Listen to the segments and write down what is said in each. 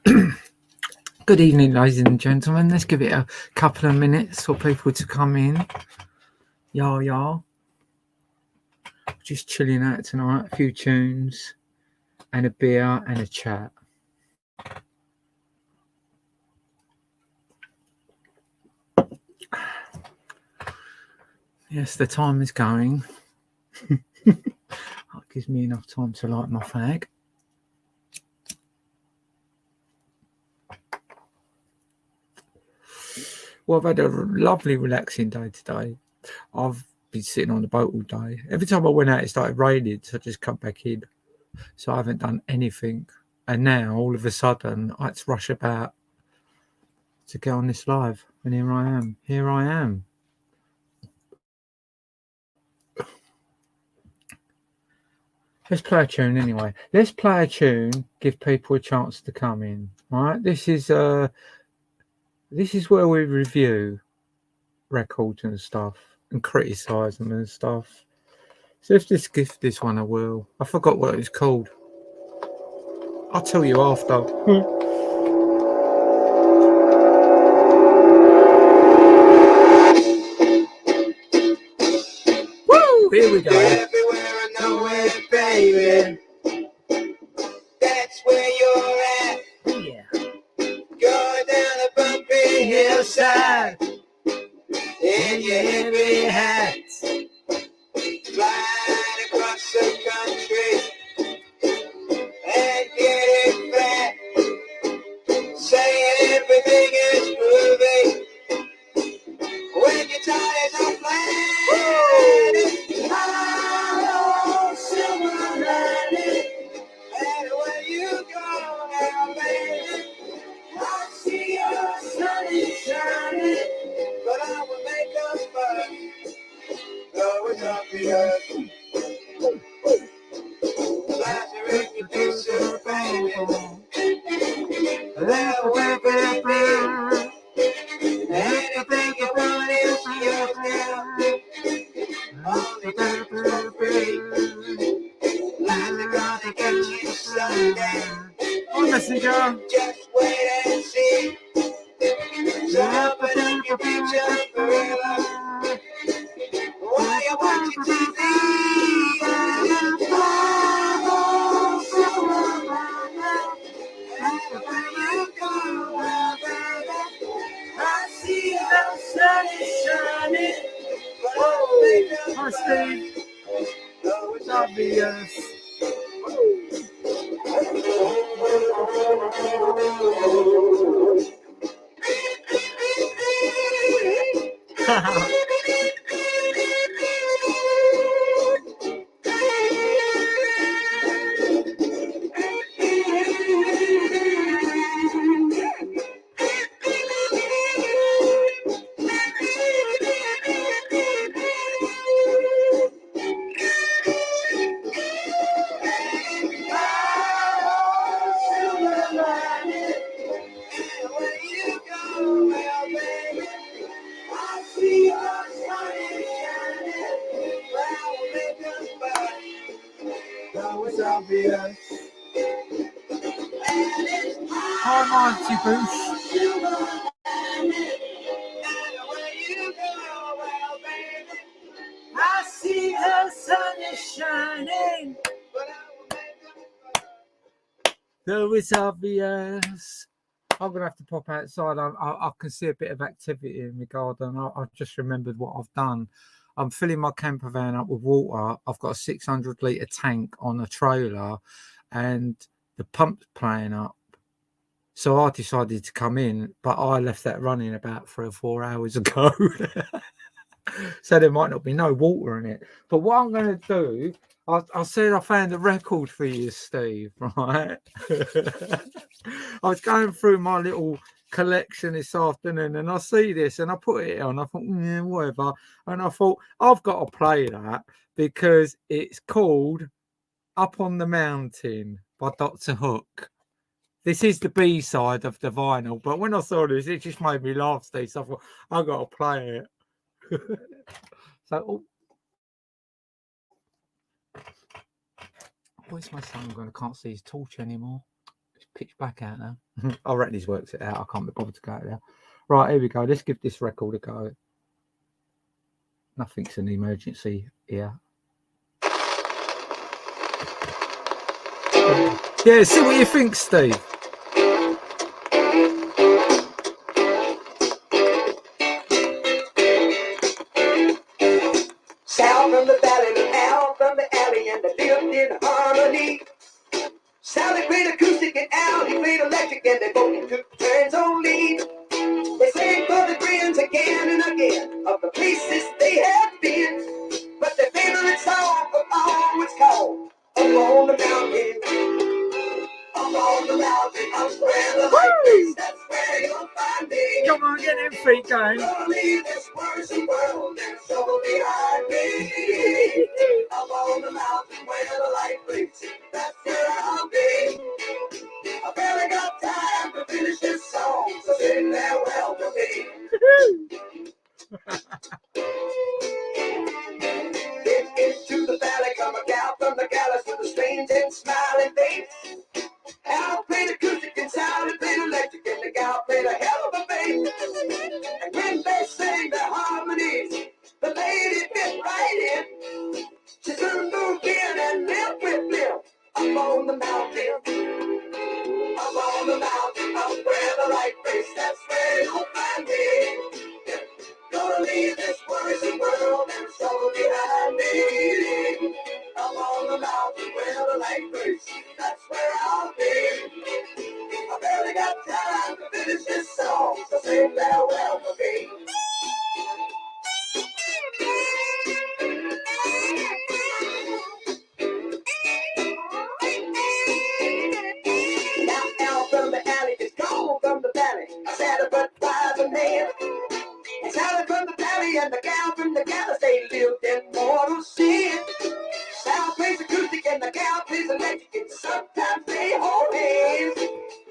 Good evening, ladies and gentlemen. Let's give it a couple of minutes for people to come in. Yeah. Just chilling out tonight. A few tunes and a beer and a chat. Yes, the time is going. That gives me enough time to light my fag. Well, I've had a lovely, relaxing day today. I've been sitting on the boat all day. Every time I went out, it started raining, so I just come back in. So I haven't done anything. And now, all of a sudden, I had to rush about to get on this live. And here I am. Let's play a tune anyway. Let's play a tune, give people a chance to come in. Right? This is where we review records and stuff and criticise them and stuff. So let's just give this one a whirl. I forgot what it's called. I'll tell you after. Woo! Here we go. Everywhere and nowhere, baby. That's where you're at. Yeah. Going down a bumpy hillside in your heavy hat. Flying across the country and getting fat. Saying everything is groovy when your tires are flat. Hello, silver lining. Anywhere you go now, baby, I see your sun is shining, but I will make us fun. Though it's obvious, lies are in your picture, baby. They'll whip it up, anything you want is your will. Only purple lies are gonna get you someday. On, messenger. Just wait and see. Jump it in your future forever. While you're watching TV, I see the sun is shining. Hi, Steve. Though it's obvious. Hi, Mighty Boosh. I see the sun is shining, but I will make them Though it's obvious. I'm going to have to pop outside. I can see a bit of activity in the garden. I've just remembered what I've done. I'm filling my camper van up with water. I've got a 600-litre tank on a trailer and the pump's playing up. So I decided to come in, but I left that running about 3 or 4 hours ago. So there might not be no water in it. But what I'm going to do, I said I found a record for you, Steve, right? I was going through my little collection this afternoon and I see this and I put it on. I thought, whatever. And I thought, I've got to play that because it's called Up on the Mountain by Dr. Hook. This is the B-side of the vinyl. But when I saw this, it just made me laugh, Steve. So I thought, I've got to play it. So, where's my son going? I can't see his torch anymore. It's pitch black out now. I reckon he's worked it out. I can't be bothered to go out there. Right, here we go. Let's give this record a go. Nothing's an emergency here. Yeah, see what you think, Steve. South from the valley, look out from the alley, and they lived in harmony. Sally played acoustic and Al, he played electric, and they both took turns on lead. They sang for the friends again and again of the places they had been. But their favorite song of all was called Up on the Mountain. Up on the mountain, up where the light is, that's where you'll find me. Come on, get them feet going. Gonna leave this worrisome world and trouble behind me. Up on the mountain where the light breaks, that's where I'll be. I barely got time to finish this song, so sing farewell to me. Into the valley come a gal from the gallows with a strange and smiling face. Al played acoustic and Sally played electric, and the gal played a hell of a bass. And when they sang their harmonies, the lady fit right in. She soon moved in and lived with them up on the mountain. Up on the mountain, up where the light breaks, that's where you'll find me. Gonna leave this worrisome world and trouble behind me. Up on the mountain where the light breaks, that's where I'll be. I barely got time to finish this song, so say farewell for me. Now Al from the alley is gone from the valley, a sadder but wiser man. And Sally from the valley and the gal from the gallows, they lived in mortal sin. Sal plays acoustic and the gal plays electric, and sometimes they hold hands.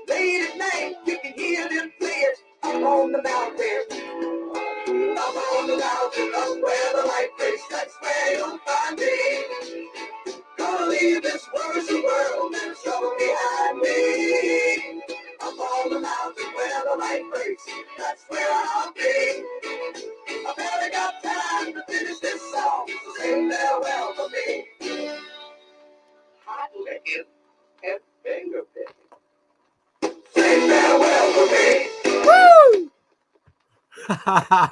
Late at night, you can hear them play it up on the mountain. Up on the mountain, up where the light breaks, that's where you'll find me. Gonna leave this worrisome world and trouble behind me. Up on the mountain where the light breaks, that's where I'll be. I barely got time to finish this song, so say farewell for me. Hot licking and finger picking. Say farewell for me.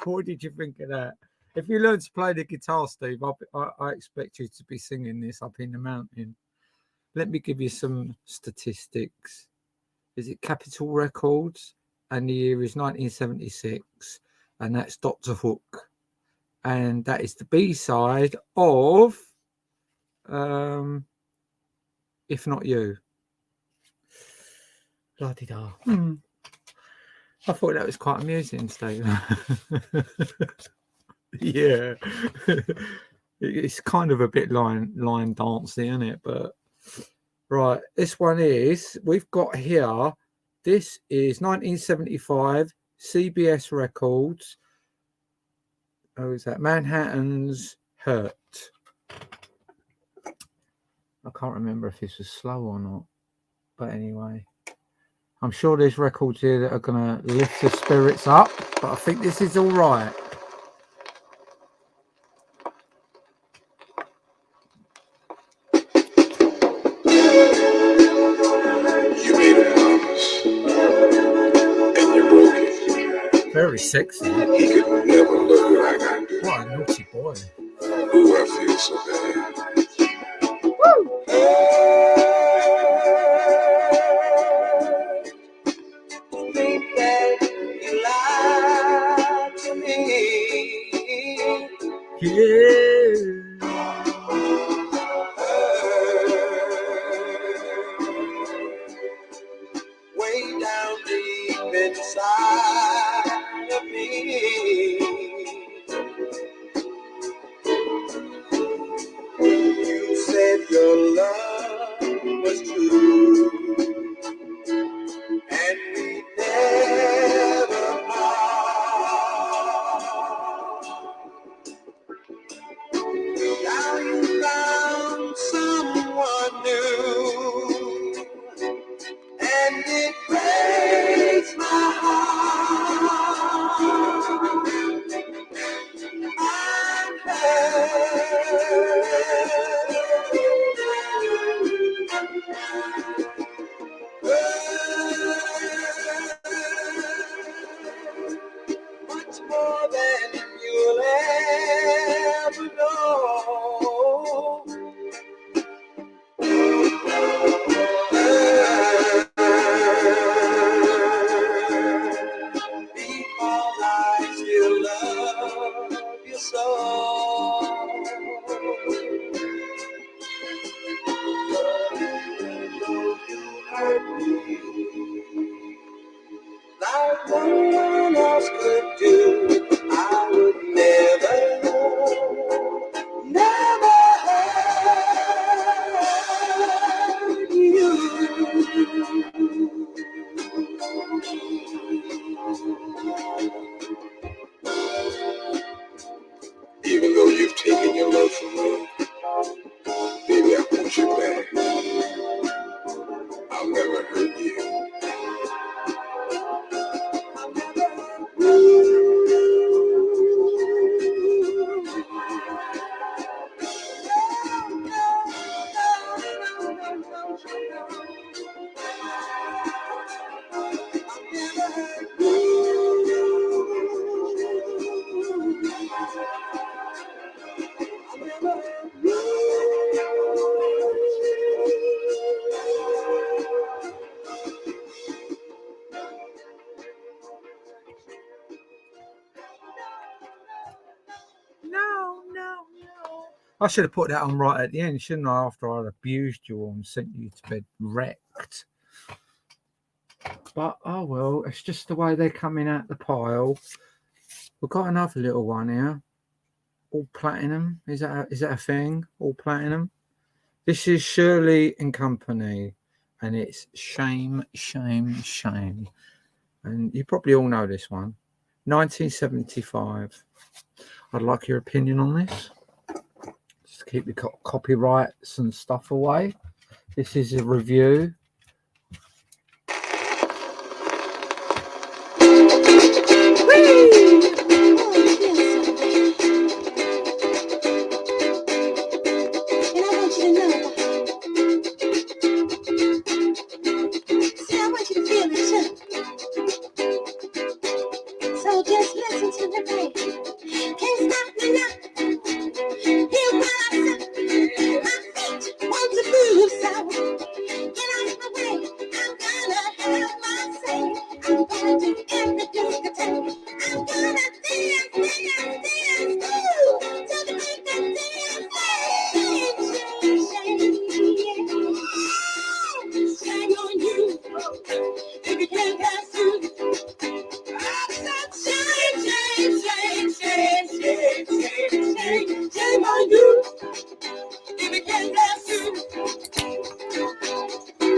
What did you think of that? If you learn to play the guitar, Steve, I expect you to be singing this up in the mountain. Let me give you some statistics. Is it Capitol Records? And the year is 1976. And that's Dr. Hook. And that is the B-side of If Not You. La-di-da. I thought that was quite amusing, Steve. Yeah. It's kind of a bit line dancing, isn't it? But right, this one is, we've got here, this is 1975 CBS Records. Oh, is that Manhattan's Hurt? I can't remember if this was slow or not. But anyway, I'm sure there's records here that are going to lift the spirits up, but I think this is all right. You made a promise, and you broke it. Very sexy. He could never love you like I do. What a naughty boy. Ooh, I feel so bad. Think that you lied to me. Yeah. Way down deep inside of me. You said your love was true, and we never part. Now you found someone new, and and it breaks my heart. I'm much more than you'll ever know. Because I still love you so. You hurt me like no one else could do. I would never hurt you. Even though you've taken your love from me, baby, I want you back. I'll never hurt you. No. I should have put that on right at the end, shouldn't I? After I'd abused you all and sent you to bed wrecked. But oh well, it's just the way they're coming out the pile. We've got another little one here. All platinum. Is that a thing? All platinum. This is Shirley and Company, and it's Shame. And you probably all know this one. 1975. I'd like your opinion on this. Just keep the copyrights and stuff away. This is a review.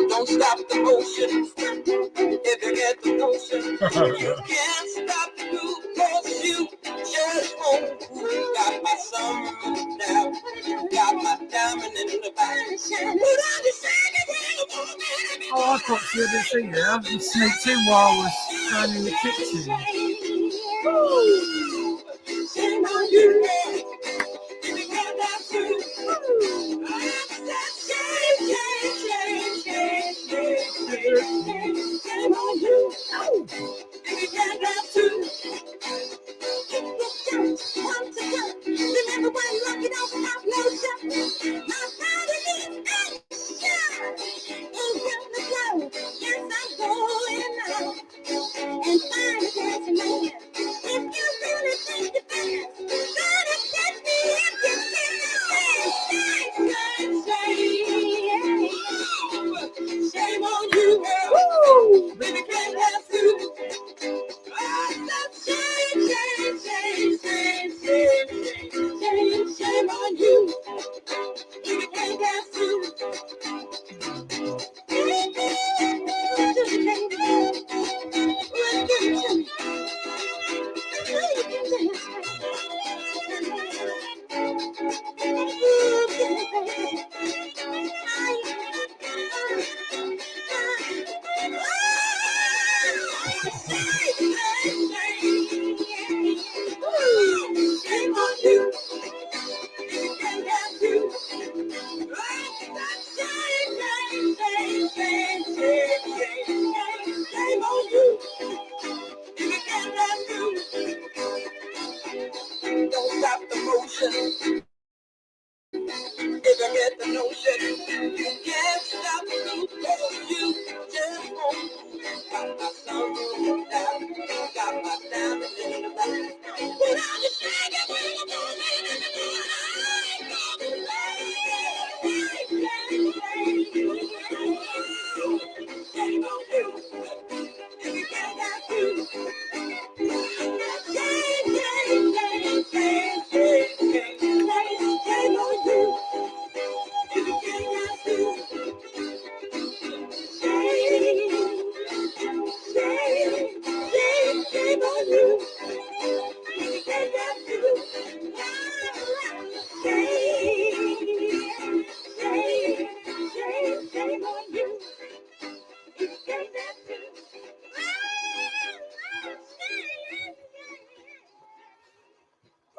Don't stop the motion if you get the notion. You can't stop the groove cause you just won't move. Got my sunroof down, got my diamond in the back. Oh, I got the other thing there. You sneaked in while I was down in the kitchen. Shame on you, if you can't dance to. Shame on you, if you can't dance to. Remember when lucky don't stop no shot. My body is action. Ain't gonna go. Yes, I'm going now. And find a dancing man. If you really think the best, gotta get me if you can. Shame on you, girl. Baby can't dance to.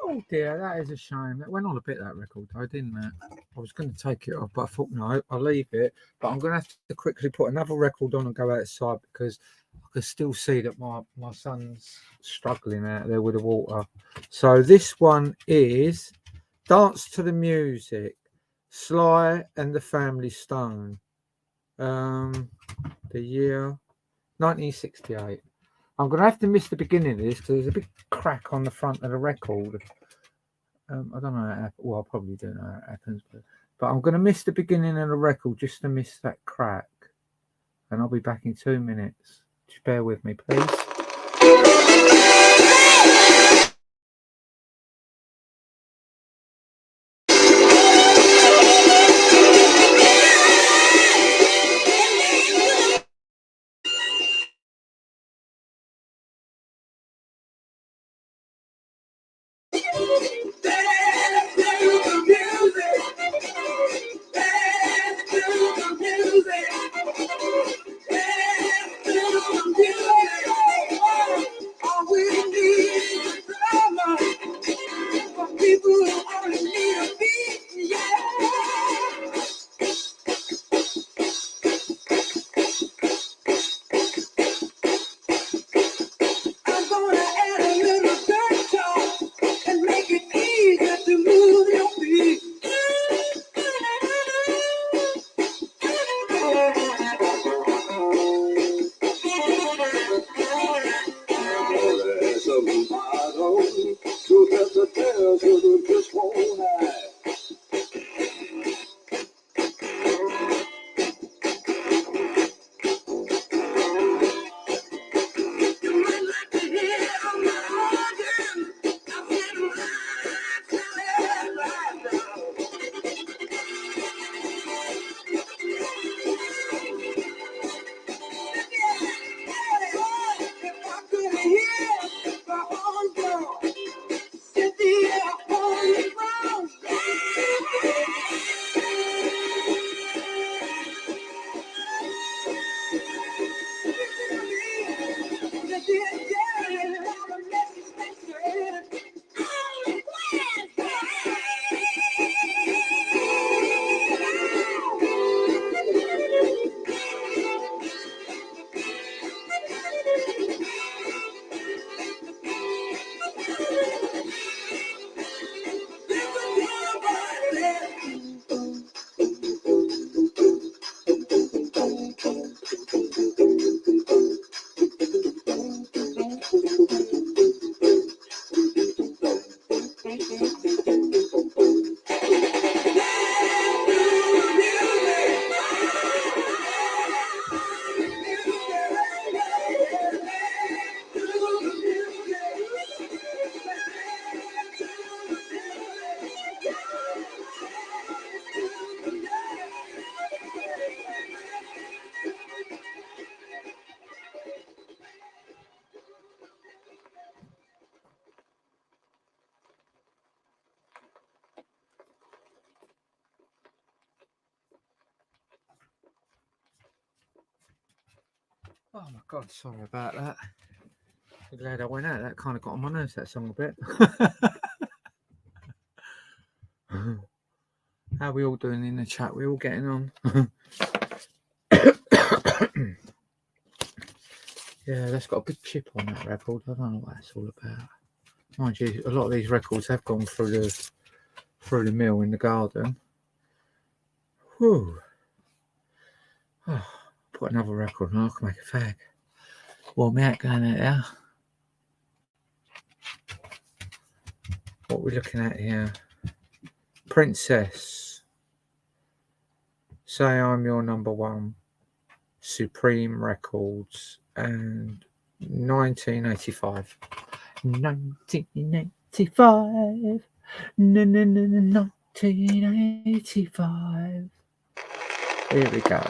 Oh dear, that is a shame. It went on a bit, that record, though, didn't it? I was going to take it off, but I thought, no, I'll leave it. But I'm going to have to quickly put another record on and go outside because I can still see that my son's struggling out there with the water. So this one is Dance to the Music, Sly and the Family Stone. The year 1968. I'm going to have to miss the beginning of this because there's a big crack on the front of the record. I don't know how it happens. Well, I probably don't know how it happens. But I'm going to miss the beginning of the record just to miss that crack. And I'll be back in 2 minutes. Just bear with me, please. Oh my God, sorry about that. I'm glad I went out. That kind of got on my nerves, that song a bit. How are we all doing in the chat? We all getting on? Yeah, that's got a big chip on that record. I don't know what that's all about. Mind you, a lot of these records have gone through the mill in the garden. Whew. Oh, put another record on, I can make a fag. Well, me out going out there. What we're looking at here. Princess. Say I'm Your Number One. Supreme Records. And 1985. 1985. No, 1985. Here we go.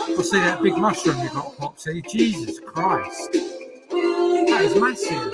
I see that big mushroom you got, Popsy. Jesus Christ. That is massive.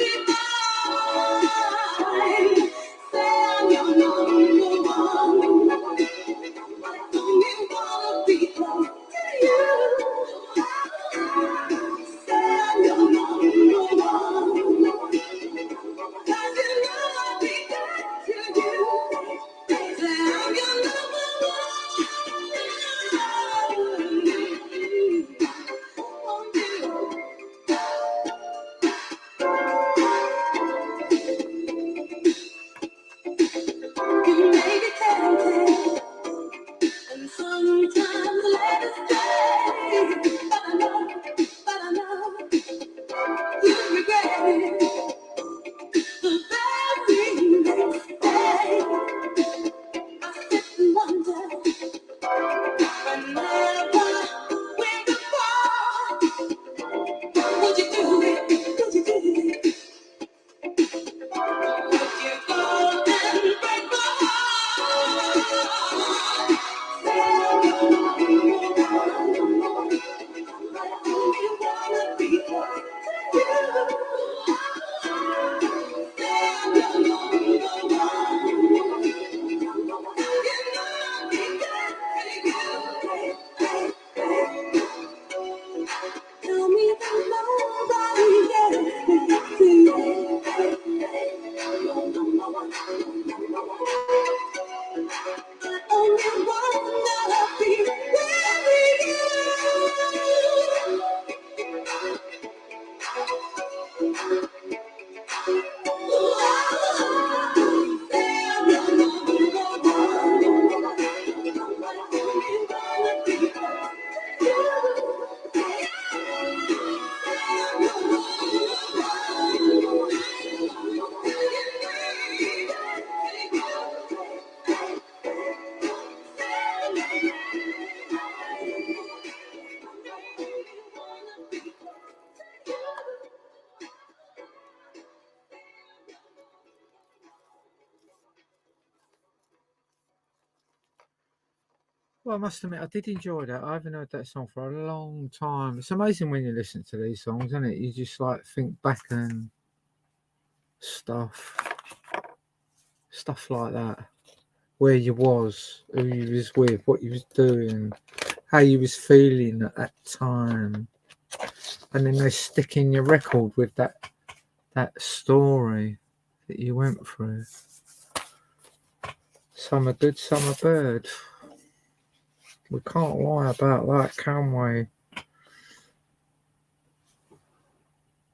Well, I must admit, I did enjoy that. I haven't heard that song for a long time. It's amazing when you listen to these songs, isn't it? You just like think back and stuff like that. Where you was, who you was with, what you was doing, how you was feeling at that time. And then they stick in your record with that story that you went through. Some are good, some are bad. We can't lie about that, can we? Do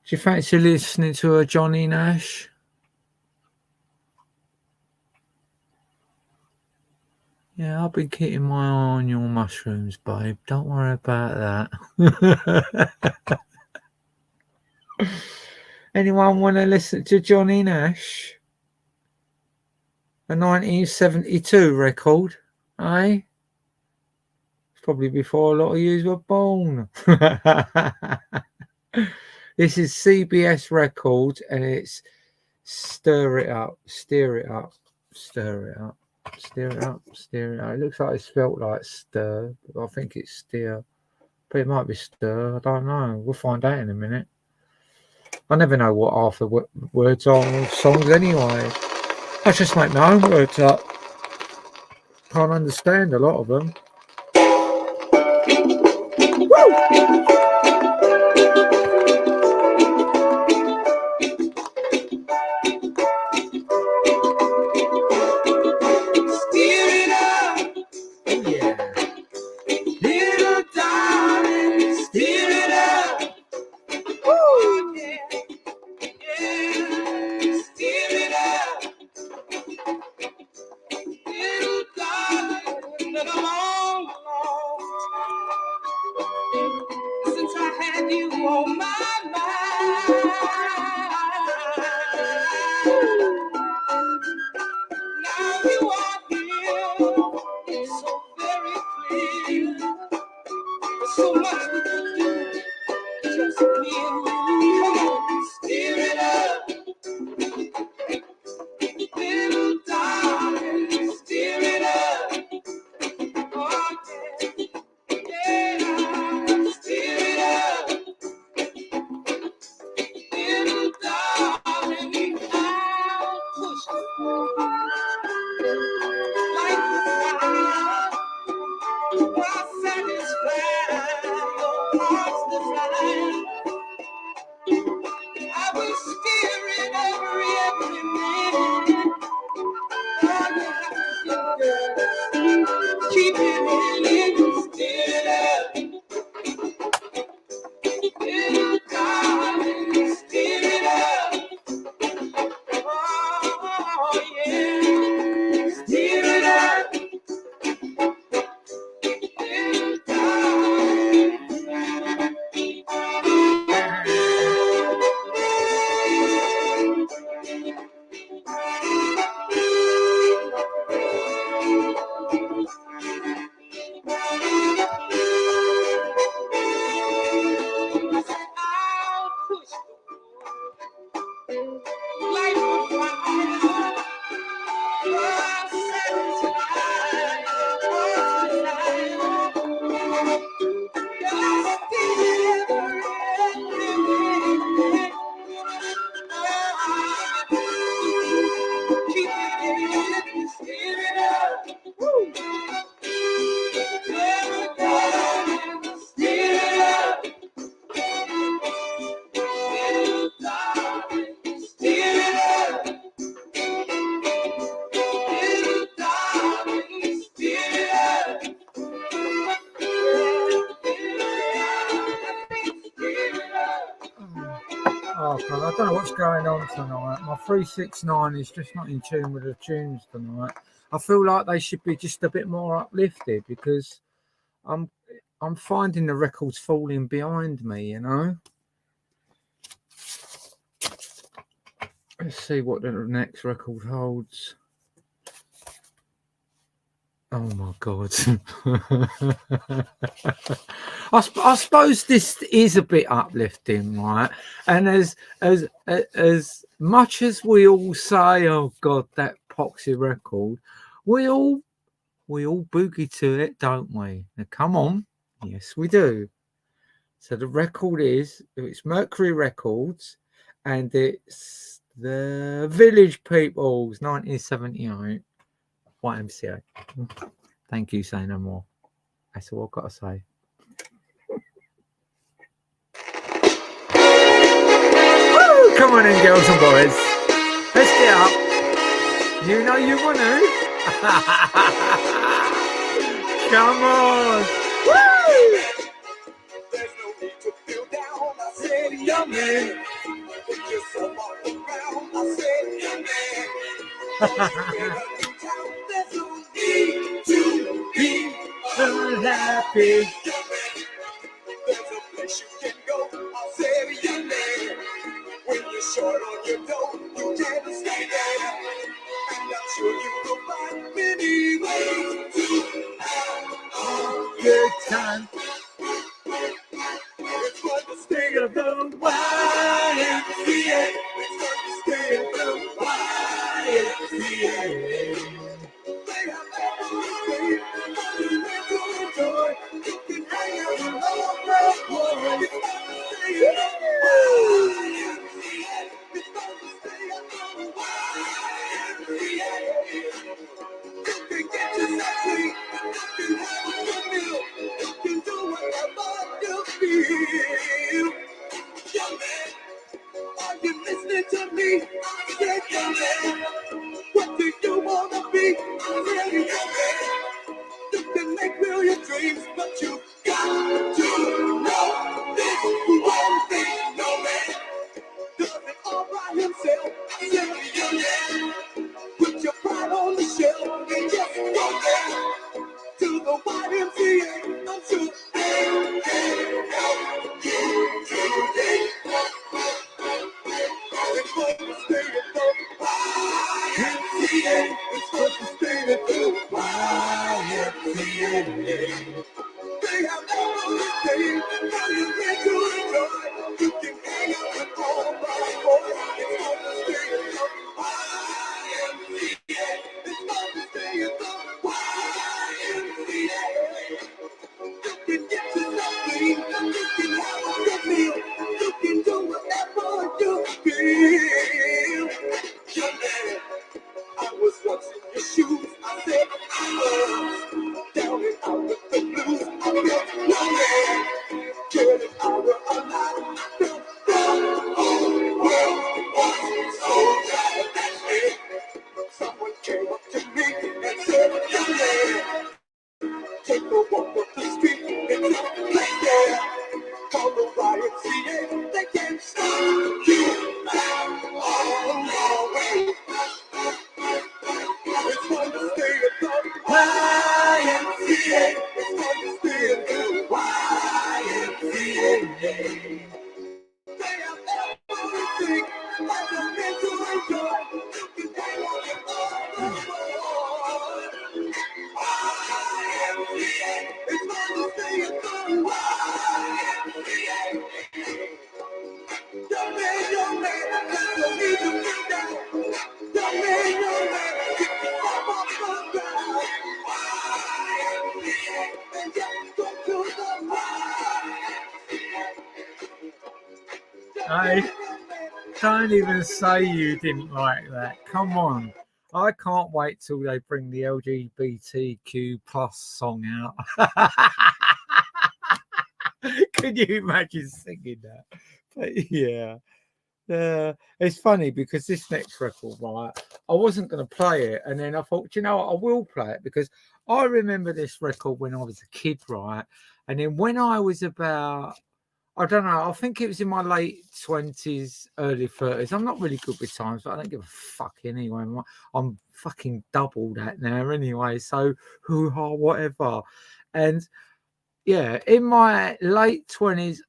you fancy listening to a Johnny Nash? Yeah, I've been keeping my eye on your mushrooms, babe. Don't worry about that. Anyone want to listen to Johnny Nash? A 1972 record, eh? Probably before a lot of you were born. This is CBS Records, and it's Stir It Up, Stir It Up, Stir It Up, Stir It Up, Stir It Up. It looks like it's spelt like stir, but I think it's steer. But it might be stir, I don't know. We'll find out in a minute. I never know what half the words are of songs anyway. I just make my own words up. Can't understand a lot of them. I don't know what's going on tonight. My 369 is just not in tune with the tunes tonight. I feel like they should be just a bit more uplifted because I'm finding the records falling behind me, you know. Let's see what the next record holds. Oh my God. I suppose this is a bit uplifting, right? And as much as we all say, oh God, that poxy record, we all boogie to it, don't we? Now come on. Yes, we do. So the record it's Mercury Records, and it's the Village Peoples, 1978. YMCA. Thank you, say no more. That's all I've got to say. Woo! Come on in, girls and boys. Let's get up. You know you want to. Come on. Woo! There's no need to feel down. I said, young man. Just a walk around. I said, young man. There's no need to be unhappy. There's a place you can go. I said, young man. When you're dare to stay there. And I'm sure you will find many ways to have a Good time. It's fun to stay at the YMCA. It's fun to stay at the YMCA. They have everything for you to enjoy. You can hang out with all the boys. It's fun to stay at the YMCA. It's fun to stay at the YMCA. You can get yourself clean. You can have a good meal. You can do whatever you feel. Young man, are you listening to me? I said, young man, what do you wanna be? I said, young man, you can make real your dreams, but you got to know this one thing. No man does it all by himself. I said, young man, put your pride on the shelf and just go there to the YMCA. I'm sure they help you today. It's fun to stay at the YMCA. It's fun to stay at the YMCA. They have everything for you to enjoy. You can hang out with all the boys. It's fun to stay at the YMCA. It's fun to stay at the YMCA. You can get yourself clean. You can have a good meal. You can do whatever you feel. Young man, I was once in your shoes. I said I was down and out with the blues. I felt young man, getting out of a lot. I felt the whole world was so tired that day. Someone came up to me and said, young man, take a walk up the street and just play there. Call the YMCA, they can't stop you all the way. It's fun to stay at the YMCA. It's fun to stay at the YMCA. They have everything that you're meant to enjoy. You can hang out with all the boys. YMCA. It's fun to stay at the YMCA. Young man, that's what need to be done. Young man, get yourself off the ground. YMCA. And just go to the YMCA. I don't even say you didn't like that. Come on. I can't wait till they bring the LGBTQ plus song out. Can you imagine singing that? But yeah. It's funny because this next record, right, I wasn't going to play it. And then I thought, you know what, I will play it because I remember this record when I was a kid, right? And then when I was about, I don't know, I think it was in my late 20s, early 30s. I'm not really good with times, but I don't give a fuck anyway. I'm fucking double that now anyway. So, hoo-ha, whatever. And yeah, in my late 20s,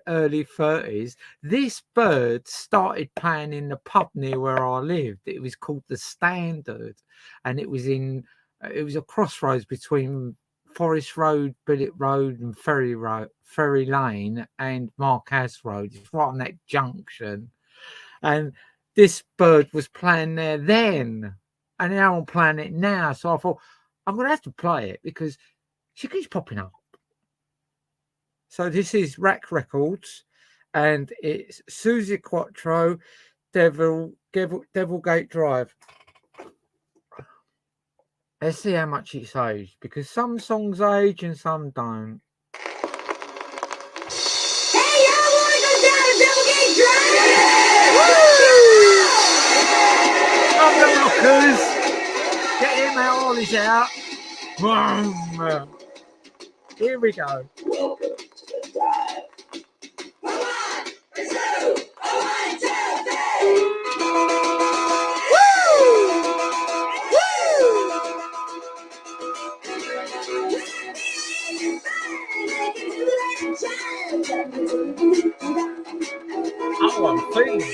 early 30s, this bird started playing in the pub near where I lived. It was called The Standard, and it was a crossroads between Forest Road, Billet Road, and Ferry Lane, and Marquez Road. It's right on that junction. And this bird was playing there then, and now I'm playing it now. So I thought, I'm going to have to play it because she keeps popping up. So this is Rack Records, and it's Suzi Quatro, Devilgate Drive. Let's see how much it's aged, because some songs age and some don't. Hey, y'all wanna go down to Devilgate Drive? Up the rockers! Get him out, Ollie's out. Vroom. Here we go. Welcome to the dive. 1, 2, 1, 2, 3. Oh, I'm feeling it.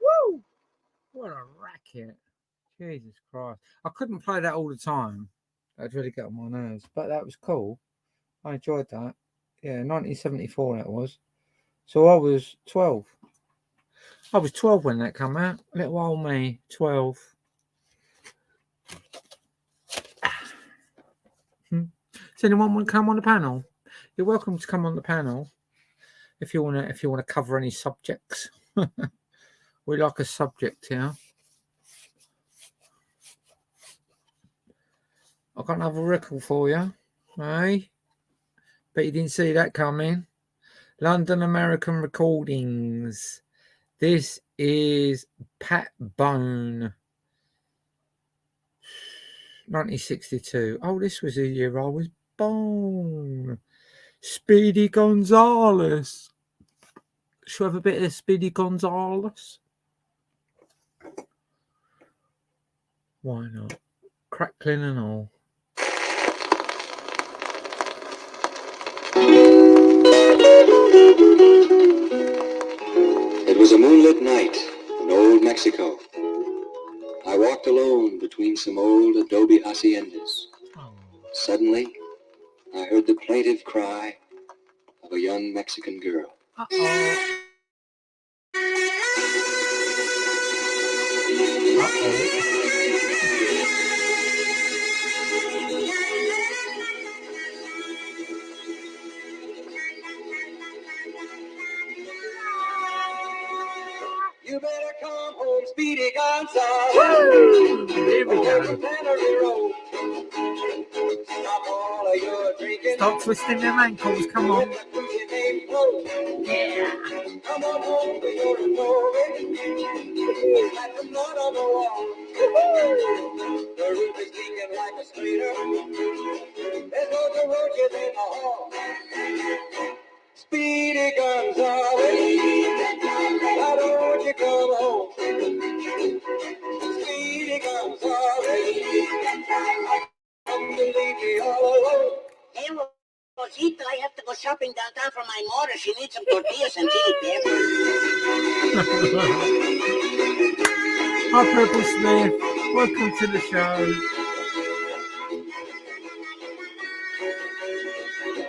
Woo! What a racket. Jesus Christ. I couldn't play that all the time. That'd really get on my nerves. But that was cool. I enjoyed that. Yeah, 1974 that was. So I was 12. I was 12 when that came out. Little old me, 12. Does anyone want to come on the panel? You're welcome to come on the panel if you wanna cover any subjects. We like a subject here. I've got another record for you. Hey? Bet you didn't see that coming. London American Recordings. This is Pat Bone. 1962. Oh, this was the year I was born. Speedy Gonzales. Should we have a bit of Speedy Gonzales? Why not? Crackling and all. It was a moonlit night in old Mexico. I walked alone between some old adobe haciendas. Oh. Suddenly, I heard the plaintive cry of a young Mexican girl. Uh-oh. You better come home, Speedy Gonzales. Here we go. Tannery Road. Stop all of your drinking. Stop twisting them ankles, come on. Let the cruising name flow. Yeah. Come on home to your glory. It's like the mud on the wall. The roof is leaking like a strainer. There's no roaches in the hall. Speedy Gonzales, why don't you come home? Speedy Gonzales, come to leave me all alone. Hey, Rosita, I have to go shopping downtown for my mother. She needs some tortillas and chili peppers. Hi, Purple Smith. Welcome to the show.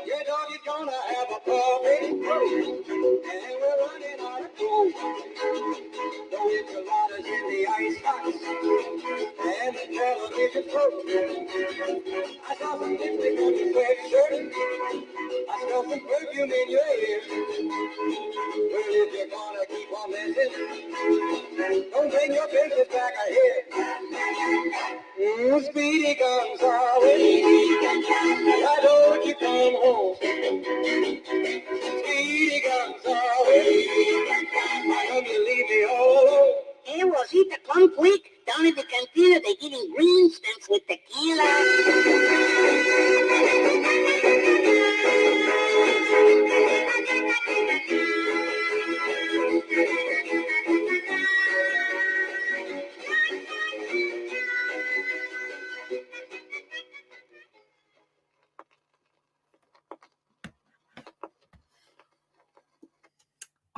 Your dog is gonna have a puppy, and we're running out of coal. The enchiladas in the icebox, and the television broke. I saw some lipstick on your sweatshirt. I smell some perfume in your hair. Well, if you're gonna keep on messing, don't bring your business back ahead. Speedy Gonzales, why don't you come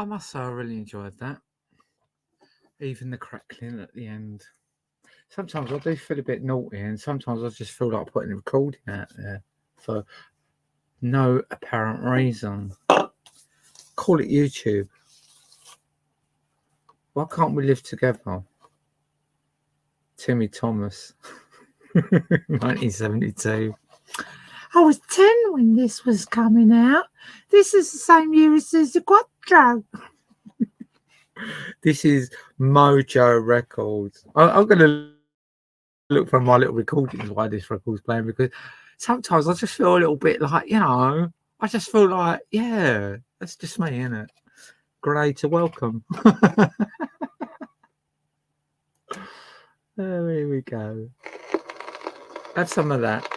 I must say I really enjoyed that. Even the crackling at the end. Sometimes I do feel a bit naughty, and sometimes I just feel like putting a recording out there for no apparent reason. Call it YouTube. Why can't we live together? Timmy Thomas, 1972. I was 10 when this was coming out. This is the same year as Suzi Quattro. This is Mojo Records. I'm going to look for my little recordings while this record's playing, because sometimes I just feel a little bit like, you know, I just feel like, yeah, that's just me, innit? Great to welcome. Oh, here we go. Have some of that.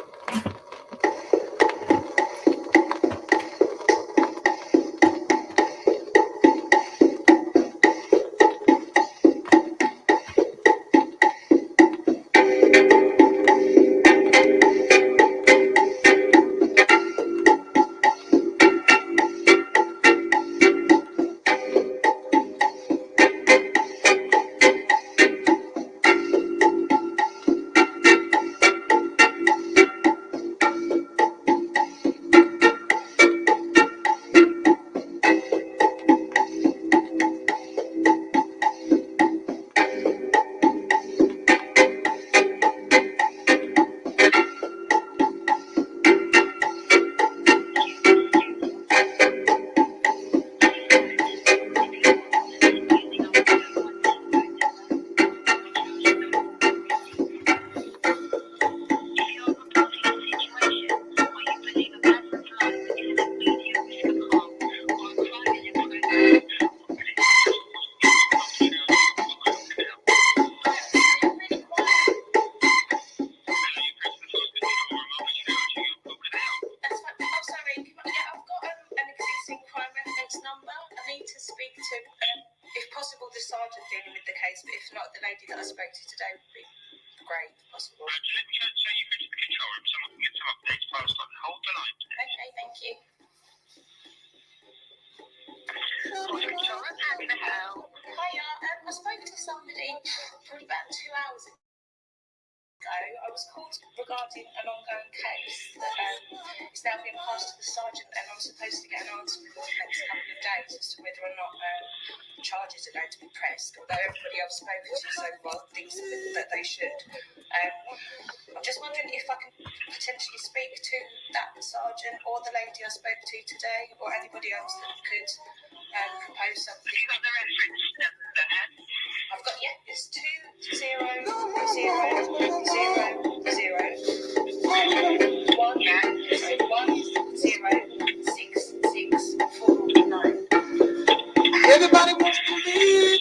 Everybody wants to live.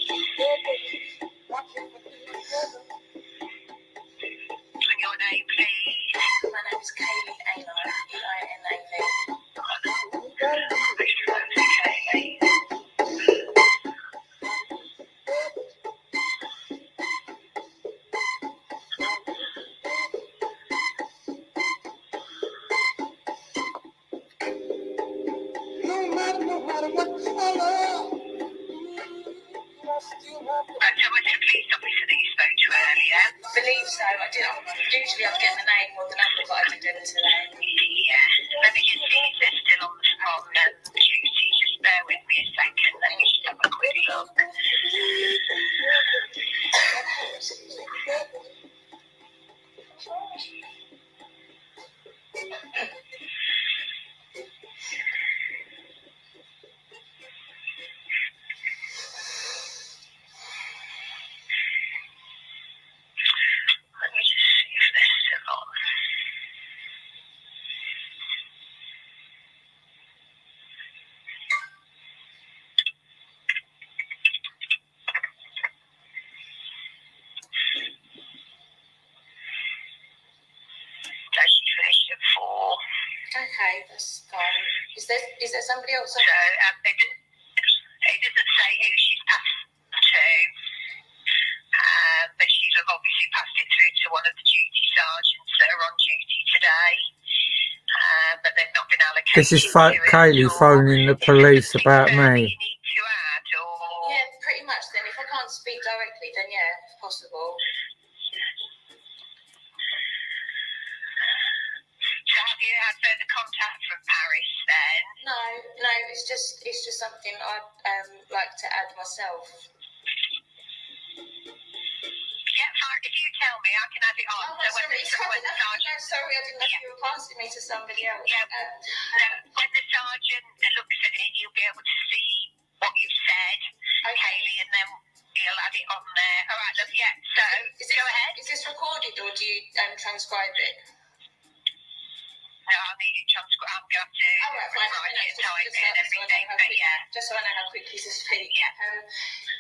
And your name, please? My name is Kaylee Aylar, E-I-N-A-V. No matter what color. Tell me to please stop me so that you spoke to earlier. Believe so. I did. Usually I'd get the name or the number, but I didn't today. Yeah. Let me just see if they're still on duty. Just bear with me a second. Let me just have a quick look. Let me just see if they're still on. She finished at 4. Okay, that's fine. Is there somebody else? So it doesn't say who she's passed to, but she's obviously passed it through to one of the duty sergeants that are on duty today. But they've not been allocated. This is Kaylee phoning the police about me. You need to add it's just something I'd like to add myself. Yeah, fine. If you tell me, I can add it on. Oh, So when sorry, the sergeant, sorry, I didn't know you were passing me to somebody else. yeah, when the sergeant looks at it, he'll be able to see what you've said, Kaylee, and then he'll add it on there. All right, love. Yeah. So go ahead. Is this recorded or do you transcribe it? No, I need it transcribed. I'm going to write it, type it, and everything. But yeah, just so I know how quickly to speak.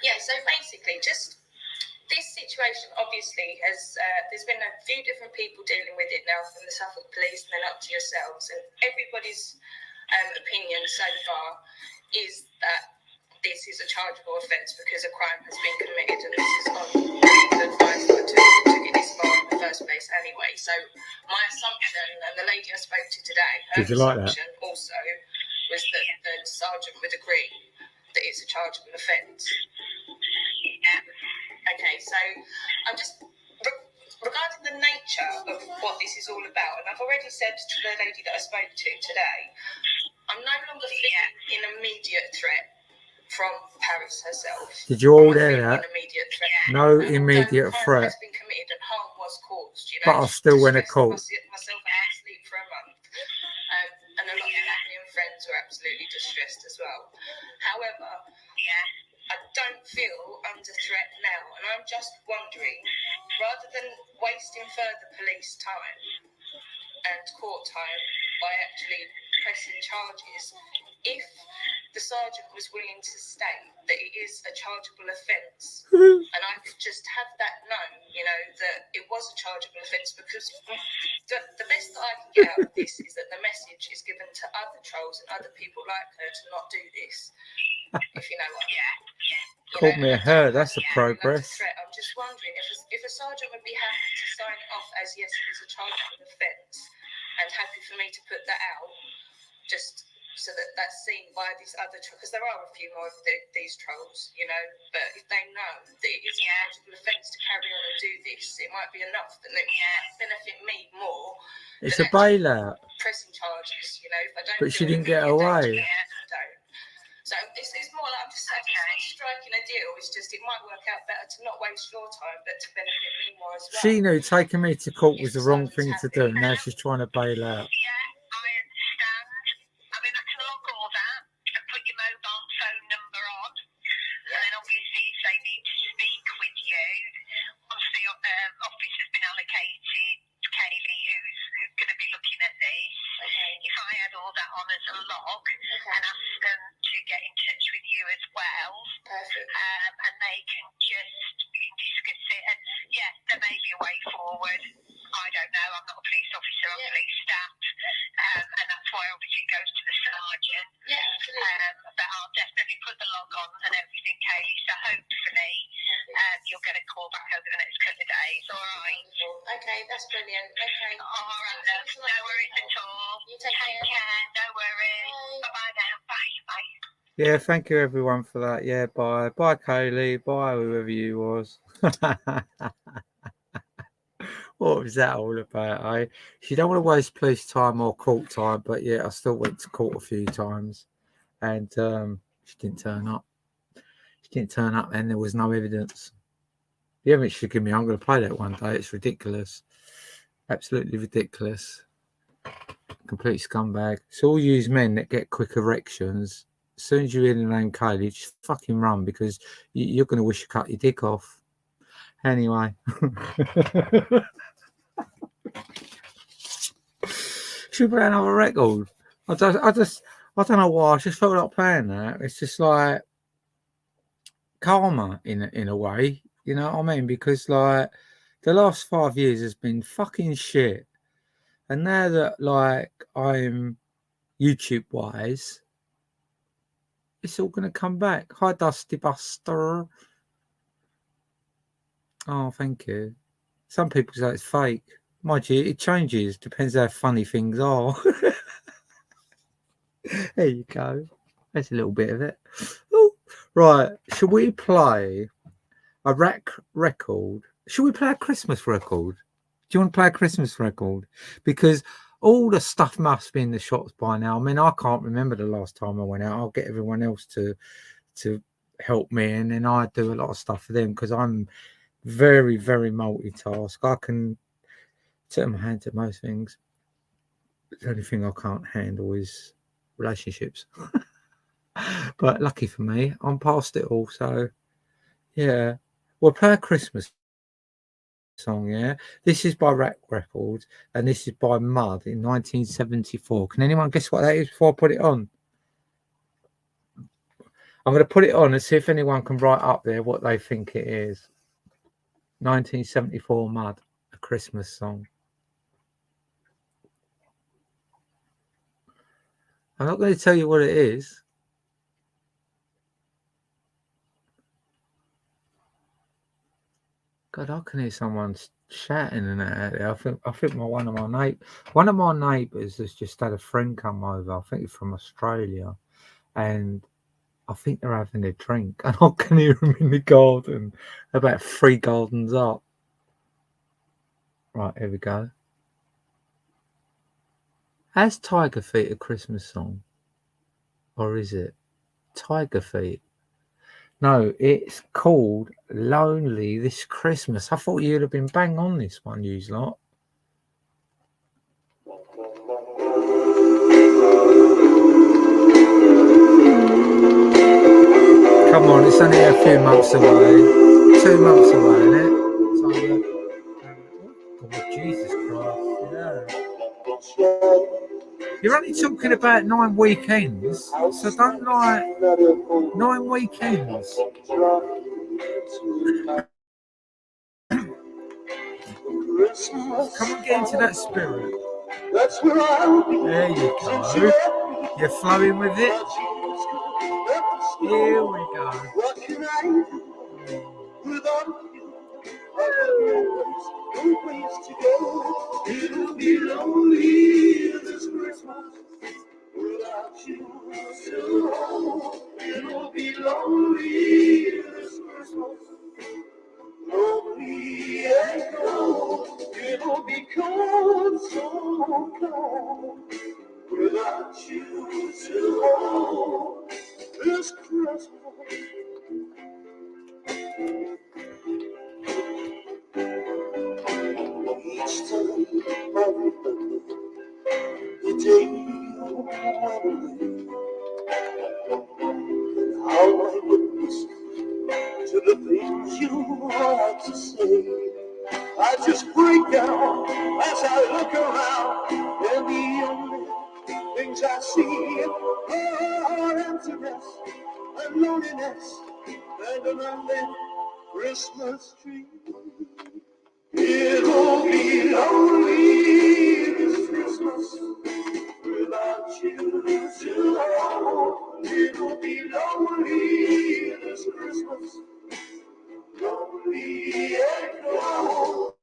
Yeah. So basically, just this situation obviously has, there's been a few different people dealing with it now, from the Suffolk Police and then up to yourselves, and everybody's opinion so far is that this is a chargeable offence because a crime has been committed, and this is on the advice that to get this far in the first place anyway. So my assumption, and the lady I spoke to today, her Did you like that? assumption also was that the sergeant would agree that it's a chargeable offence. yeah. Okay, so I'm just regarding the nature of what this is all about, and I've already said to the lady that I spoke to today, I'm no longer feeling an immediate threat from Paris herself. Did you all I'm not hear feeling that? an immediate threat. No immediate Crime threat. has been committed and harm was caused. You know, But I still went to distressed court. myself out of sleep for a month, and a lot of family and friends were absolutely distressed as well. However, Yeah. I don't feel under threat now, and I'm just wondering, rather than wasting further police time and court time by actually pressing charges, if the sergeant was willing to state that it is a chargeable offence, and I could just have that known, you know, that it was a chargeable offence, because the best that I can get out of this is that the message is given to other trolls and other people like her to not do this, if you know what I mean. Called me a her. That's a progress. Threat. I'm just wondering if a sergeant would be happy to sign it off as yes, it is a chargeable offence, and happy for me to put that out, just so that that's seen by these other trolls, because there are a few more of these trolls, you know. But if they know that it is a chargeable offence to carry on and do this, it might be enough that it might benefit me more. It's than a bailout. pressing charges, you know. If I don't But she feel didn't get immediate danger, away. I don't. So it's more like I'm just saying, it's not striking a deal. It's just it might work out better to not waste your time, but to benefit me more as well. She knew taking me to court was the wrong thing to do. Now she's trying to bail out. Yeah, I understand. I mean, I can log all that and put your mobile phone number on, and then obviously if they need to speak with you, once the office has been allocated, Kaylee, who's going to be looking at this, if I had all that on as a log and asked them to get in touch with you as well, Perfect. and they can just discuss it, and yeah, there may be a way forward. I don't know, I'm not a police officer, I'm police staff, and that's why obviously it goes to the sergeant. Yeah, absolutely. But I'll definitely put the log on and everything, Kaylee, so hopefully you'll get a call back over the next couple of days, alright? Okay, that's brilliant. Okay. Alright, love, no worries at all. You take care. No worries. Bye-bye now, bye. Yeah, thank you everyone for that. Yeah, bye. Bye, Kaylee. Bye, whoever you was. What was that all about, eh? She don't want to waste police time or court time, but yeah, I still went to court a few times, and she didn't turn up. She didn't turn up, and there was no evidence. The evidence she gave me, I'm going to play that one day. It's ridiculous, absolutely ridiculous. Complete scumbag. It's all used men that get quick erections. As soon as you hear the name Kaylee, just fucking run, because you're going to wish you cut your dick off. Anyway. Should we play another record? I don't know why. I just felt like playing that. It's just like karma in a way. You know what I mean? Because like the last 5 years has been fucking shit. And now that like I'm YouTube wise, it's all gonna come back. Hi Dusty Buster. Oh, thank you. Some people say it's fake. Mind you, it changes. Depends how funny things are. There you go. That's a little bit of it. Oh, right. Should we play a record? Should we play a Christmas record? Do you want to play a Christmas record? Because all the stuff must be in the shops by now. I mean, I can't remember the last time I went out. I'll get everyone else to help me, and then I do a lot of stuff for them because I'm very, very multitask. I can turn my hand to most things. The only thing I can't handle is relationships. But lucky for me, I'm past it all. So yeah, we'll play a Christmas song. Yeah, this is by Rack Records, and this is by Mud in 1974. Can anyone guess what that is before I put it on? I'm going to put it on and see if anyone can write up there what they think it is. 1974 Mud, a Christmas song. I'm not going to tell you what it is. God, I can hear someone shouting and that out there. I think one of my neighbours has just had a friend come over. I think it's from Australia, and I think they're having a drink, and I can hear them in the garden, about 3 gardens up. Right, here we go. Has Tiger Feet a Christmas song? Or is it Tiger Feet? No, it's called Lonely This Christmas. I thought you'd have been bang on this one, you lot. Come on, it's only a few months away. 2 months away, isn't it? Oh, Jesus Christ, yeah. You're only talking about 9 weekends, so don't like 9 weekends. Come on, get into that spirit. There you go. You're flowing with it. Here we go. What can I do without you? I have no place to go. It'll be lonely this Christmas without you. It'll be lonely this Christmas. Lonely and cold. It'll be cold, so cold without you to hold this Christmas. Each time I remember the day you went away, and how I witnessed to the things you had to say, I just break down as I look around, and the only things I see are emptiness and loneliness and an unlit Christmas tree. It'll be lonely this Christmas without you to hold. It'll be lonely this Christmas, lonely and cold.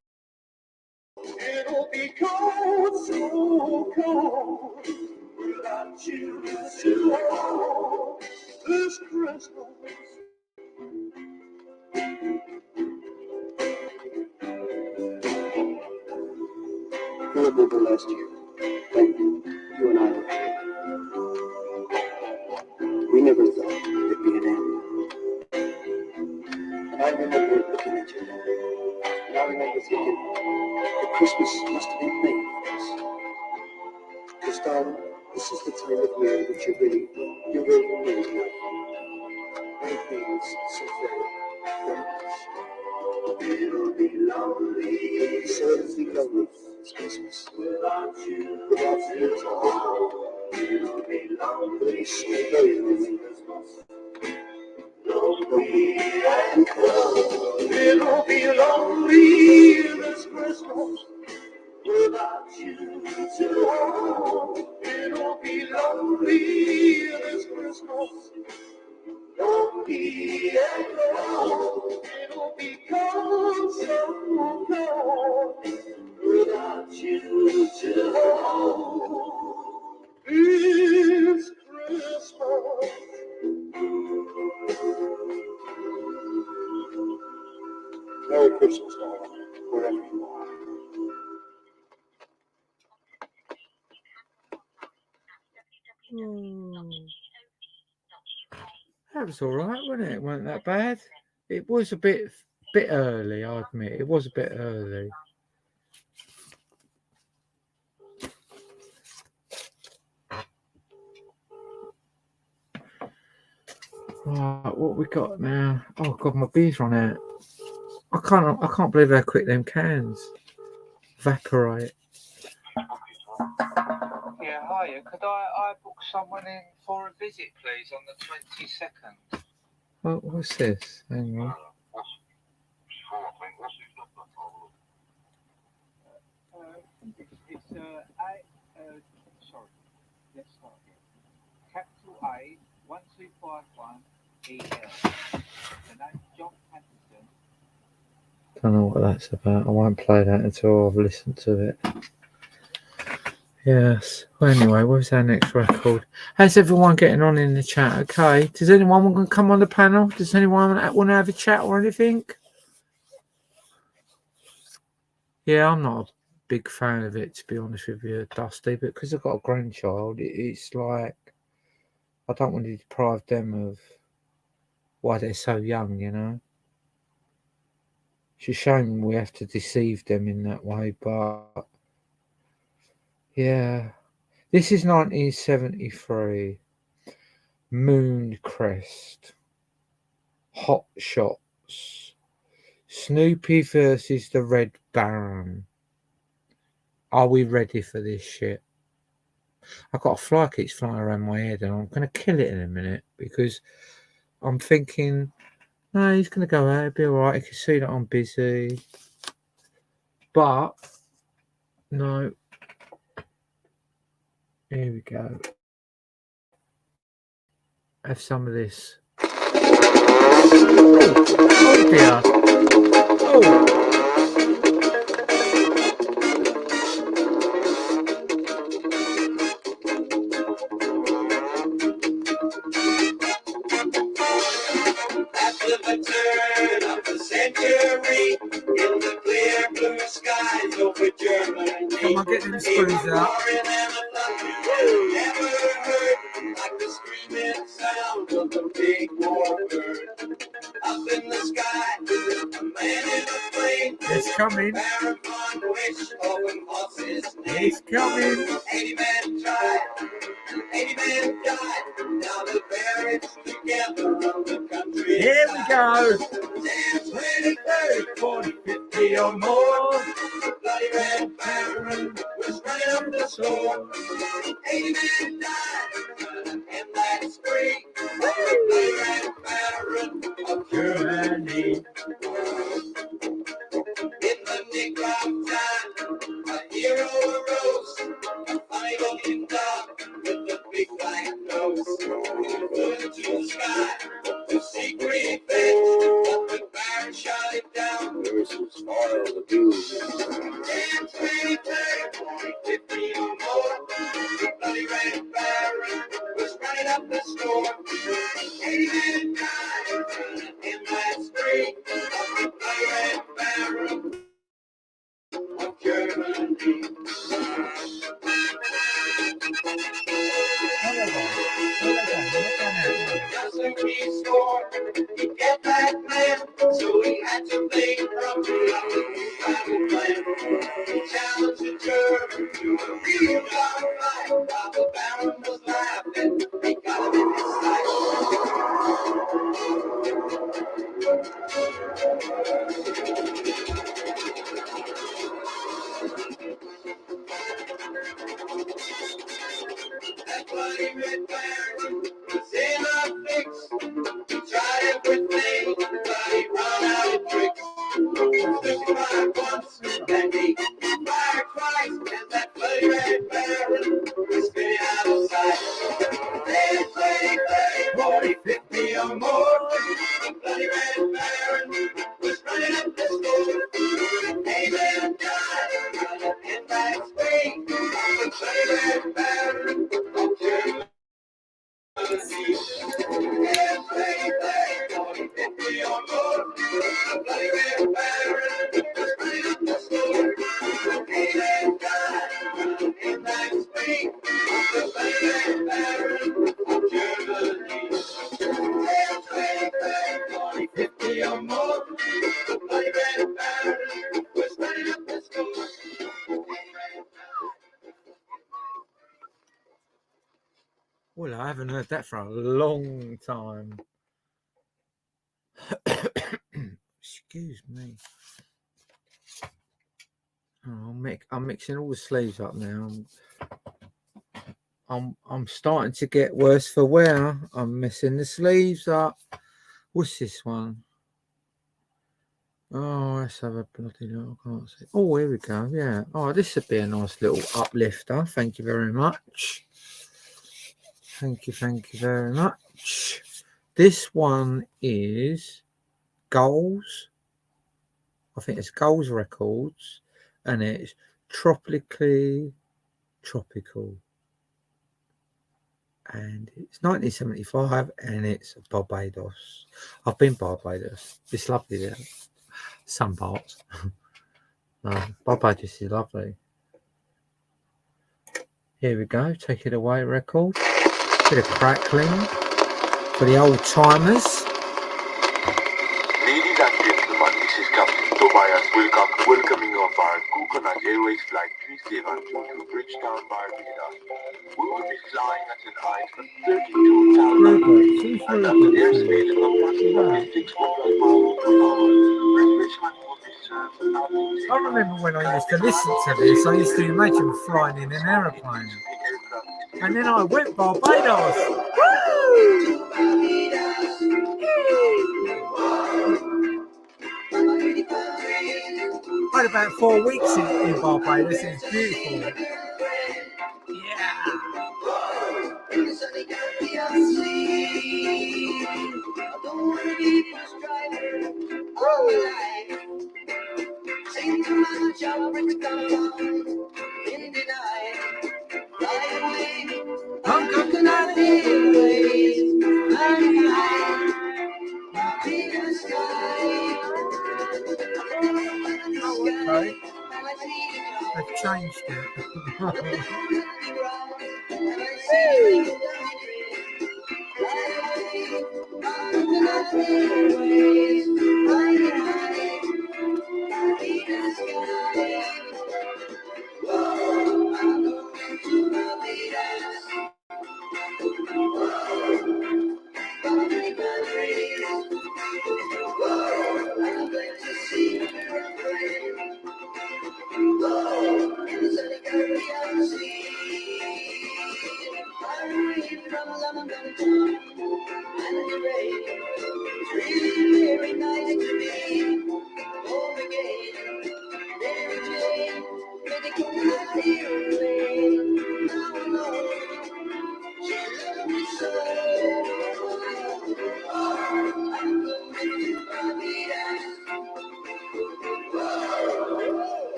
It'll be cold, so cold without you to hold this Christmas. I remember last year when you and I were together. We never thought there'd be an end. And I remember looking at you, and I remember thinking that Christmas must have been made for us. Because, darling, this is the time of year that you're really good. And it means so very, very much. It'll be lonely. So it'll be lonely this Christmas without you to hold. It'll be lonely, so very lonely. Lonely and cold. It'll be lonely this Christmas without you to hold. It'll be lonely this Christmas. Lonely and cold. It'll be cold, so cold without you to hold this Christmas. Merry Christmas, darling, wherever you are. That was all right, wasn't it? It wasn't that bad. It was a bit early, I admit. It was a bit early. Right, what we got now? Oh god, my beer's run out. I can't believe how quick them cans evaporate. Yeah, hiya. Could I book someone in for a visit, please, on the 22nd? What's this? Hang on. It's sorry. Let's start again. Capital A 1251 EL. The name's John Patterson. Don't know what that's about. I won't play that until I've listened to it. Yes. Well, anyway, what's our next record? How's everyone getting on in the chat? Okay. Does anyone want to come on the panel? Does anyone want to have a chat or anything? Yeah, I'm not a big fan of it, to be honest with you, Dusty, but because I've got a grandchild, it's like I don't want to deprive them of why they're so young, you know. It's a shame we have to deceive them in that way, but yeah. This is 1973. Mooncrest. Hot Shots. Snoopy versus the Red Baron. Are we ready for this shit? I've got a fly keeps flying around my head and I'm going to kill it in a minute because I'm thinking, no, he's going to go out, it'll be all right. He can see that I'm busy. But, no. Here we go. Have some of this. Oh dear. Oh. After the turn of the century, in the clear blue skies over Germany, Come on, get them spoons out. Never heard like the screaming sound of the big war bird. Up in the sky, a man in a plane. It's coming. Baron von Richthofen was his name. It's coming. 80 men tried, 80 men died. Now the barracks together on the country. Here we go. 10, 20, 30, 40, 50 or more. The bloody Red Baron was running up the score. 80 men died in that spree. The bloody Red Baron of Germany. In the nick of time, a hero arose. A funny looking dog with a big black nose. Flew into the sky to see green fish. But the Baron shot it down. There's some spoil the blues. 10, 20, 30, 40, 50 or more. The bloody Red Baron was running up the score. 80 men died in that spree. The bloody Red Baron of Germany. Just a key score, he kept that man, so he had to think from the battle plan. He challenged the German to a real dog fight, while the Baron was laughing, he got him in his sight. That bloody Red Baron was in a fix. He tried everything, but he ran out of tricks. He fired once, and he fired twice, and that bloody Red Baron was spinning out of sight. 10, 20, 30, 40, 50 or more. The bloody Red Baron was running up the score. 80 men died in that spree. The bloody Red Baron of Germany. Well, I haven't heard that for a long time. Excuse me. Oh, I'm mixing all the sleeves up now. I'm starting to get worse for wear. I'm messing the sleeves up. What's this one? Oh, let's have a bloody look. I can't see. Oh, here we go. Yeah. Oh, this would be a nice little uplifter. Thank you very much. Thank you very much. This one is Goals. I think it's Goals Records, and it's Tropical. And it's 1975, and it's Barbados. I've been Barbados. It's lovely there. Some parts. No, Barbados is lovely. Here we go. Take it away, record. Bit of crackling for the old timers. Ladies and gentlemen, this is Captain Tobias Wilcock welcoming you aboard Coconut Airways Flight 372 to Bridgetown, Barbados. We will be flying at an height of 32,000 feet and at an airspeed of approximately 600 miles per hour. Refreshment will be served at I remember when I used to listen to this, I used to imagine flying in an aeroplane. And then I went Barbados. I had about 4 weeks in Barbados. It's beautiful. Yeah. Okay. I've changed it.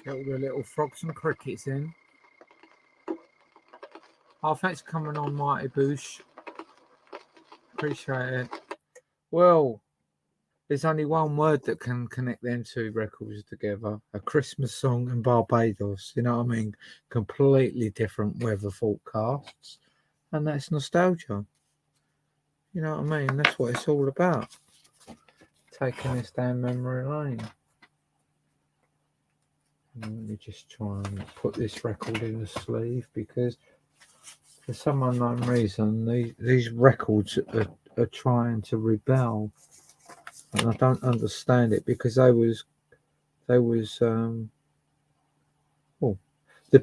Get all the little frogs and crickets in. Oh, thanks for coming on, Mighty Boosh. Appreciate it. Well, there's only one word that can connect them two records together. A Christmas song and Barbados. You know what I mean? Completely different weather forecasts. And that's nostalgia. You know what I mean? That's what it's all about. Taking us down memory lane. Let me just try and put this record in the sleeve because for some unknown reason these records are trying to rebel, and I don't understand it because they was the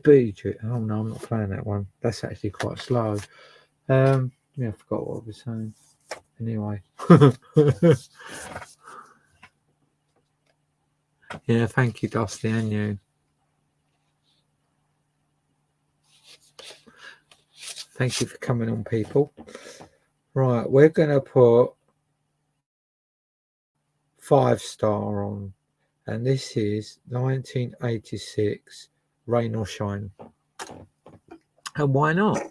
Bee Gees. Oh no, I'm not playing that one. That's actually quite slow. Yeah, I forgot what I was saying. Anyway. Yeah, thank you, Dusty, and you. Thank you for coming on, people. Right, we're going to put 5 Star on, and this is 1986 Rain or Shine. And why not?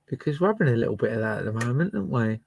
Because we're having a little bit of that at the moment, aren't we?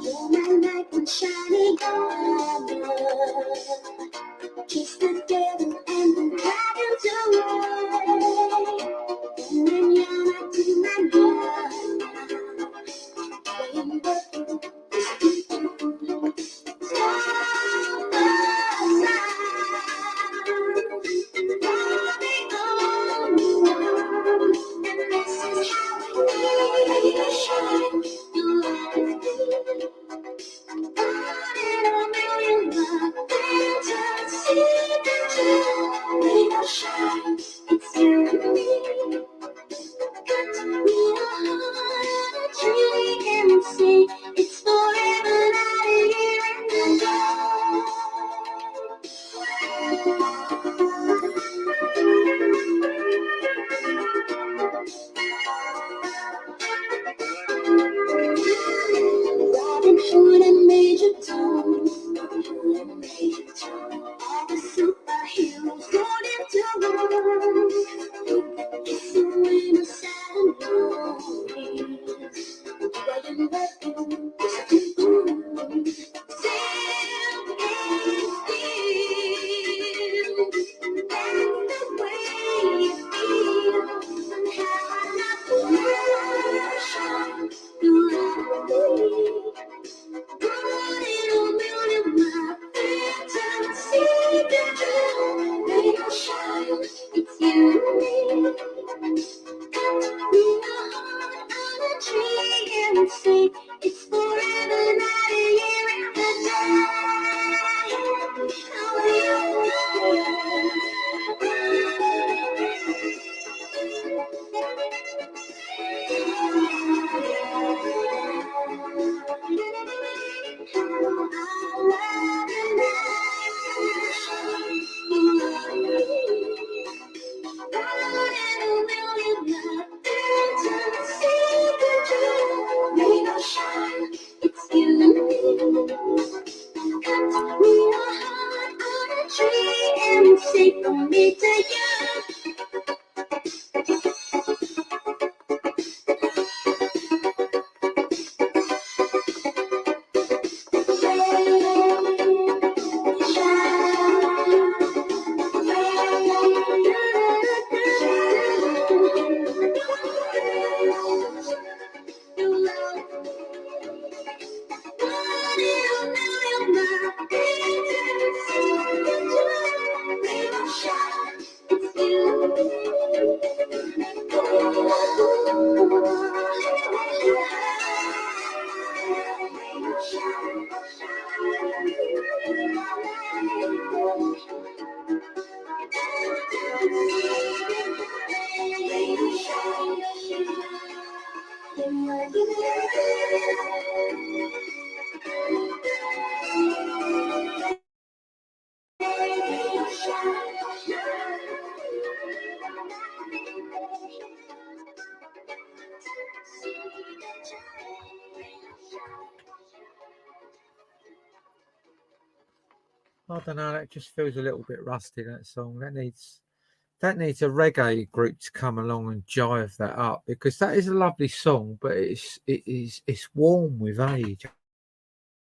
You're my light and shining armor. Kiss the devil and the dragons away. And then you're not to my love. Rainbow, it's you and me. Got me a heart, a tree and sea. It's forever, not a year and a Robin Hood and Major Tom. All the superheroes going into war. Kissing when the sad and lonely. While you're looking, silk and steel. That's the way you feel. Somehow I love the world shine through me. Running on building my fantasy. Rain or shine, it's you and me. Got me a heart on a tree and say it's forever, not a year and a day. It's you and me. Cut me a heart on a tree and say from me to you. I don't know. That just feels a little bit rusty. That song. That needs a reggae group to come along and jive that up, because that is a lovely song, but it's worn with age,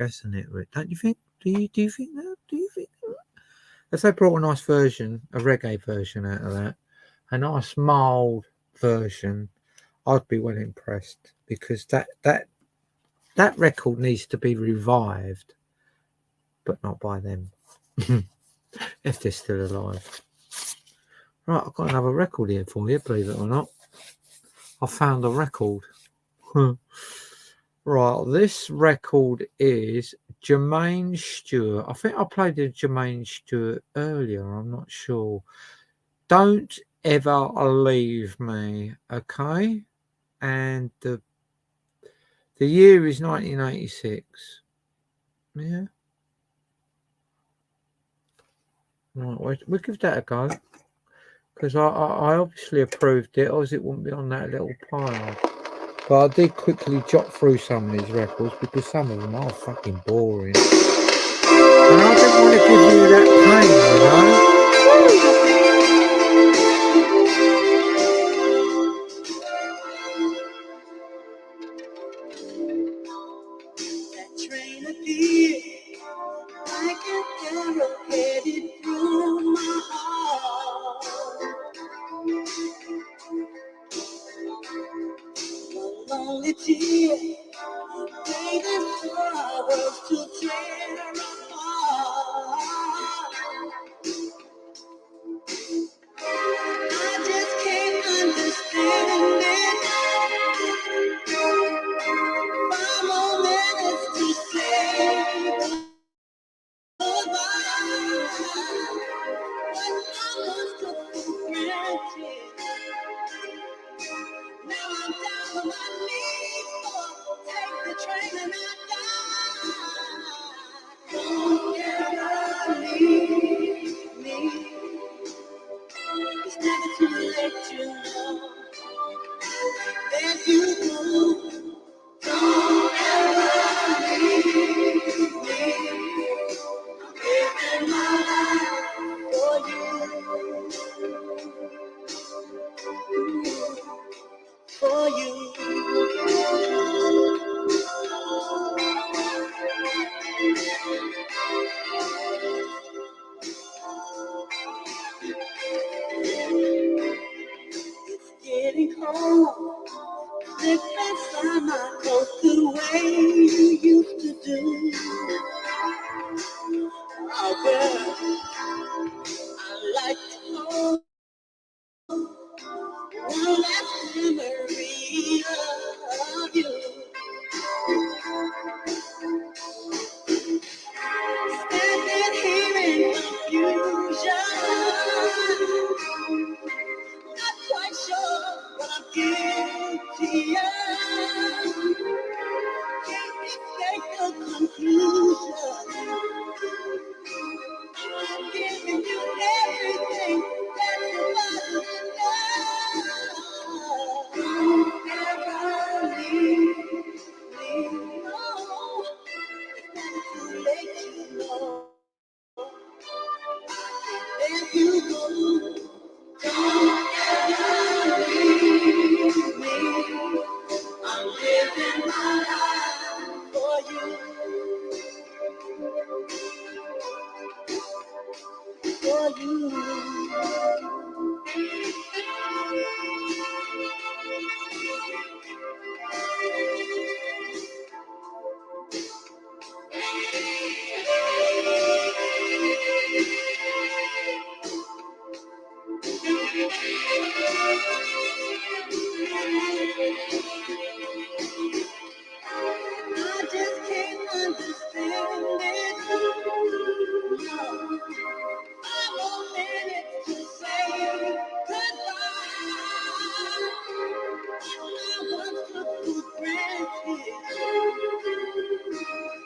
isn't it, Rick? Don't you think? Do you think that? Do you think that? If they brought a nice version, a reggae version out of that, a nice mild version, I'd be well impressed, because that record needs to be revived, but not by them. If they're still alive. Right, I've got another record here for you, believe it or not. I found a record. Right, this record is Jermaine Stewart. I think I played the Jermaine Stewart earlier, I'm not sure. Don't Ever Leave Me, okay? And the year is 1986. Yeah. Right, we'll give that a go. Because I obviously approved it, or it wouldn't be on that little pile. But I did quickly jot through some of these records, because some of them are fucking boring. And I didn't want to give you that pain, you know? That train appeared like an arrow headed through my heart. One lonely tear, waiting for hours to tear apart. I just can't understand it. 5 more minutes to say goodbye. What I was took for granted. Now I'm down on my knees, take the train and I die. Don't ever leave me. It's never too late to know that you go. Don't ever leave me. I'm giving my life for you. For you. It's getting cold. Slip inside my coat the way you used to do. Oh, girl, I like to hold one last memory of you. Standing here in confusion, not quite sure what I'm guilty of. Can't escape the conclusion. I'm giving you everything that you must know. Don't ever leave me. No, it's never too late to know. Let you go. Don't ever leave me. I'm living my life for you. For you. I just can't understand it. No. 5 more minutes to say goodbye. I once took for granted.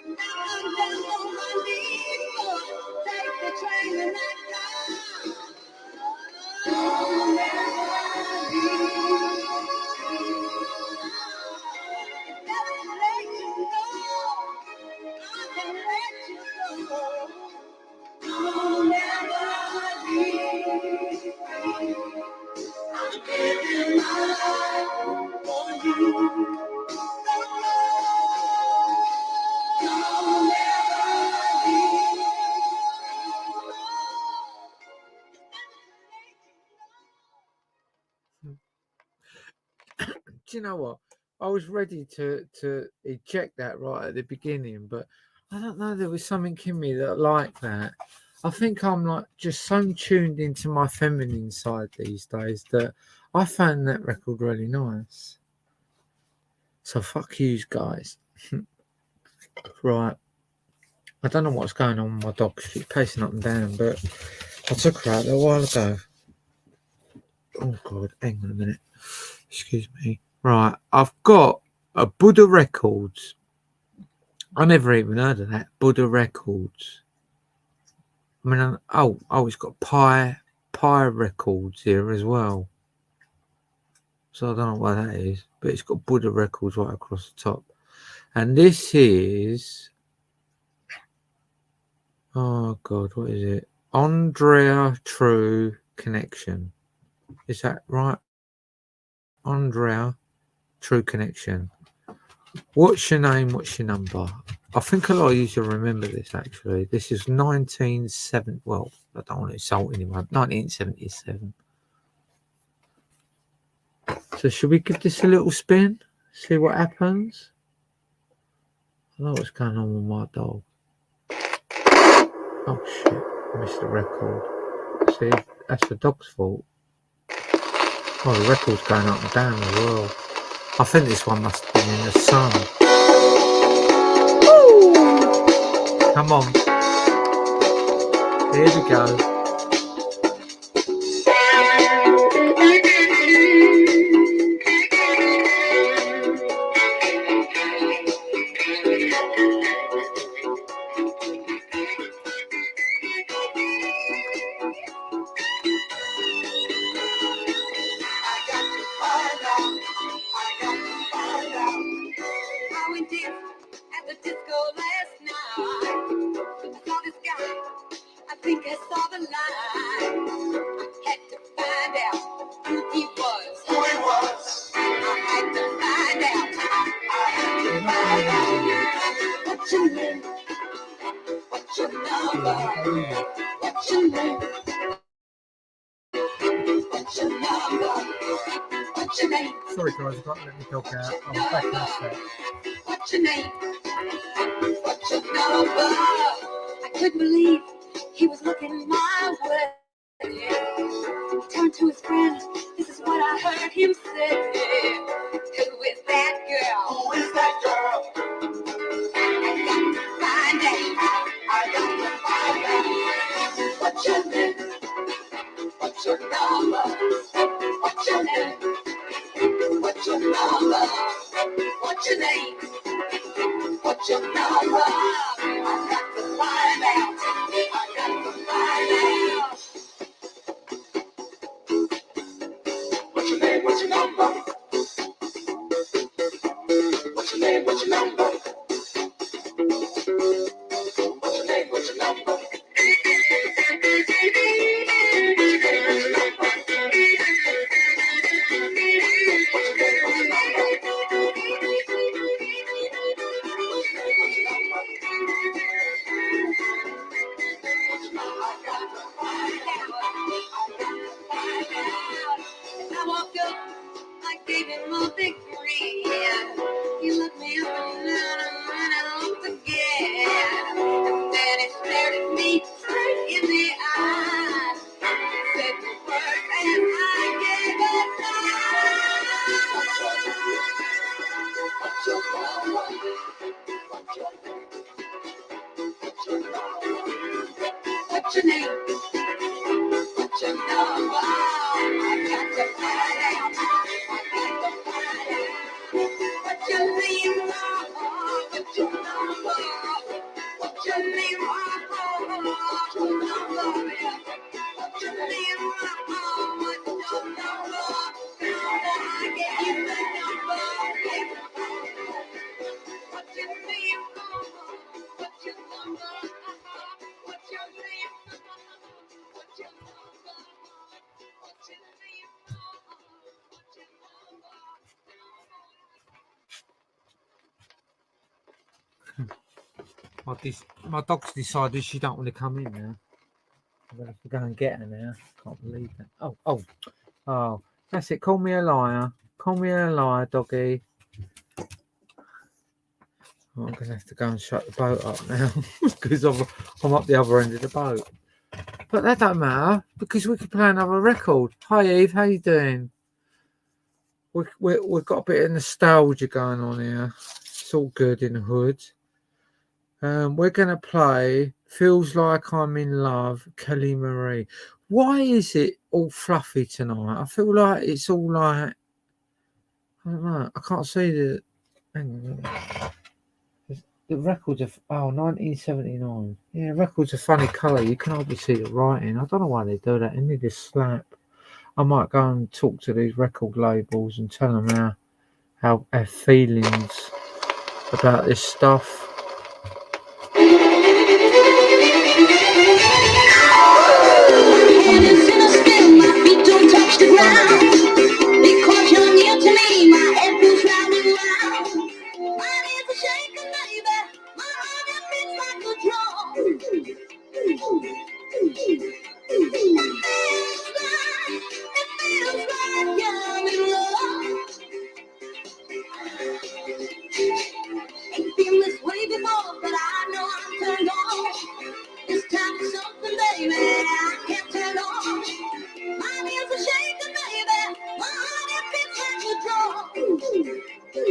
Now I'm down on my knees, take the train and I go. Don't ever leave me. Never let you go. I can let you go. I'll never leave you. I'm giving my life for you. I'll never leave Do you know what? I was ready to eject that right at the beginning, but I don't know. There was something in me that liked that. I think I'm like just so tuned into my feminine side these days that I found that record really nice. So fuck yous guys. Right. I don't know what's going on with my dog. She's pacing up and down, but I took her out a while ago. Oh god, hang on a minute. Excuse me. Right, I've got a Buddha Records. I never even heard of that. Buddha Records. I mean, it's got Pi Records here as well. So I don't know what that is, but it's got Buddha Records right across the top. And this is, oh god, what is it? Andrea True Connection. Is that right? Andrea True Connection. What's your name? What's your number? I think a lot of you should remember this actually. This is 1970. Well, I don't want to insult anyone. 1977. So should we give this a little spin? See what happens? I know what's going on with my dog. Oh shit, I missed the record. See, that's the dog's fault. Oh, the record's going up and down as well. I think this one must have been in the sun. Woo! Come on. Here we go. how we danced at the disco last night. I saw this guy, I think I saw the light. I had to find out who he was. I had to find out. What's your name? What's your number? What's your name? What's your number? What's your name? Sorry guys, I've got to let the dog out. I'm back in a sec. What's your name? What's your number? I couldn't believe he was looking my way. He turned to his friend. This is what I heard him say. Who is that girl? Who is that girl? I got to find out. I got to find out. What's your name? What's your number? What's your name? What's your number? What's your name? What's your number? I got to find out. I got to find out. What's your name? What's your number? What's your name? What's your number? What's your name? What's your number? I walked up, I gave him a big grin. He looked me up and down and then I looked again. And then he stared at me straight in the eye. Said the word and I gave a sigh. What's your number? What's your name? What's your number? What's your name? What's your number? I got to find out. I got to find out. What's your name? What's your number? What's your name? What's your number? What's your name? What's your number? I gave you the number. What's your name? What's your number? What's your name? my dog's decided she don't want to come in now. I'm gonna have to go and get her now. Can't believe that. Oh, that's it. Call me a liar. Call me a liar, doggy. I'm gonna have to go and shut the boat up now because I'm up the other end of the boat. But that don't matter because we can play another record. Hi Eve, how you doing? We've got a bit of nostalgia going on here. It's all good in the hood. We're gonna play Feels Like I'm in Love, Kelly Marie. Why is it all fluffy tonight? I feel like it's all like, I don't know, I can't see the, hang on. The records are, 1979. Yeah, records are funny colour. You can hardly see the writing. I don't know why they do that. They need a slap. I might go and talk to these record labels and tell them how our feelings about this stuff. Head is in a spin, my feet don't touch the ground. Because you're near to me, my head goes round and round. My knees are shaking, baby. My heart it beats like a drum. It feels like I'm in love. Ain't been this way before, but I know I'm turned on. This time is something, baby, I can't turn on. My knees are shaking, baby. My heart it beats like a drum. It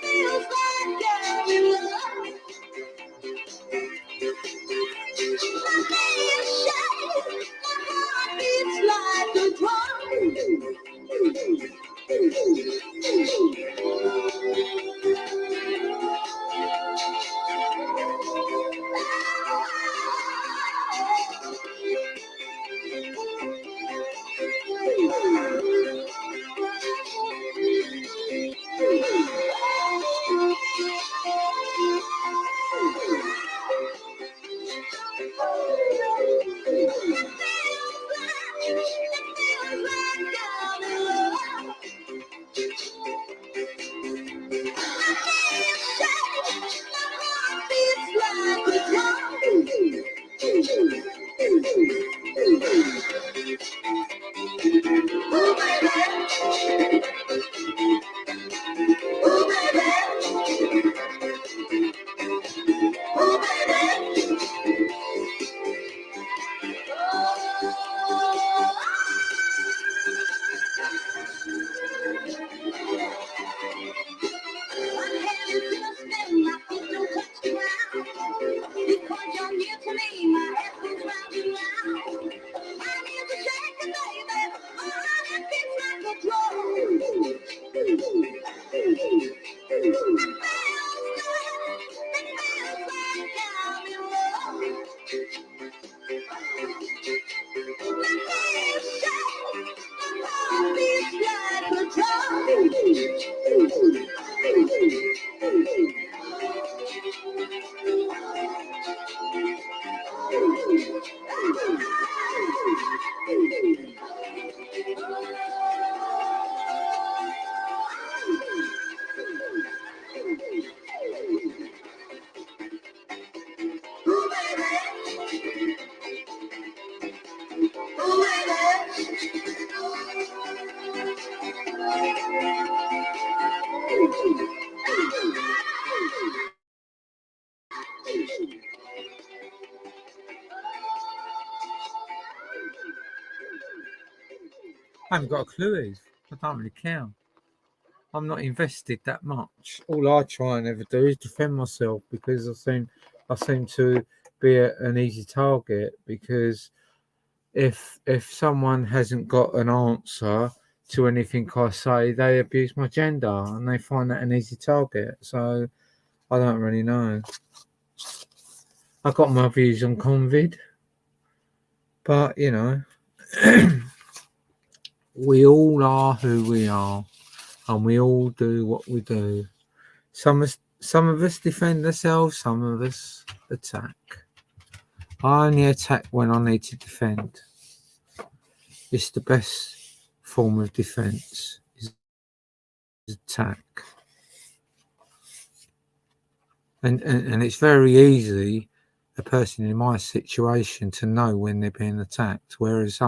feels like I'm in love. My knees shake, my heart beats like a drum. I haven't got a clue, Eve. I don't really care. I'm not invested that much. All I try and ever do is defend myself because I seem to be an easy target. Because if someone hasn't got an answer to anything I say, they abuse my gender and they find that an easy target. So I don't really know. I got my views on COVID, but you know. We all are who we are, and we all do what we do. Some of us defend ourselves, some of us attack. I only attack when I need to defend. It's the best form of defence, is attack. and it's very easy a person in my situation to know when they're being attacked, whereas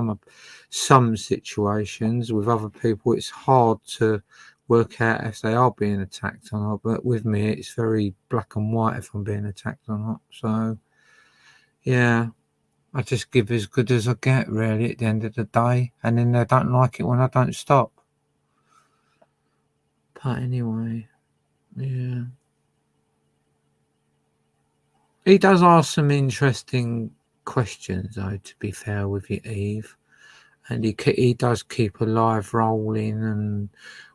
some situations with other people it's hard to work out if they are being attacked or not. But with me it's very black and white if I'm being attacked or not. So yeah, I just give as good as I get really at the end of the day, and then they don't like it when I don't stop. But anyway, yeah. He does ask some interesting questions, though, to be fair with you, Eve. And he does keep a live rolling, and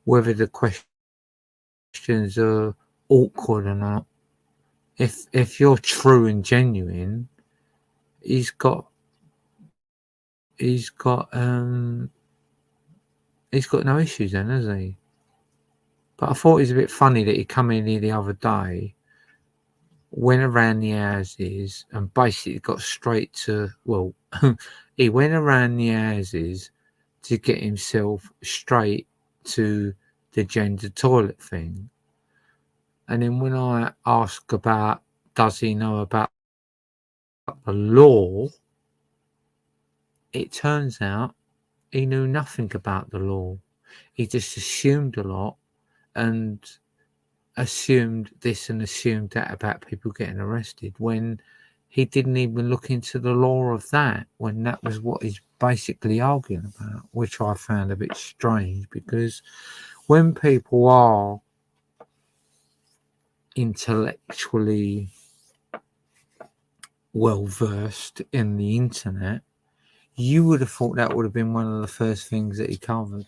whether the questions are awkward or not. If you're true and genuine, he's got no issues then, has he? But I thought it was a bit funny that he come in here the other day, went around the houses and basically got straight to, well, he went around the houses to get himself straight to the gender toilet thing. And then when I ask about, does he know about the law, it turns out he knew nothing about the law. He just assumed a lot and assumed this and assumed that about people getting arrested when he didn't even look into the law of that, when that was what he's basically arguing about, which I found a bit strange, because when people are intellectually well versed in the internet, you would have thought that would have been one of the first things that he covered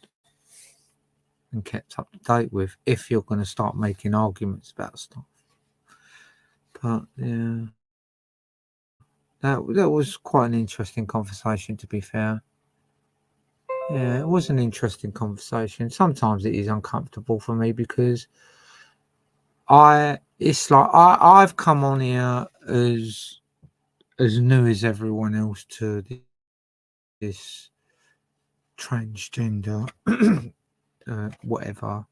and kept up to date with, if you're going to start making arguments about stuff. But yeah, that was quite an interesting conversation, to be fair. Yeah, it was an interesting conversation. Sometimes it is uncomfortable for me because it's like I've come on here as new as everyone else to this transgender whatever,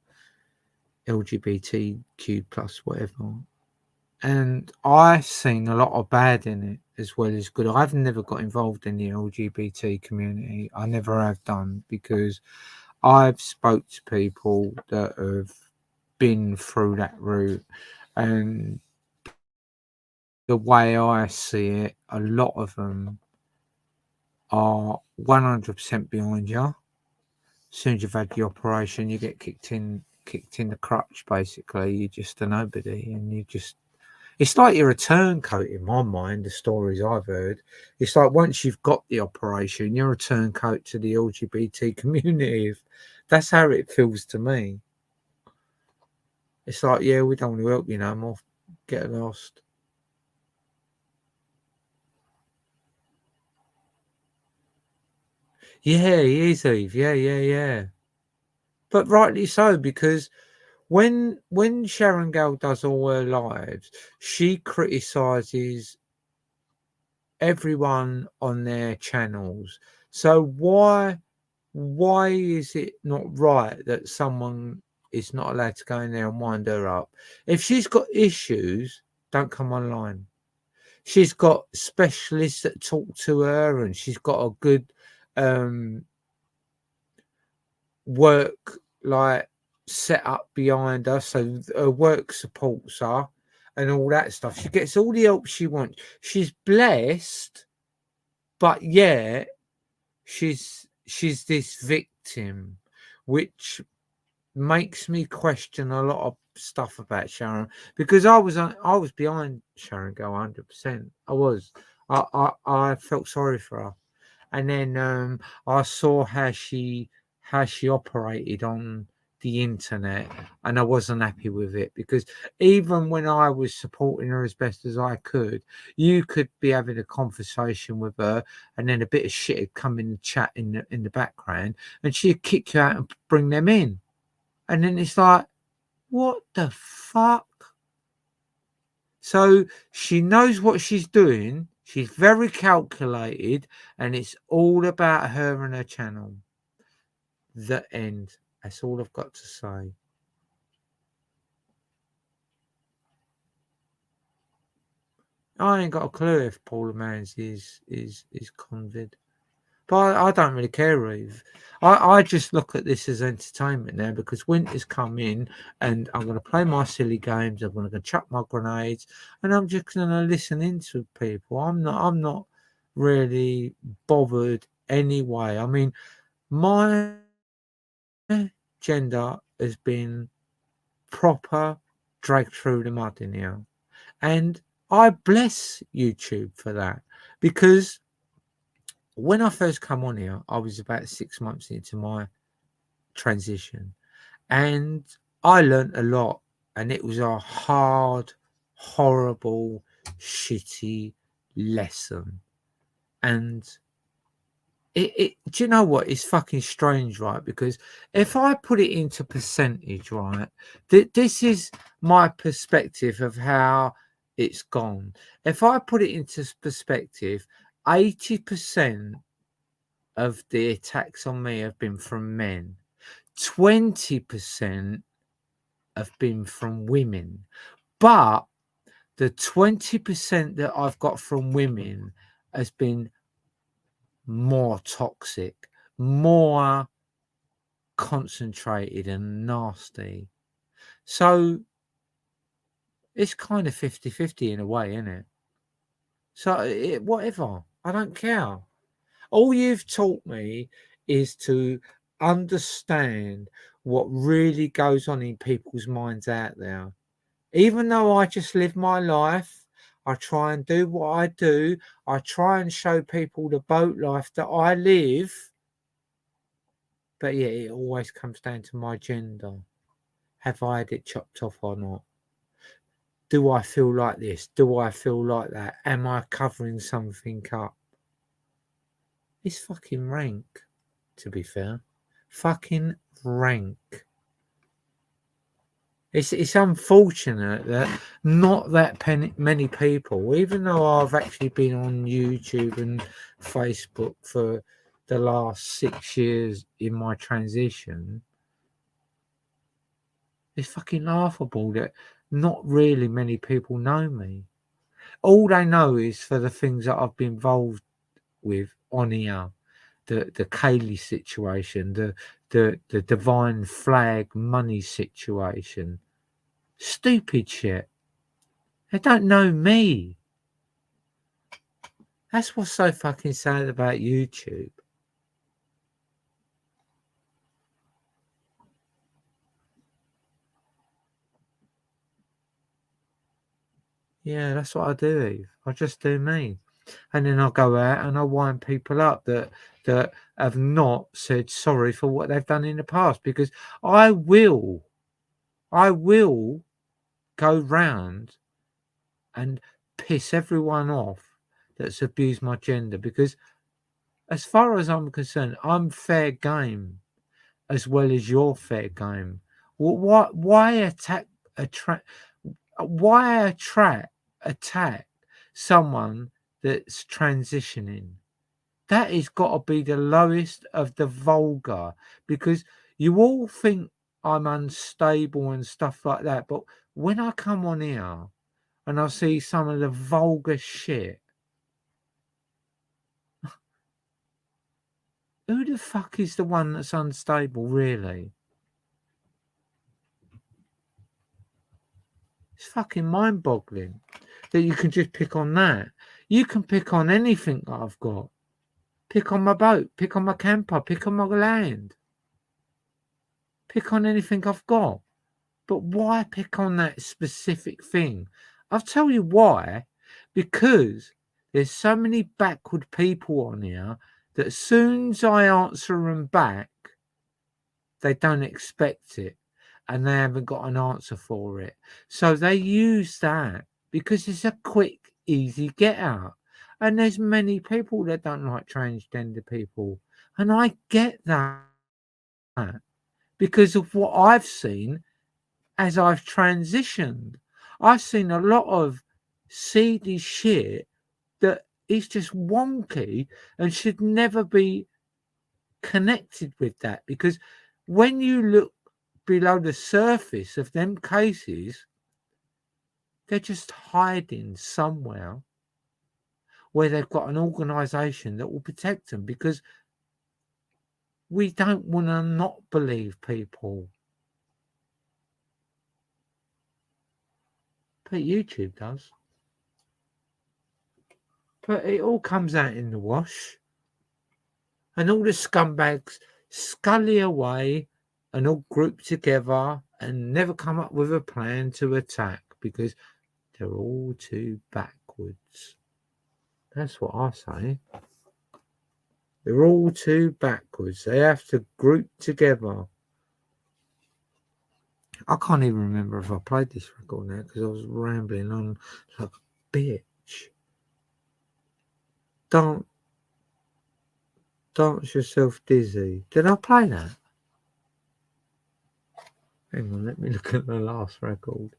LGBTQ plus whatever, and I've seen a lot of bad in it as well as good. I've never got involved in the LGBT community. I never have done, because I've spoke to people that have been through that route, and the way I see it, a lot of them are 100% behind you. As soon as you've had the operation, you get kicked in the crutch, basically. You're just a nobody, and it's like you're a turncoat in my mind, the stories I've heard. It's like once you've got the operation, you're a turncoat to the LGBT community. That's how it feels to me. It's like, yeah, we don't want to help you no more. Get lost. Yeah, he is, Eve. Yeah. But rightly so, because when Sharon Gale does all her lives, she criticises everyone on their channels. So why is it not right that someone is not allowed to go in there and wind her up? If she's got issues, don't come online. She's got specialists that talk to her, and she's got a good work like set up behind her, so her work supports her and all that stuff. She gets all the help she wants. She's blessed, but yeah, she's this victim, which makes me question a lot of stuff about Sharon, because I was behind Sharon Go 100%. I was. I felt sorry for her, and then I saw how she operated on the internet, and I wasn't happy with it, because even when I was supporting her as best as I could, you could be having a conversation with her, and then a bit of shit would come in the chat in the background, and she'd kick you out and bring them in, and then it's like, what the fuck? So she knows what she's doing. She's very calculated, and it's all about her and her channel. The end. That's all I've got to say. I ain't got a clue if Paula Mans is convid. But I don't really care, Eve. I just look at this as entertainment now because winter's come in and I'm going to play my silly games. I'm going to chuck my grenades and I'm just going to listen into people. I'm not really bothered anyway. I mean, my gender has been proper dragged through the mud in here. And I bless YouTube for that because when I first come on here, I was about 6 months into my transition and I learned a lot and it was a hard, horrible, shitty lesson. And do you know what? It's fucking strange, right? Because if I put it into percentage, right, this is my perspective of how it's gone. If I put it into perspective, 80% of the attacks on me have been from men. 20% have been from women. But the 20% that I've got from women has been more toxic, more concentrated and nasty. So it's kind of 50-50 in a way, isn't it? So whatever, I don't care. All you've taught me is to understand what really goes on in people's minds out there. Even though I just live my life, I try and do what I do. I try and show people the boat life that I live. But yeah, it always comes down to my gender. Have I had it chopped off or not? Do I feel like this? Do I feel like that? Am I covering something up? It's fucking rank, to be fair. Fucking rank. It's unfortunate that not that many people, even though I've actually been on YouTube and Facebook for the last 6 years in my transition, it's fucking laughable that not really many people know me. All they know is for the things that I've been involved with on here, the Kaylee situation, the Divine Flag money situation. Stupid shit. They don't know me. That's what's so fucking sad about YouTube. Yeah, that's what I do, Eve. I just do me. And then I go out and I wind people up that have not said sorry for what they've done in the past, because I will go round and piss everyone off that's abused my gender, because as far as I'm concerned, I'm fair game as well as your fair game. Why attack someone that's transitioning? That has got to be the lowest of the vulgar, because you all think I'm unstable and stuff like that. But when I come on here and I see some of the vulgar shit, who the fuck is the one that's unstable, really? It's fucking mind-boggling that you can just pick on that. You can pick on anything that I've got. Pick on my boat, pick on my camper, pick on my land. Pick on anything I've got. But why pick on that specific thing? I'll tell you why. Because there's so many backward people on here that as soon as I answer them back, they don't expect it and they haven't got an answer for it. So they use that because it's a quick, easy get out. And there's many people that don't like transgender people. And I get that because of what I've seen as I've transitioned. I've seen a lot of seedy shit that is just wonky and should never be connected with that, because when you look below the surface of them cases, they're just hiding somewhere where they've got an organisation that will protect them, because we don't want to not believe people. But YouTube does. But it all comes out in the wash. And all the scumbags scully away and all group together and never come up with a plan to attack because they're all too backwards. That's what I say. They're all too backwards. They have to group together. I can't even remember if I played this record now because I was rambling on like a bitch. Dance Yourself Dizzy. Did I play that? Hang on, let me look at the last record.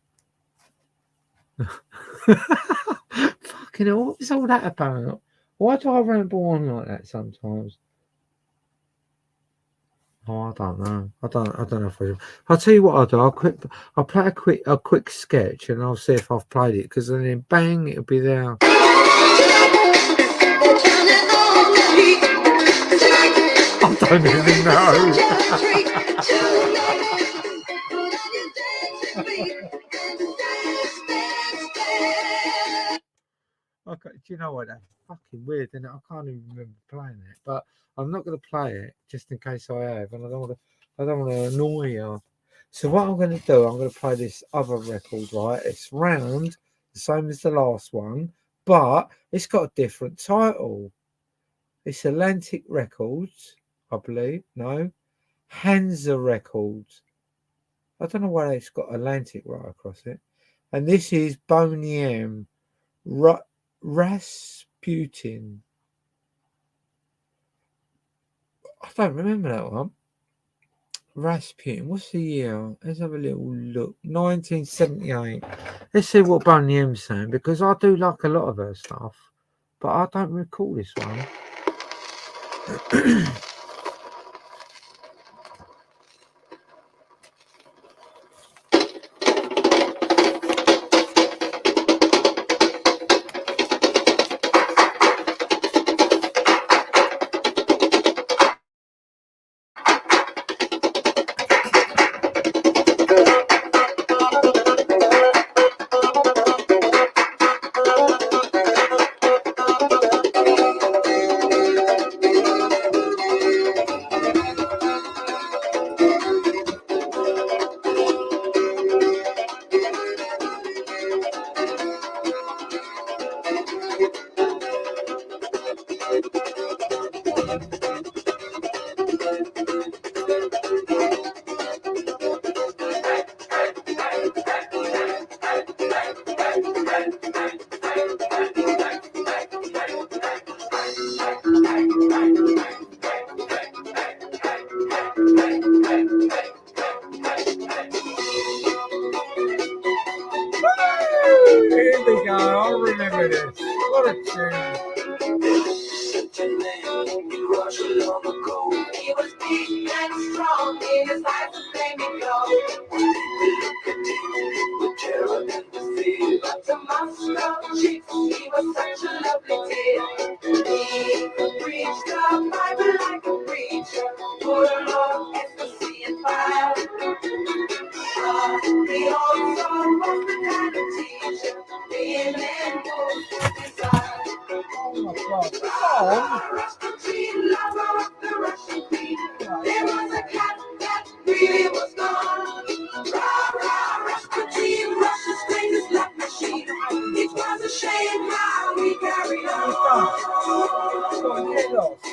Fucking hell, what was all that about? Why do I ramble on like that sometimes? Oh, I don't know. I don't know if I'll tell you what I'll do. I'll play a quick sketch and I'll see if I've played it, because then bang, it'll be there. I don't even know. Okay, do you know what? That's fucking weird, isn't it? I can't even remember playing it, but I'm not going to play it just in case I have, and I don't want to annoy you. So what I'm going to do, I'm going to play this other record, right? It's round, the same as the last one, but it's got a different title. It's Atlantic Records, I believe. No, Hansa Records. I don't know why it's got Atlantic right across it. And this is Boney M. Rasputin. I don't remember that one. Rasputin. What's the year? Let's have a little look. 1978. Let's see what Boney M's saying, because I do like a lot of her stuff, but I don't recall this one. Here we go. I remember this. What a tune. He was big and strong in his eyes and flaming glow. With terror and fear, but to Moscow chicks, he was such a lovely dear. He could preach the Bible like a preacher, full of ecstasy and fire. He also was the kind of teacher women would desire. Oh my God. Rasputin, lover of the Russian queen. There was a cat that really was gone. Rasputin, Russia's greatest love machine. It was a shame how we carried on. Get lost.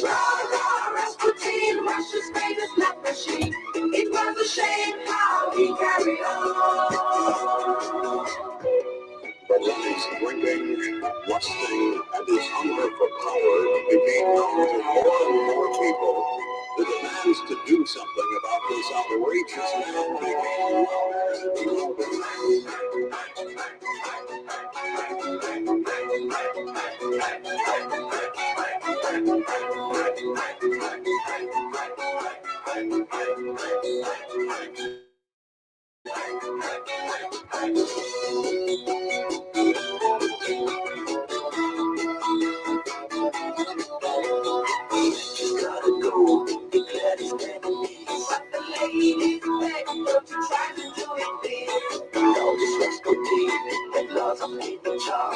Rah, Rasputin, Russia's greatest love machine. It was a shame how he carried on. But his drinking, lusting, and his hunger for power became known to more and more people. The demands to do something about this outrageous man became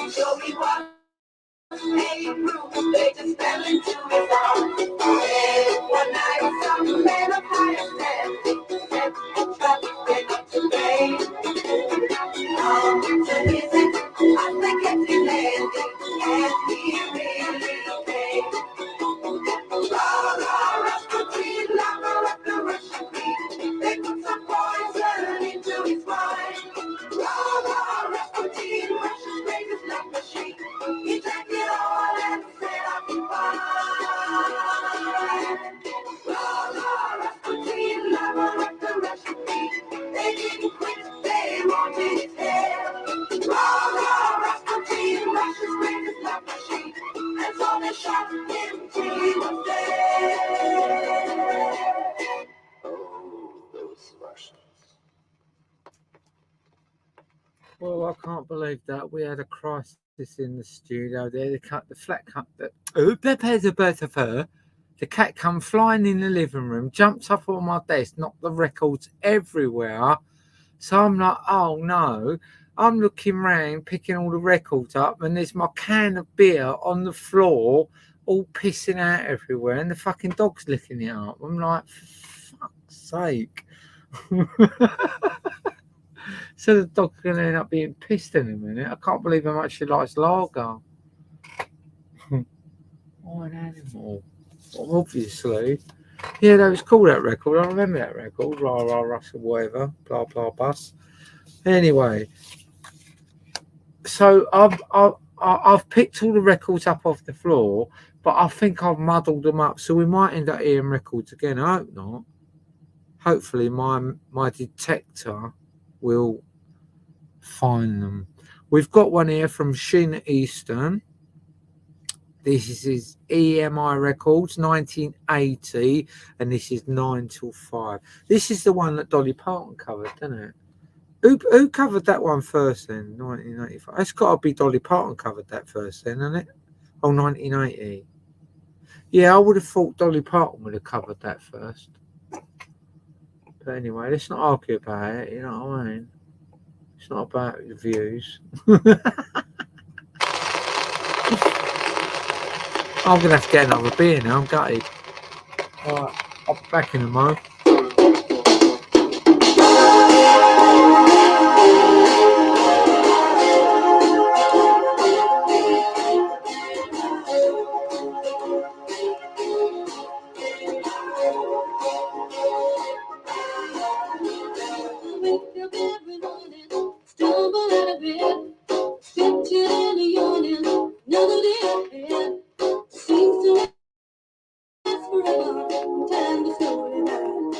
Show me what they prove. They just fell into his arms. One night, some men of higher standing said, "Trust not to pay." To his end, as they kept him landing, and he really paid. Rasputin, lover of the Russian queen. They put some poison into his wine. Rasputin, Russia's greatest love machine. He drank it all and said, "I'll be fine." Rasputin, lover of the Russian queen. They didn't quit, they wanted his hair. Rasputin, Russia's greatest love machine. And so they shot him till he was dead. Oh, those Russians. Well, I can't believe that we had a crisis in the studio there. The flat cut. The cat come flying in the living room, jumps up on my desk, knocked the records everywhere. So I'm like, oh no. I'm looking round, picking all the records up, and there's my can of beer on the floor, all pissing out everywhere, and the fucking dog's licking it up. I'm like, for fuck's sake. So the dog's going to end up being pissed in a minute. I can't believe how much she likes lager. Oh, an animal. Well, obviously. Yeah, that was cool, that record. I remember that record. Rah, rah, Russell, whatever. Blah, blah, bus. Anyway. So I've picked all the records up off the floor, but I think I've muddled them up. So we might end up hearing records again. I hope not. Hopefully my detector will find them. We've got one here from Sheena Easton. This is his EMI Records 1980, and this is 9 till 5. This is the one that Dolly Parton covered, didn't it? Who covered that one first then? 1985. It's got to be Dolly Parton covered that first then, isn't it? Oh, 1980. Yeah, I would have thought Dolly Parton would have covered that first. But anyway, let's not argue about it, you know what I mean? It's not about the views. I'm going to have to get another beer now. I'm gutted. All right, I'll be back in a moment. Wake up every morning, stumble out of bed, stretching and yawning, another day ahead. Seems to last forever, time to slowly die.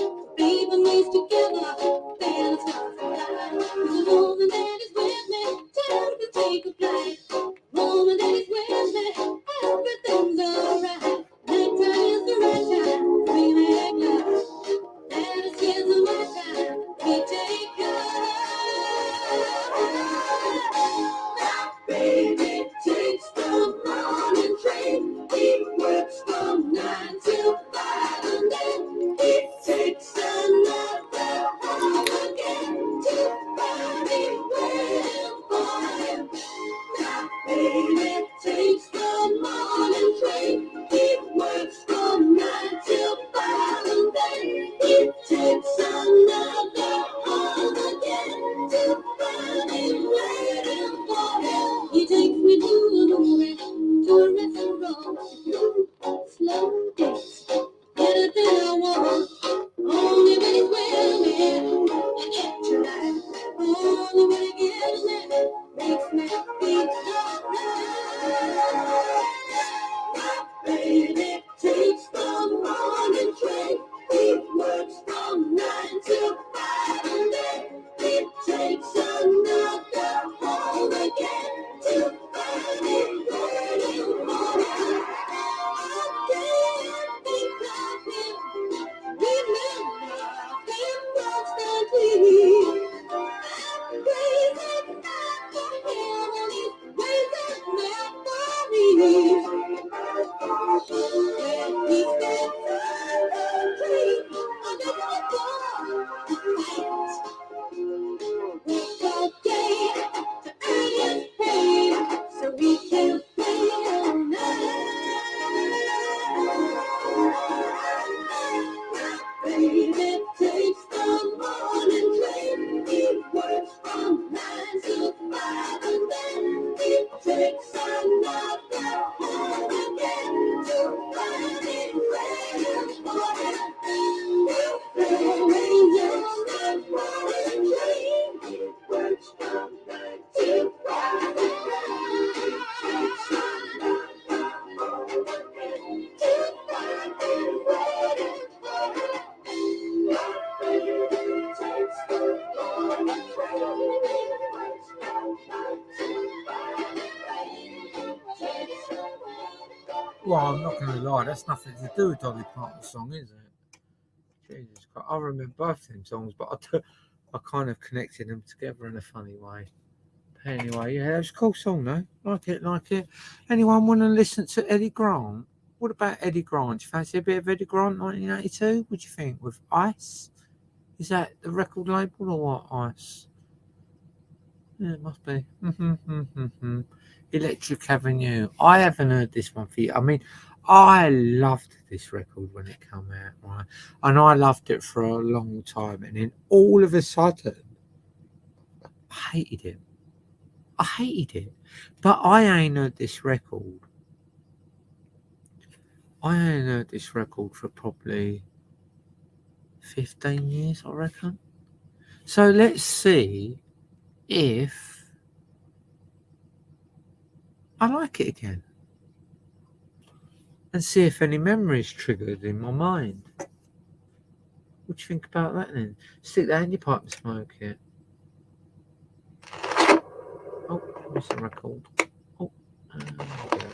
Well, I'm not going to lie, that's nothing to do with Dolly Parton's song, is it? Jesus Christ. I remember both them songs, but I kind of connected them together in a funny way. But anyway, yeah, it's a cool song, though. Like it. Anyone want to listen to Eddie Grant? What about Eddie Grant? Do you fancy a bit of Eddie Grant 1982? What do you think? With Ice? Is that the record label or what? Ice? Yeah, it must be. Electric Avenue. I haven't heard this one for you. I mean, I loved this record when it came out, right? And I loved it for a long time. And then all of a sudden, I hated it. But I ain't heard this record. For probably 15 years, I reckon. So let's see if I like it again. And see if any memories triggered in my mind. What do you think about that then? Stick that in your pipe and smoke it. Oh, there's a record. Oh, there we go.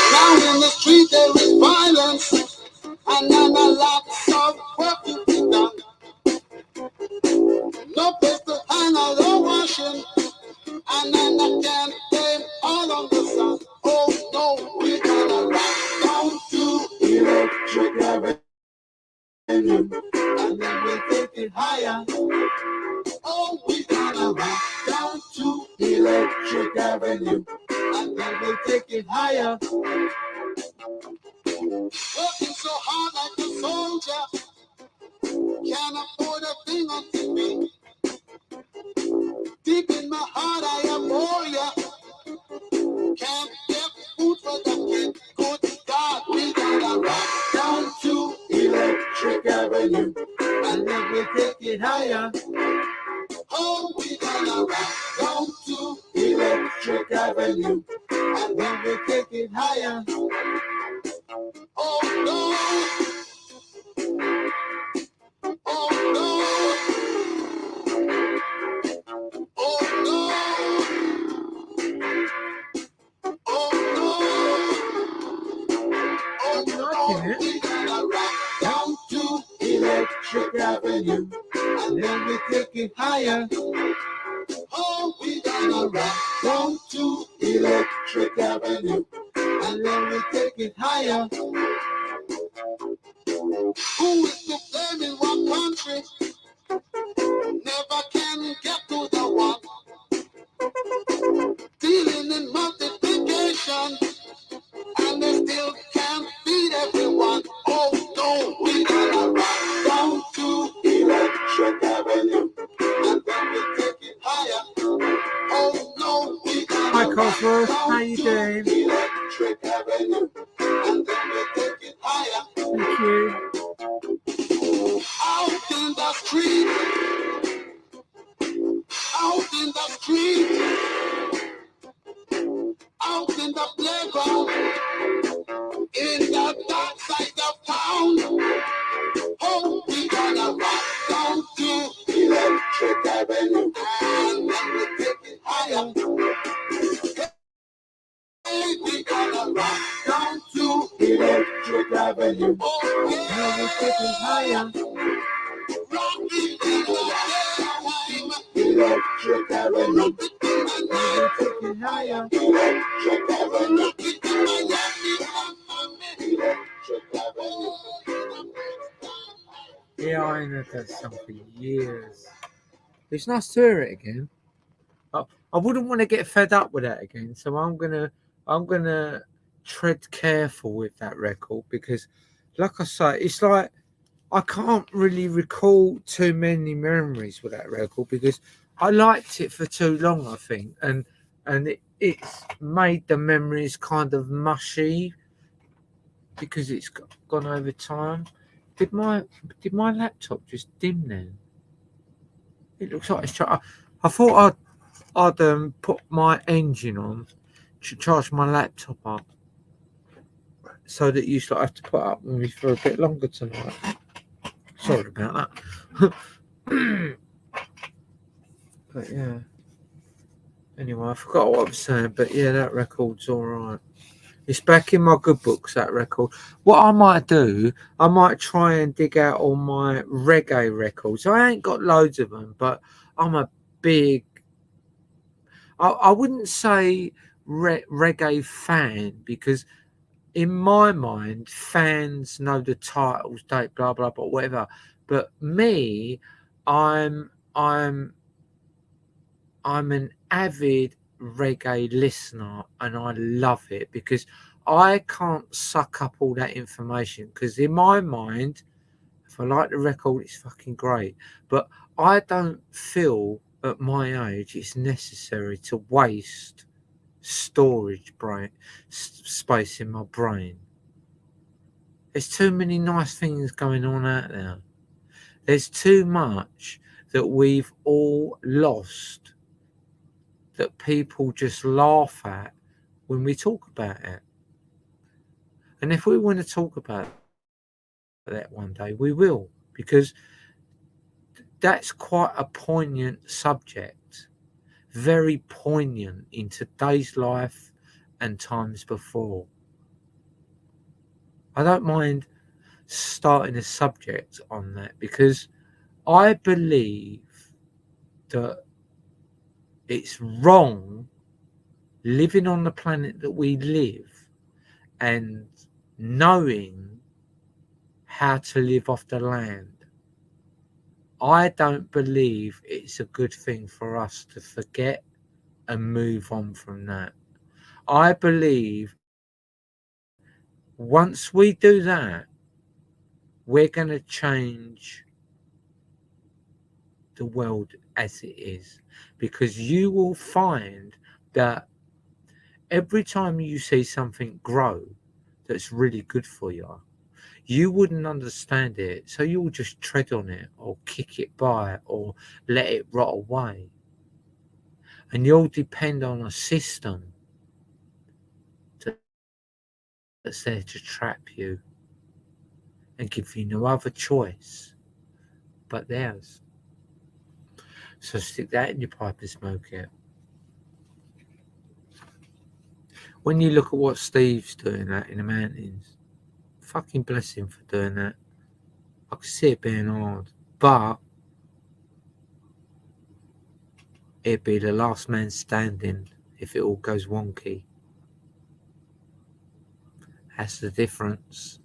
Now in the street there is violence, and then a lot of work to be done. No place to hang out or washing, and then I can't blame all on the sun. Oh no, we're gonna rock down to Electric Avenue, and then we'll take it higher. Oh, we're gonna rock down to Electric Avenue, and then we'll take it higher. Working so hard like a soldier, can't afford a thing on TV. Deep in my heart I am warrior, can't get food for the kid. Good God, we gotta rock down to Electric Avenue, and then we'll take it higher. Oh, we gotta rock down to Electric Avenue, and then we'll take it higher. Oh no! Oh no! Oh no! Oh no! Oh no! We gotta rock down to Electric Avenue, and then we take it higher. Oh, we gotta rock down to Electric Avenue, and then we take it higher. Who is to blame in what country? Never can get to the one. Dealing in multiplication, and they still can't feed everyone. Oh no, we gotta rock down to Electric Avenue, and then we take it higher. Oh no, we gotta Hi, rock Cosworth. down How you to doing? Electric Avenue, and then we take it higher. Thank you. Out in the street, out in the street, out in the playground, in the dark side of town. Oh, we gonna rock down to Electric Avenue, and then we take it higher. Hey, we gonna rock down to Electric Avenue, oh yeah, and we take it higher. Rocking in the daytime, Electric Avenue, and we take it higher. Electric Avenue, Electric Avenue. Yeah, I ain't heard that song for years. It's nice to hear it again. I wouldn't want to get fed up with that again, so I'm gonna tread careful with that record because, like I say, it's like I can't really recall too many memories with that record because I liked it for too long, I think, and it's made the memories kind of mushy because it's gone over time. Did my laptop just dim then? It looks like it's trying. I thought I'd put my engine on to charge my laptop up, so that you sort of have to put up with me for a bit longer tonight. Sorry about that. But yeah. Anyway, I forgot what I was saying, but yeah, that record's all right. It's back in my good books, that record. What I might do, I might try and dig out all my reggae records. I ain't got loads of them, but I'm a big... I wouldn't say reggae fan, because in my mind, fans know the titles, date, blah, blah, blah, whatever. But me, I'm an avid reggae listener, and I love it because I can't suck up all that information, because in my mind, if I like the record, it's fucking great. But I don't feel at my age it's necessary to waste storage space in my brain. There's too many nice things going on out there. There's too much that we've all lost, that people just laugh at when we talk about it. And if we want to talk about that one day, we will, because that's quite a poignant subject, very poignant in today's life and times before. I don't mind starting a subject on that, because I believe that it's wrong living on the planet that we live and knowing how to live off the land. I don't believe it's a good thing for us to forget and move on from that. I believe once we do that, we're going to change the world as it is, because you will find that every time you see something grow that's really good for you, you wouldn't understand it, so you'll just tread on it or kick it by or let it rot away, and you'll depend on a system that's there to trap you and give you no other choice but theirs. So stick that in your pipe and smoke it. When you look at what Steve's doing out in the mountains, fucking bless him for doing that. I can see it being hard, but it'd be the last man standing if it all goes wonky. That's the difference.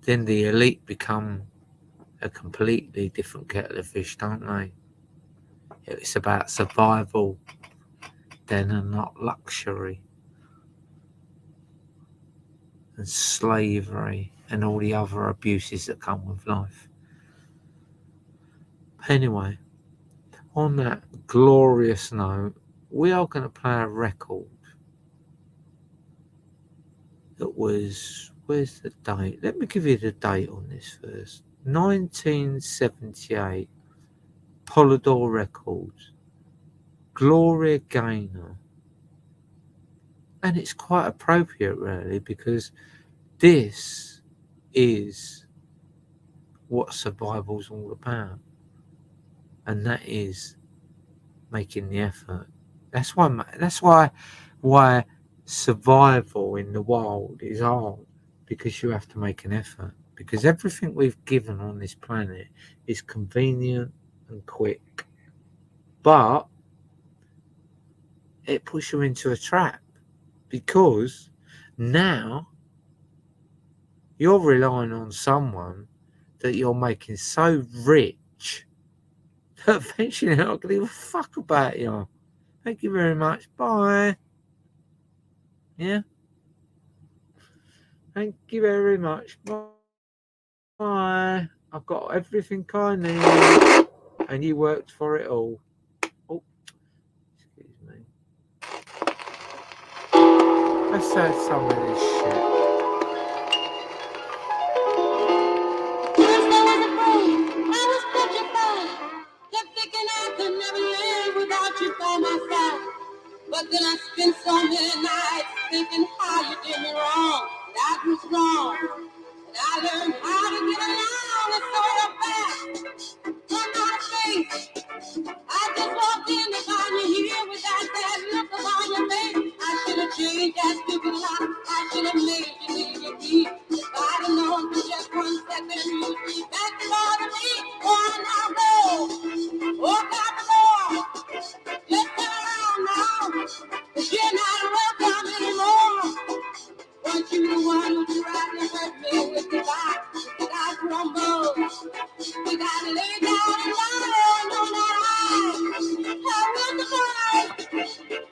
Then the elite become a completely different kettle of fish, don't they? It's about survival then, and not luxury and slavery and all the other abuses that come with life. Anyway, on that glorious note, we are going to play a record that was, where's the date? Let me give you the date on this first. 1978, Polydor Records, Gloria Gaynor. And it's quite appropriate, really, because this is what survival's all about, and that is making the effort. That's why survival in the wild is hard, because you have to make an effort, because everything we've given on this planet is convenient and quick, but it puts you into a trap, because now you're relying on someone that you're making so rich that eventually they're not going to give a fuck about you. Thank you very much. Bye. Yeah. Thank you very much. Bye. I've got everything I need, and you worked for it all. Oh, excuse me. Let's have some of this shit. Yes, there was a break. I was petrified. Kept thinking I could never live without spent so many nights thinking how you did me wrong. That was wrong. And I learned how to get along and sort of back from my face. I just walked in to find you here with that sad look upon your face. I should have changed that stupid lock. I should have made you leave your key. If I'd have known for just 1 second you'd be back to bother me. Why now go? Walk out the door. Just turn around now. 'Cause you're not welcome anymore. Weren't you the one who tried to hurt me with your back? You got crumble. You gotta lay down and lie. No, not I. I will survive.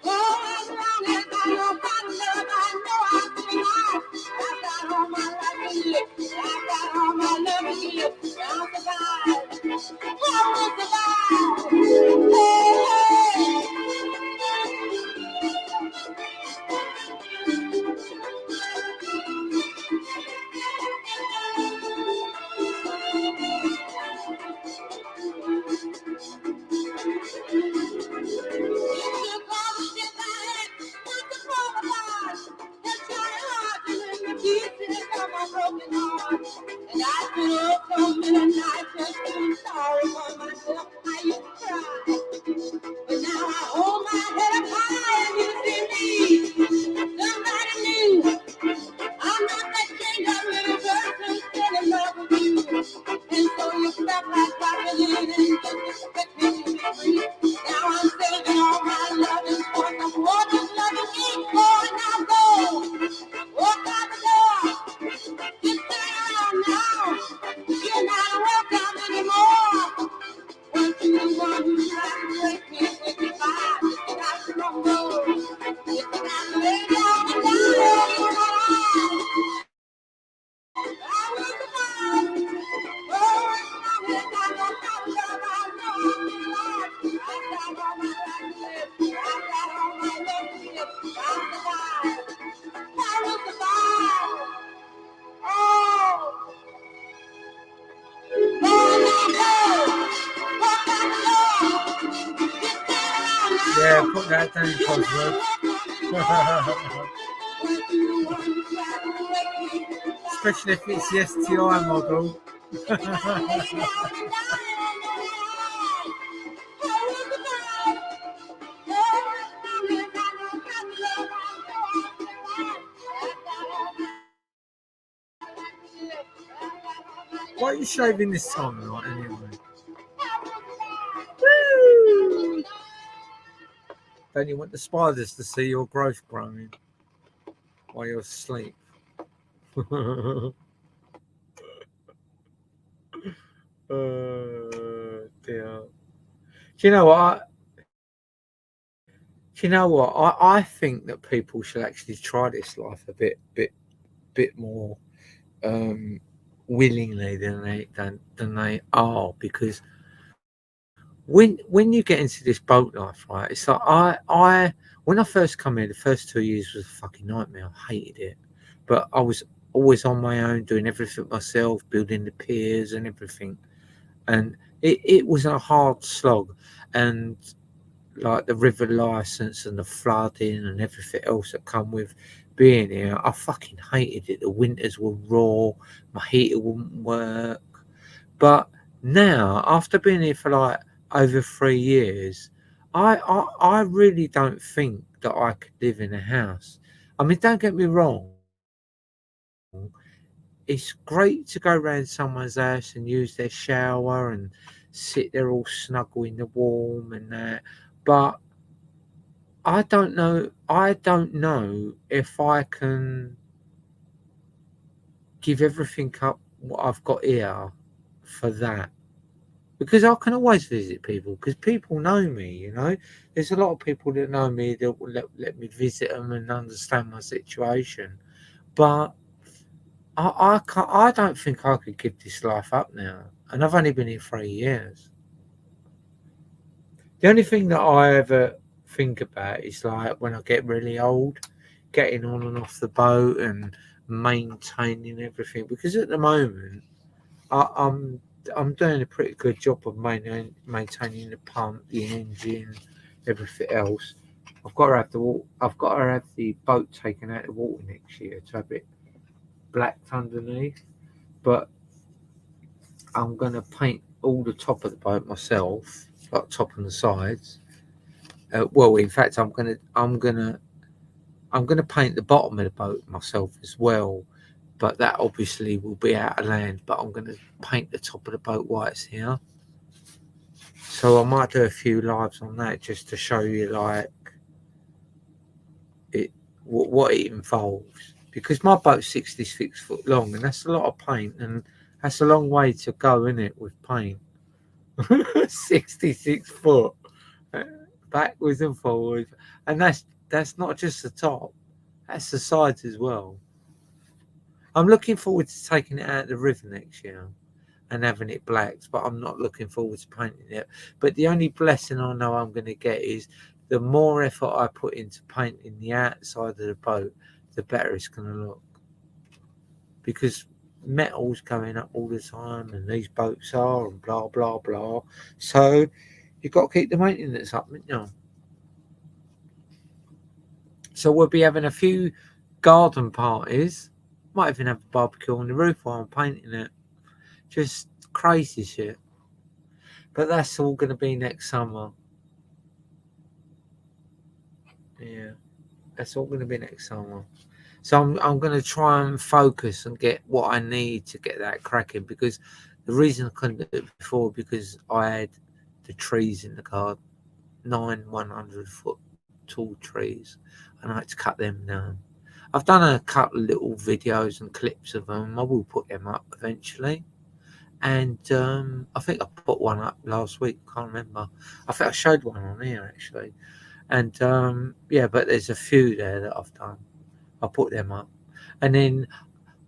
Oh, as long as I know about love, I know I'll survive. I've got all my life to live. I've got all my love to give. I'll survive. I will survive. Hey, hey. And I could have come in a night just to be sorry for myself. I used to cry. But now I hold my head up high and you see me. Somebody new. I'm not that chained up little person still in love with you. And so you stop like popping in and just expect me to be free. Now I'm saving all my loving for some more just loving me. Oh, now go. Walk out the door. Just turn around now. You're not welcome anymore. Weren't you the one who tried to break me with your fire? You got to rumble. You got to lay down and die. I will survive. Oh, as long as I know how to love, I know I'll be alive. I've got all my life to live. I've got all my love to give. I'll survive. I will survive. Oh, walk out the door. Just turn around now. Yeah, put that down, Cosworth. Especially if it's the STI model. Why are you shaving this time, right, anyway? Woo! Don't you want the spiders to see your growth growing while you're asleep? Dear. Do you know what? I think that people should actually try this life a bit more willingly than they are, because when you get into this boat life, right? It's like I when I first come here, the first 2 years was a fucking nightmare. I hated it, but I was always on my own, doing everything myself, building the piers and everything, and it was a hard slog, and like the river license and the flooding and everything else that come with being here, I fucking hated it. The winters were raw, my heater wouldn't work. But now, after being here for like over 3 years, I really don't think that I could live in a house. I mean, don't get me wrong, it's great to go around someone's house and use their shower and sit there all snuggle in the warm and that, but I don't know if I can give everything up what I've got here for that, because I can always visit people, because people know me, you know. There's a lot of people that know me that will let me visit them and understand my situation, but I don't think I could give this life up now, and I've only been here 3 years. The only thing that I ever think about is like when I get really old, getting on and off the boat and maintaining everything, because at the moment I'm doing a pretty good job of maintaining the pump, the engine, everything else. I've got to have the boat taken out of the water next year to have it blacked underneath. But I'm gonna paint all the top of the boat myself, like top and the sides. Well, in fact, I'm gonna paint the bottom of the boat myself as well. But that obviously will be out of land. But I'm gonna paint the top of the boat whites here. So I might do a few lives on that just to show you like what it involves, because my boat's 66 foot long and that's a lot of paint, and that's a long way to go, isn't it, with paint? 66 foot backwards and forwards, and that's not just the top, that's the sides as well. I'm looking forward to taking it out of the river next year and having it blacked, but I'm not looking forward to painting it. But the only blessing I know I'm going to get is the more effort I put into painting the outside of the boat, the better it's going to look. Because metal's going up all the time, and these boats are, and blah, blah, blah. So you've got to keep the maintenance up, haven't you? So we'll be having a few garden parties. Might even have a barbecue on the roof while I'm painting it. Just crazy shit. But that's all going to be next summer. Yeah, that's all going to be next summer. So I'm going to try and focus and get what I need to get that cracking, because the reason I couldn't do it before, because I had the trees in the garden, 9 100-foot tall trees, and I had to cut them down. I've done a couple of little videos and clips of them. I will put them up eventually. And I think I put one up last week. Can't remember. I think I showed one on here actually. And yeah, but there's a few there that I've done. I'll put them up. And then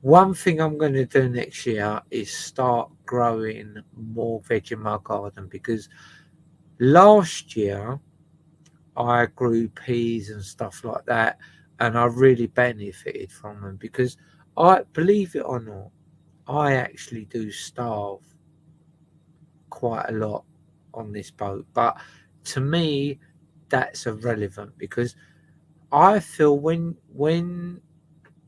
one thing I'm going to do next year is start growing more veg in my garden, because last year I grew peas and stuff like that, and I really benefited from them, because I, believe it or not, I actually do starve quite a lot on this boat. But to me, that's irrelevant, because I feel when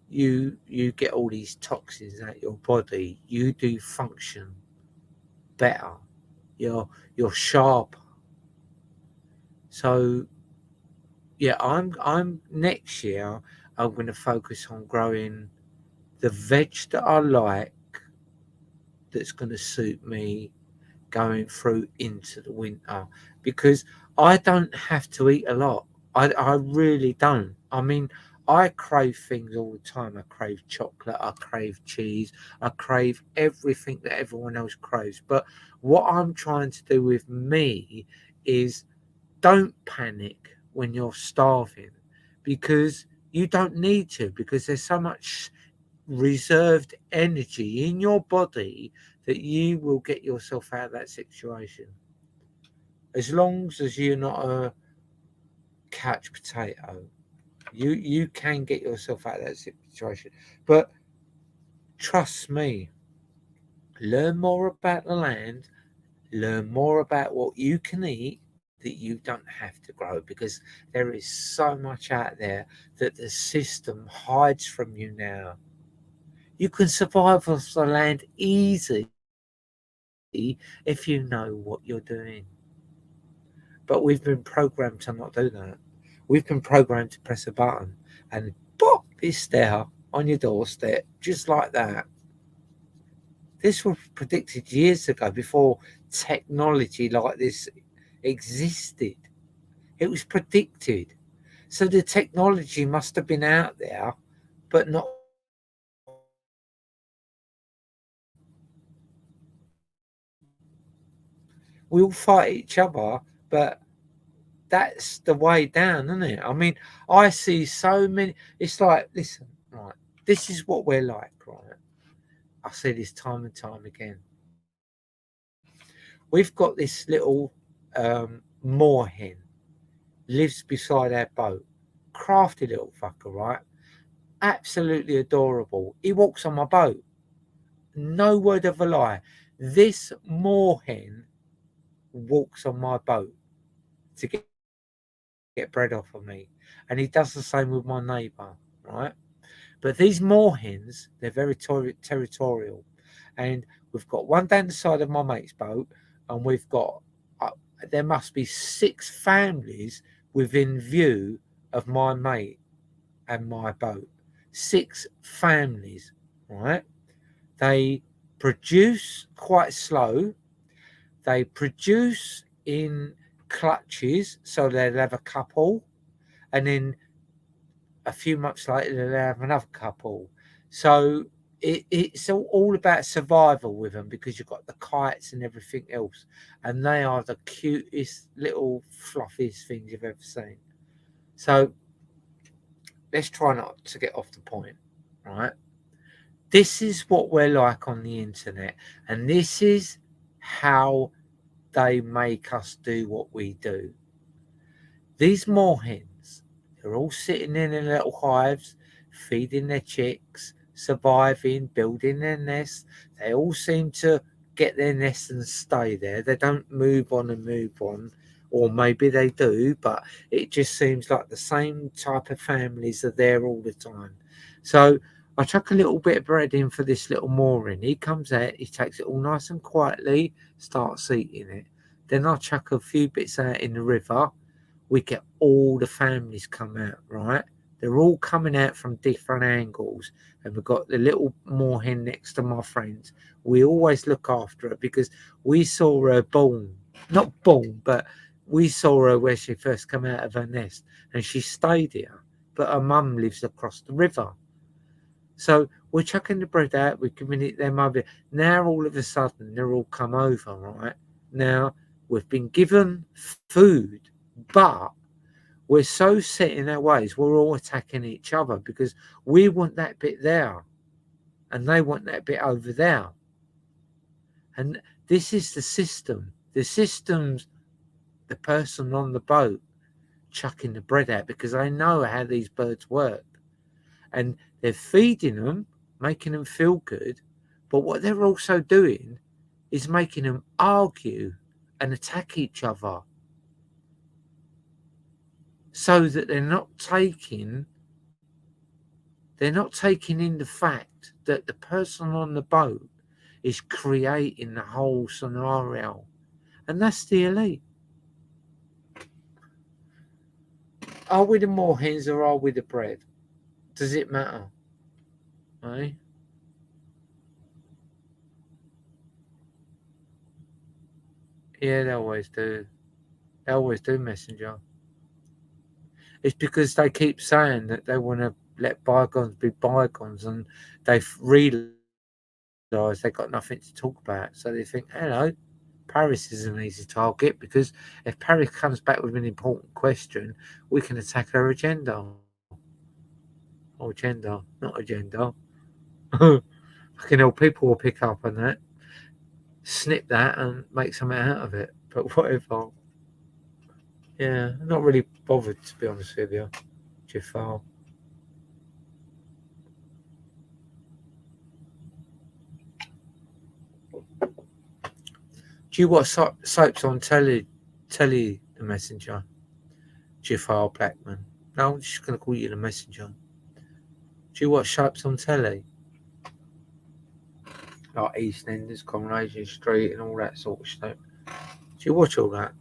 you get all these toxins out your body, you do function better. You're sharper. So yeah, I'm next year I'm going to focus on growing the veg that I like, that's going to suit me going through into the winter, because I don't have to eat a lot. I really don't. I mean, I crave things all the time. I crave chocolate, I crave cheese, I crave everything that everyone else craves. But what I'm trying to do with me is don't panic when you're starving, because you don't need to, because there's so much reserved energy in your body that you will get yourself out of that situation, as long as you're not a couch potato. You can get yourself out of that situation. But trust me, learn more about the land, learn more about what you can eat that you don't have to grow, because there is so much out there that the system hides from you now. You can survive off the land easy if you know what you're doing. But we've been programmed to not do that. We've been programmed to press a button and pop, it's there on your doorstep, just like that. This was predicted years ago, before technology like this existed. It was predicted. So the technology must have been out there, but not. We all fight each other, but that's the way down, isn't it? I mean, I see so many. It's like, listen, right, this is what we're like, right? I say this time and time again. We've got this little moorhen, lives beside our boat. Crafty little fucker, right? Absolutely adorable. He walks on my boat. No word of a lie. This moorhen walks on my boat to get get bread off of me. And he does the same with my neighbour, right? But these moorhens, they're very territorial. And we've got one down the side of my mate's boat, and we've got, there must be 6 families within view of my mate and my boat. 6 families, right? They produce quite slow. They produce in clutches, so they'll have a couple, and then a few months later they'll have another couple. So it's all about survival with them, because you've got the kites and everything else, and they are the cutest little fluffiest things you've ever seen. So let's try not to get off the point, right? This is what we're like on the internet, and this is how they make us do what we do. These moorhens, they're all sitting in their little hives, feeding their chicks, surviving, building their nests. They all seem to get their nests and stay there. They don't move on, or maybe they do, but it just seems like the same type of families are there all the time. So I chuck a little bit of bread in for this little mooring. He comes out, he takes it all nice and quietly, starts eating it. Then I chuck a few bits out in the river. We get all the families come out, right? They're all coming out from different angles. And we've got the little moorhen next to my friends. We always look after her because we saw her not born, but we saw her where she first came out of her nest. And she stayed here. But her mum lives across the river. So we're chucking the bread out, we're giving it them over. Now all of a sudden they're all come over, right? Now we've been given food, but we're so set in our ways, we're all attacking each other because we want that bit there and they want that bit over there. And this is the system. The system's the person on the boat chucking the bread out because they know how these birds work. And they're feeding them, making them feel good. But what they're also doing is making them argue and attack each other so that they're not taking in the fact that the person on the boat is creating the whole scenario. And that's the elite. Are we the moorhens or are we the bread? Does it matter? Eh? Yeah, they always do. They always do, Messenger. It's because they keep saying that they want to let bygones be bygones, and they've realised they've got nothing to talk about. So they think, hello, Paris is an easy target, because if Paris comes back with an important question, we can attack her agenda. Or gender, not agenda. Fucking hell, people will pick up on that, snip that, and make something out of it. But whatever. Yeah, I'm not really bothered, to be honest with you, Jafar. Do you watch soaps on telly, the Messenger? Jafar Blackman. No, I'm just going to call you the Messenger. Do you watch soaps on telly? Like EastEnders, Coronation Street and all that sort of stuff. Do you watch all that?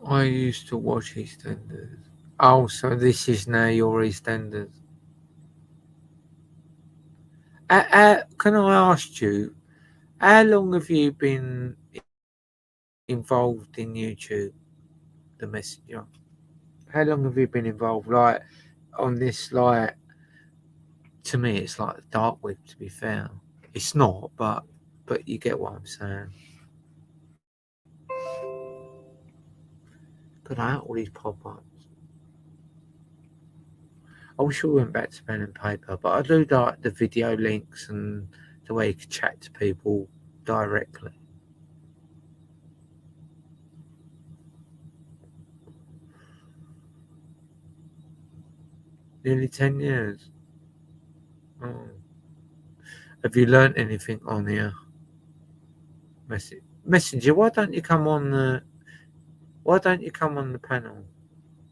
I used to watch EastEnders. Oh, so this is now your EastEnders. Can I ask you, how long have you been involved in YouTube, the Messenger? How long have you been involved? Like, on this, like, to me, it's like the dark web, to be fair. It's not, but you get what I'm saying. But I hate all these pop-ups. I wish we went back to pen and paper, but I do like the video links and the way you can chat to people directly. Nearly 10 years. Oh. Have you learnt anything on here? Messenger, why don't you come on the panel?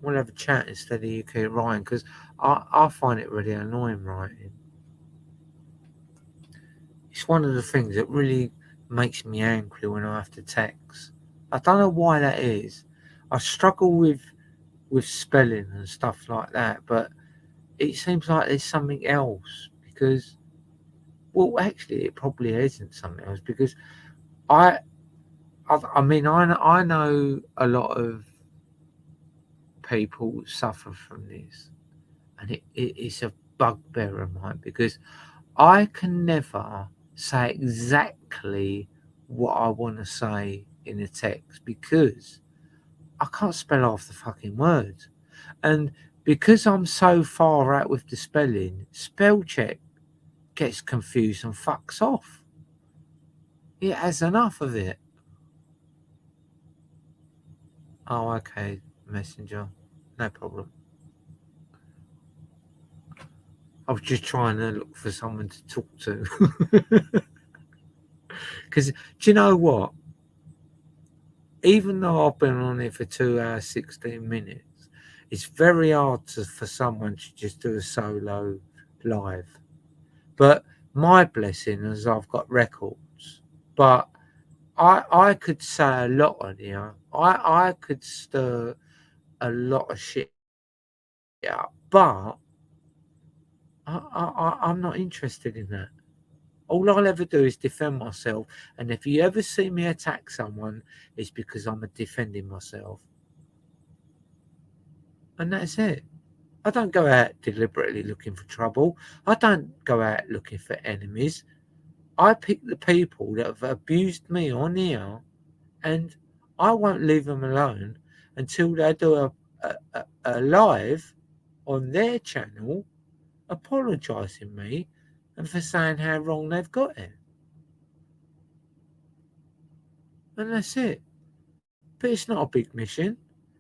We'll have a chat instead of you keep writing, because I find it really annoying writing. It's one of the things that really makes me angry when I have to text. I don't know why that is. I struggle with spelling and stuff like that, but it seems like there's something else, because, well, actually it probably isn't something else, because I mean I know a lot of people suffer from this, and it's a bugbear of mine, because I can never say exactly what I want to say in a text, because I can't spell half the fucking words. And because I'm so far out with the spelling, spell check gets confused and fucks off. It has enough of it. Oh, okay, Messenger. No problem. I was just trying to look for someone to talk to. Because, do you know what? Even though I've been on here for 2 hours, 16 minutes, it's very hard for someone to just do a solo live. But my blessing is I've got records. But I could say a lot on here. I could stir a lot of shit up. But I'm not interested in that. All I'll ever do is defend myself. And if you ever see me attack someone, it's because I'm defending myself. And that's it. I don't go out deliberately looking for trouble. I don't go out looking for enemies. I pick the people that have abused me on here, and I won't leave them alone until they do a live on their channel apologising me and for saying how wrong they've got it. And that's it. But it's not a big mission.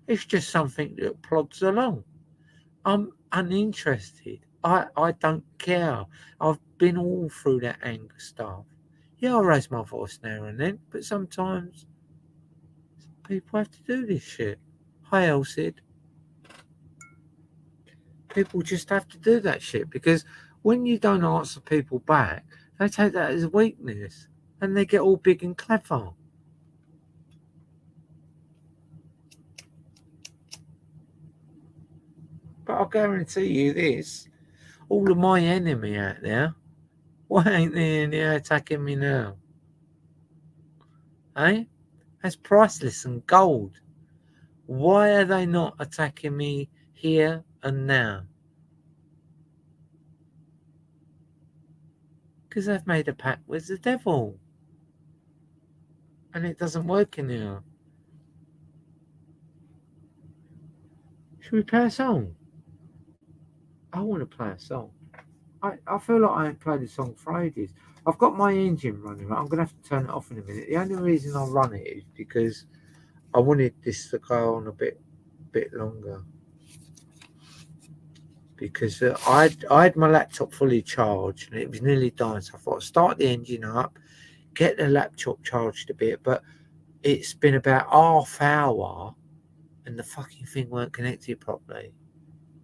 It's just something that plods along. I'm uninterested. I don't care. I've been all through that anger stuff. Yeah, I raise my voice now and then, but sometimes people have to do this shit. Hi, Elsid. People just have to do that shit, because when you don't answer people back, they take that as a weakness and they get all big and clever. But I'll guarantee you this, all of my enemy out there, why ain't they in here attacking me now? Eh? That's priceless and gold. Why are they not attacking me here and now? Because they've made a pact with the devil. And it doesn't work in here. Should we play a song? I want to play a song. I feel like I ain't played a song for ages. I've got my engine running. I'm going to have to turn it off in a minute. The only reason I run it is because I wanted this to go on a bit longer. Because I had my laptop fully charged and it was nearly dying. So I thought I'd start the engine up, get the laptop charged a bit. But it's been about half hour and the fucking thing weren't connected properly.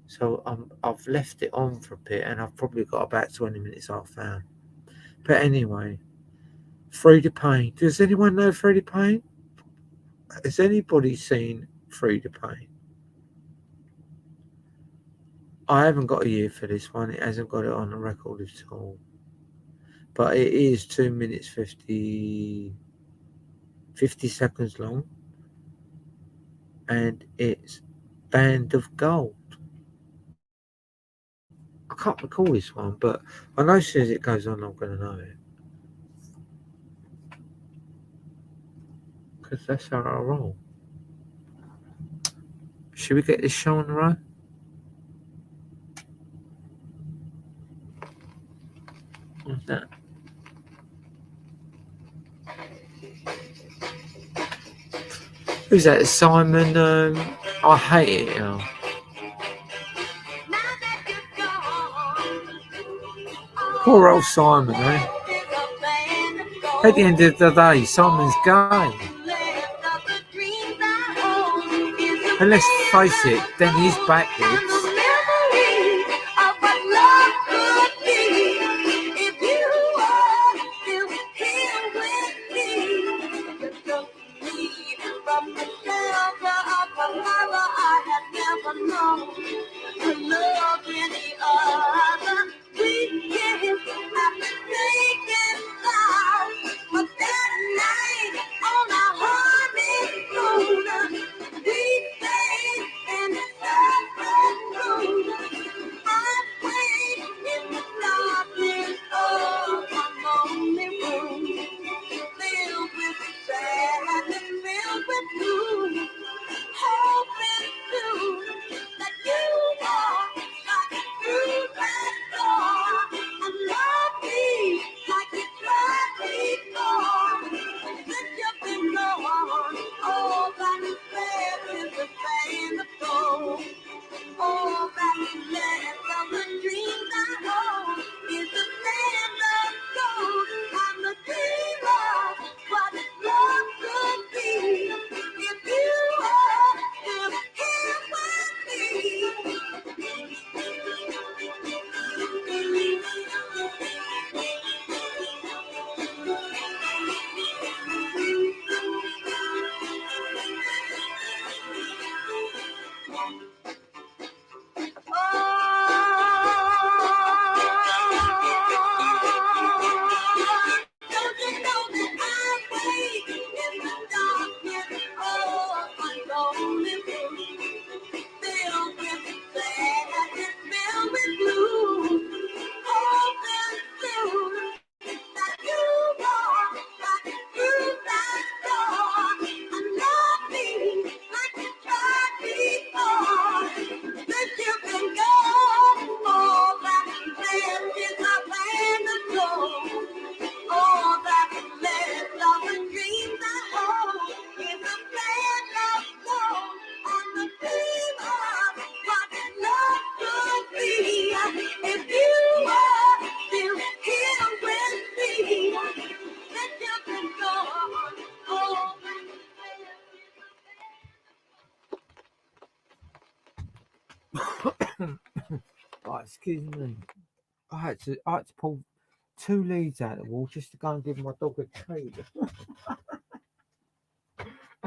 So I've left it on for a bit and I've probably got about 20 minutes, half hour. But anyway, Free the Pain. Does anyone know Free the Pain? Has anybody seen Free the Pain? I haven't got a year for this one. It hasn't got it on the record at all. But it is 2 minutes 50 seconds long. And it's Band of Gold. I can't recall this one, but I know as soon as it goes on, I'm going to know it. Because that's how I roll. Should we get this show on the road? What's that? Who's that? Simon? I hate it, you know. Now that you're Poor old Simon, eh? At the end of the day, Simon's gay. And let's face it, then he's backwards. Oh, excuse me. I had to pull 2 leads out of the wall just to go and give my dog a treat.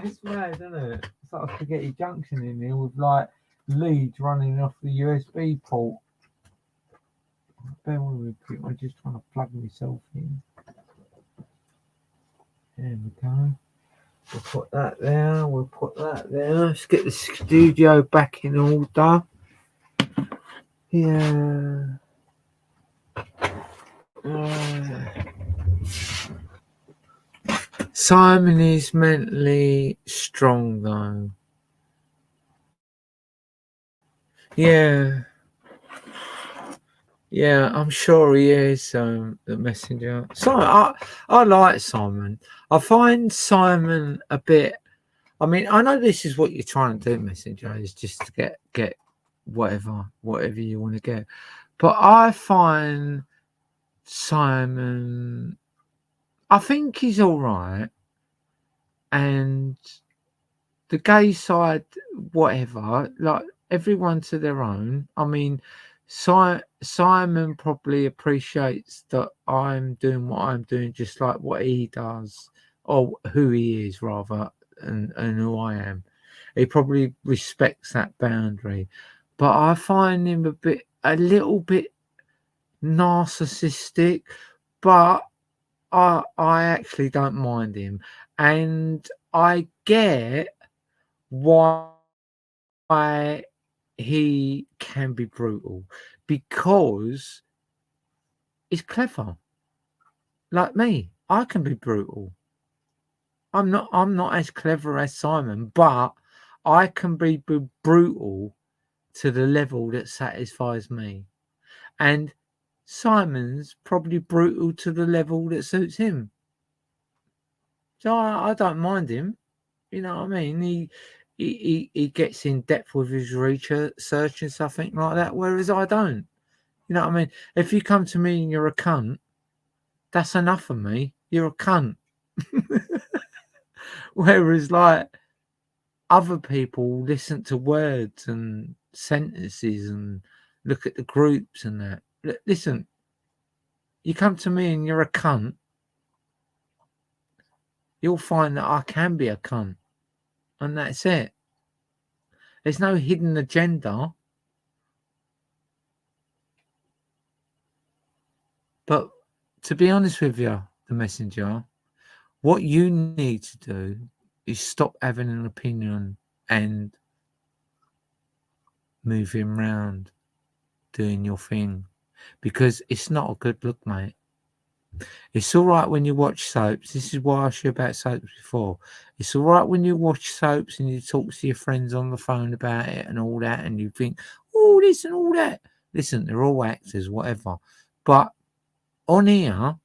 It's mad, isn't it? It's like a spaghetti junction in here with like leads running off the USB port. Bear with me, quick. I'm just trying to plug myself in. There we go. We'll put that there. We'll put that there. Let's get the studio back in order. Yeah. Simon is mentally strong, though. Yeah. Yeah, I'm sure he is, the messenger. Simon, I like Simon. I find Simon a bit. I mean, I know this is what you're trying to do, messenger, is just to get whatever you want to get. But I find Simon, I think he's all right. And the gay side, whatever, like everyone to their own. I mean, Simon probably appreciates that I'm doing what I'm doing, just like what he does, or who he is, rather, and who I am. He probably respects that boundary. But I find him a little bit narcissistic, but I actually don't mind him. And I get why he can be brutal, because he's clever. Like me, I can be brutal. I'm not as clever as Simon, but I can be brutal to the level that satisfies me. And Simon's probably brutal to the level that suits him. So I don't mind him. You know what I mean? He gets in depth with his research and something like that, whereas I don't. You know what I mean? If you come to me and you're a cunt, that's enough for me. You're a cunt. Whereas, like, other people listen to words and sentences and look at the groups and that. Listen, you come to me and you're a cunt, you'll find that I can be a cunt. And that's it. There's no hidden agenda. But to be honest with you, the messenger, what you need to do is stop having an opinion and moving around doing your thing, because it's not a good look, mate. It's all right when you watch soaps. This is why I asked you about soaps before. It's all right when you watch soaps and you talk to your friends on the phone about it and all that, and you think, oh, this and all that. Listen, they're all actors, whatever. But on here,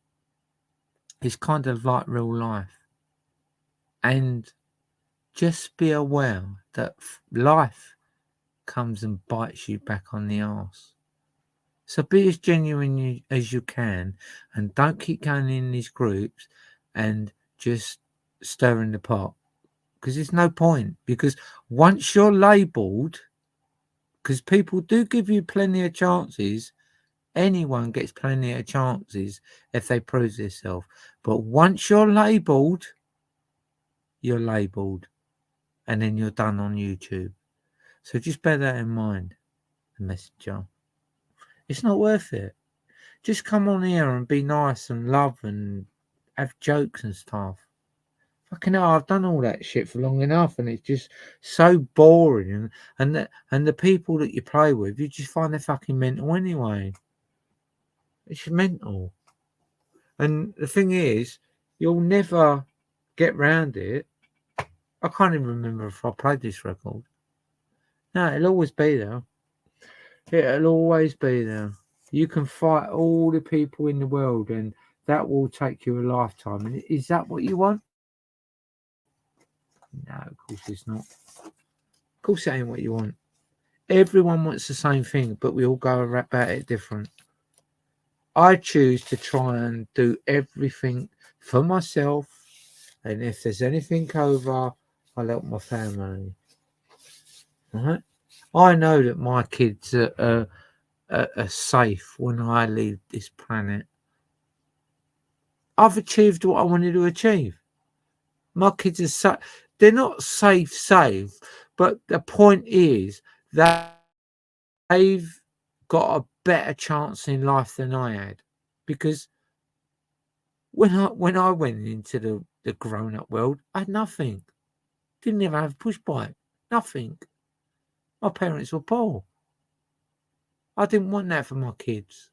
it's kind of like real life. And just be aware that life comes and bites you back on the arse. So be as genuine as you can, and don't keep going in these groups and just stirring the pot, because there's no point. Because once you're labelled, because people do give you plenty of chances, anyone gets plenty of chances if they prove themselves. But once you're labelled, and then you're done on YouTube. So just bear that in mind, the messenger. It's not worth it. Just come on here and be nice and love and have jokes and stuff. Fucking hell, I've done all that shit for long enough, and it's just so boring. And the people that you play with, you just find they're fucking mental anyway. It's mental. And the thing is, you'll never get round it. I can't even remember if I played this record. No, it'll always be there. It'll always be there. You can fight all the people in the world, and that will take you a lifetime. And is that what you want? No, of course it's not. Of course it ain't what you want. Everyone wants the same thing, but we all go about it different. I choose to try and do everything for myself, and if there's anything over, I'll help my family. Right? I know that my kids are safe when I leave this planet. I've achieved what I wanted to achieve. My kids are safe. They're not safe, but the point is that they've got a better chance in life than I had, because when I went into the grown-up world, I had nothing. Didn't even have a push bike. Nothing. My parents were poor. I didn't want that for my kids.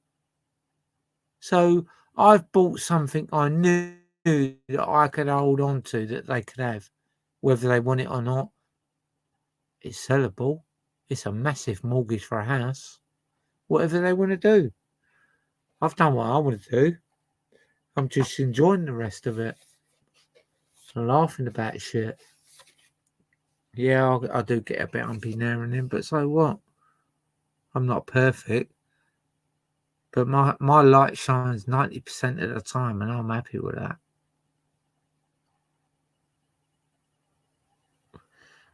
So I've bought something I knew that I could hold on to, that they could have, whether they want it or not. It's sellable. It's a massive mortgage for a house. Whatever they want to do. I've done what I want to do. I'm just enjoying the rest of it. I'm laughing about shit. Yeah, I do get a bit humpy now and then, but so what? I'm not perfect. But my light shines 90% of the time, and I'm happy with that.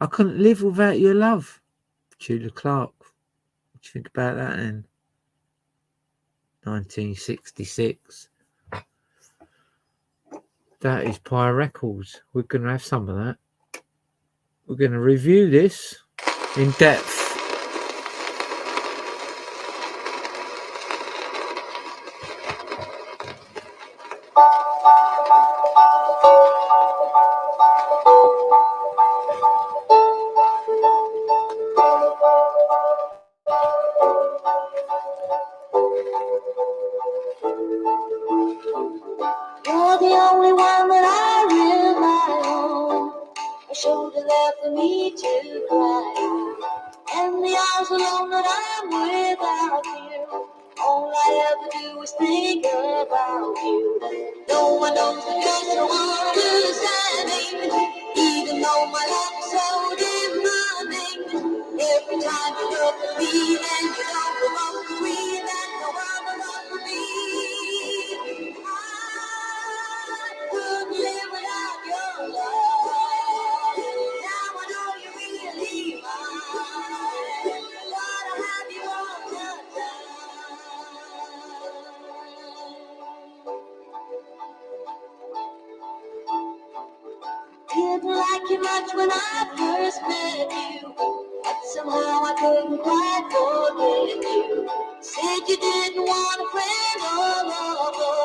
I couldn't live without your love, Julia Clark. What do you think about that then? 1966. That is Pyre Records. We're going to have some of that. We're going to review this in depth. You're the only one that I rely on, a shoulder there for me to cry on, and the hours alone that I'm without you. All I ever do is think about you. No one knows the just so understanding, even though my love's so demanding. Every time you look at me, then you know we're both free, that no when I first met you, but somehow I couldn't quite forget you. Said you didn't want a friend or lover,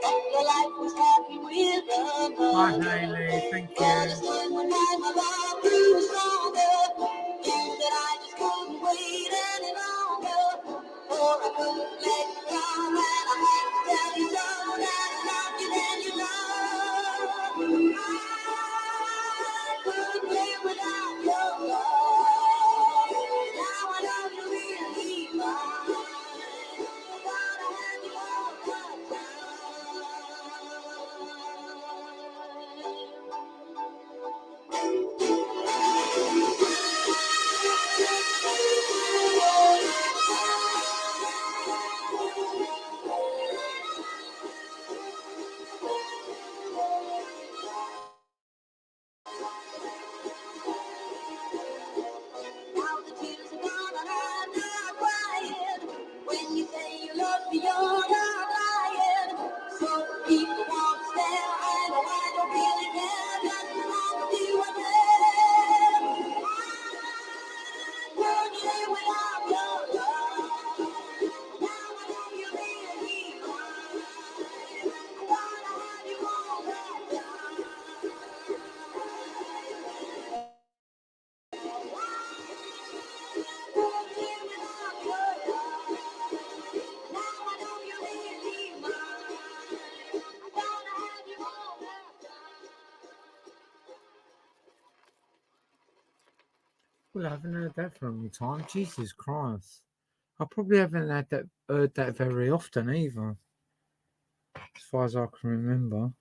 but your life was happy with Hi, another. Hayley. Thank But you. as time went by, my love grew stronger. Knew that I just couldn't wait any longer, or I couldn't let you down, and I had to tell you so that I loved you, then you loved. I couldn't live without your love. Now I know you're really mine. Thought I had you all the time. Now the tears are gone and I'm not crying. When you say you love me, you're not lying. So people want to stare, I know I don't really care. Just as long as you are there. I couldn't live without your love. Now I know you really mine. I thought I had you all that time. Well, I haven't heard that for a long time. Jesus Christ. I probably haven't heard that very often either, as far as I can remember.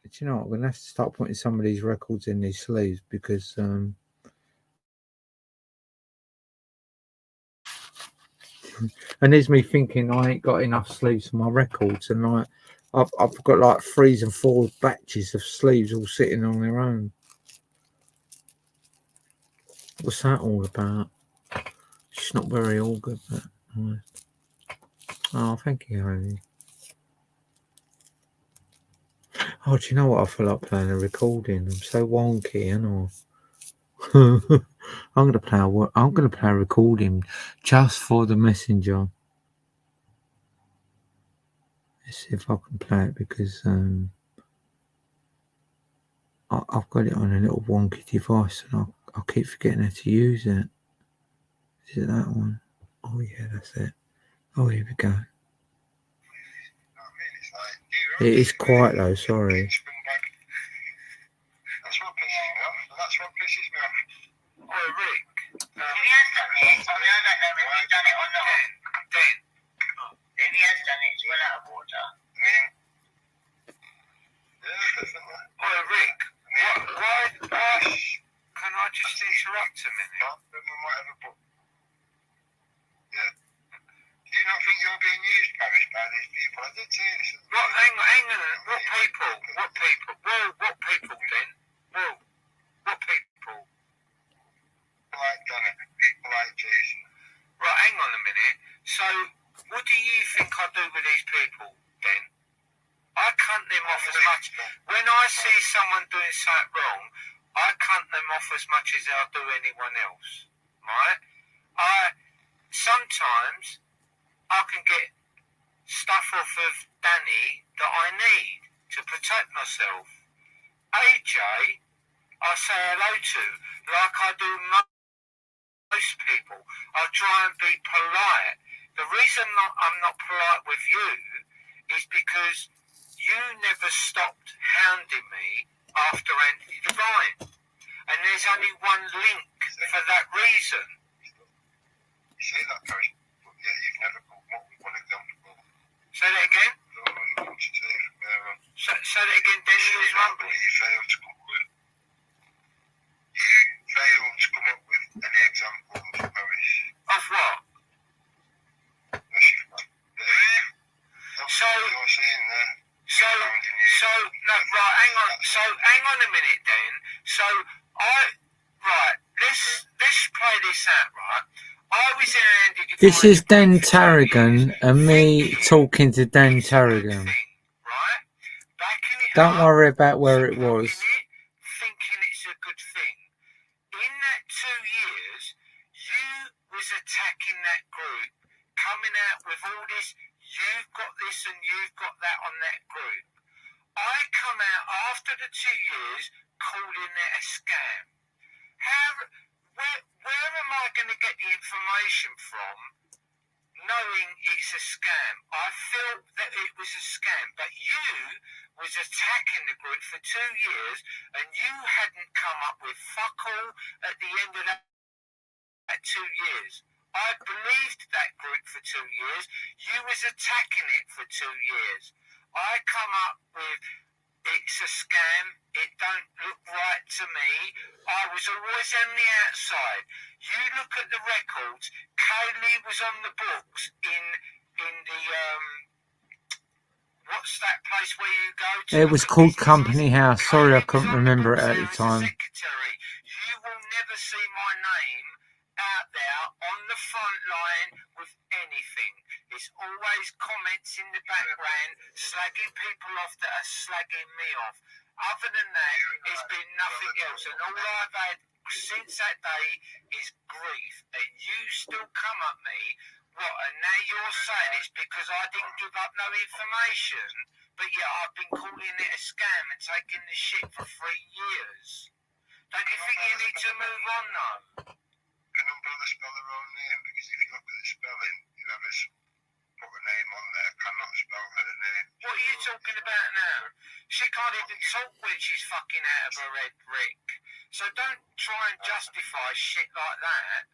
But you know what? We're gonna have to start putting some of these records in these sleeves because and there's me thinking I ain't got enough sleeves for my records, and like I've got like 3 and 4 batches of sleeves all sitting on their own. What's that all about? It's not very all good, but oh, thank you, honey. Oh, do you know what? I feel like playing a recording. I'm so wonky, and I'm gonna play a recording just for the messenger. Let's see if I can play it because I've got it on a little wonky device and I keep forgetting how to use it. Is it that one? Oh yeah, that's it. Oh, here we go. It is quiet though, sorry. That's what pisses me off. That's what pisses me off. Oh, Rick. If he has done it, I mean, I don't know if he's done it or not. Dan. If he has done it, it's well out of order. Yeah, definitely. Oh, Rick. Why can I just interrupt a minute? Yeah. Do you not think you're being used, Parish, by these people? I did say this. What? Hang on. What people? What people? Whoa, what people then? Whoa. What people? People like Donna. People like Jason. Right, hang on a minute. So, what do you think I do with these people then? I cunt them off as much. When I see someone doing something wrong, I cunt them off as much as I do anyone else. Right? Sometimes I can get stuff off of Danny that I need to protect myself. AJ, I say hello to, like I do most people. I try and be polite. The reason I'm not polite with you is because you never stopped hounding me after Anthony Divine. And there's only one link for that reason. You say that, Terry, but yeah, you've never called one example. Say that again? Say that again, Danny was rumbling. You failed to come up with any examples, Parish. Of what? So, hang on a minute then. So, let's play this out, right? I was in Andy Divine. This is Dan Tarragon and me talking to Dan Tarragon. Don't worry about where it was. Thinking it's a good thing. was attacking that group, coming out with all this, you've got this and you've got that on that group. I come out after the 2 years calling it a scam. Where am I going to get the information from knowing it's a scam? I felt that it was a scam, but you was attacking the group for 2 years and you hadn't come up with fuck all at the end of that 2 years. I believed that group for 2 years. You was attacking it for 2 years. I come up with it's a scam. It don't look right to me. I was always on the outside. You look at the records. Kaylee was on the books in the what's that place where you go to? It was called Company House. Sorry, I couldn't remember it at the time. Secretary. You will never see my name out there on the front line with anything. It's always comments in the background, slagging people off that are slagging me off. Other than that, it's been nothing else. And all I've had since that day is grief. And you still come at me. What, and now you're saying it's because I didn't give up no information, but yeah, I've been calling it a scam and taking the shit for 3 years. Don't you think you need to move on though? Can umbrella spell their own name? Because if you look at the spelling, whoever's put a name on there cannot spell her name. What are you talking about now? She can't even talk when she's fucking out of her head, Rick. So don't try and justify shit like that.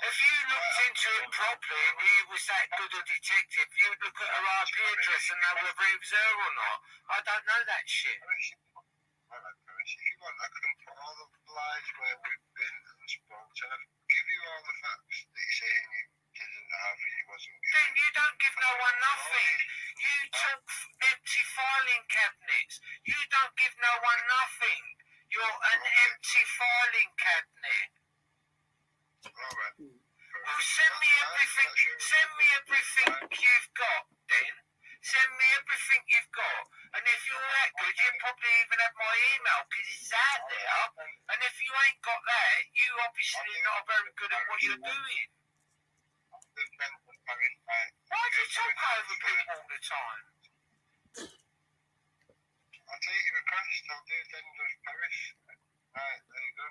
If you looked into it properly and you was that good a detective, you'd look at her IP address and know whether it was her or not. I don't know that shit. If you want, I can put all the lies where we've been and spoke to her. Give you all the facts that you're saying you didn't have and you wasn't given. Then you don't give no one nothing. You talk empty filing cabinets. You don't give no one nothing. You're an empty filing cabinet. Alright. Well, send me everything. Send me everything you've got, then. Send me everything you've got. And if you're that good, you probably even have my email because it's out there. And if you ain't got that, you obviously not very good at what you're doing. Why do you talk over people all the time? I'll take your request. I'll do Denver's Paris. Right, there you go.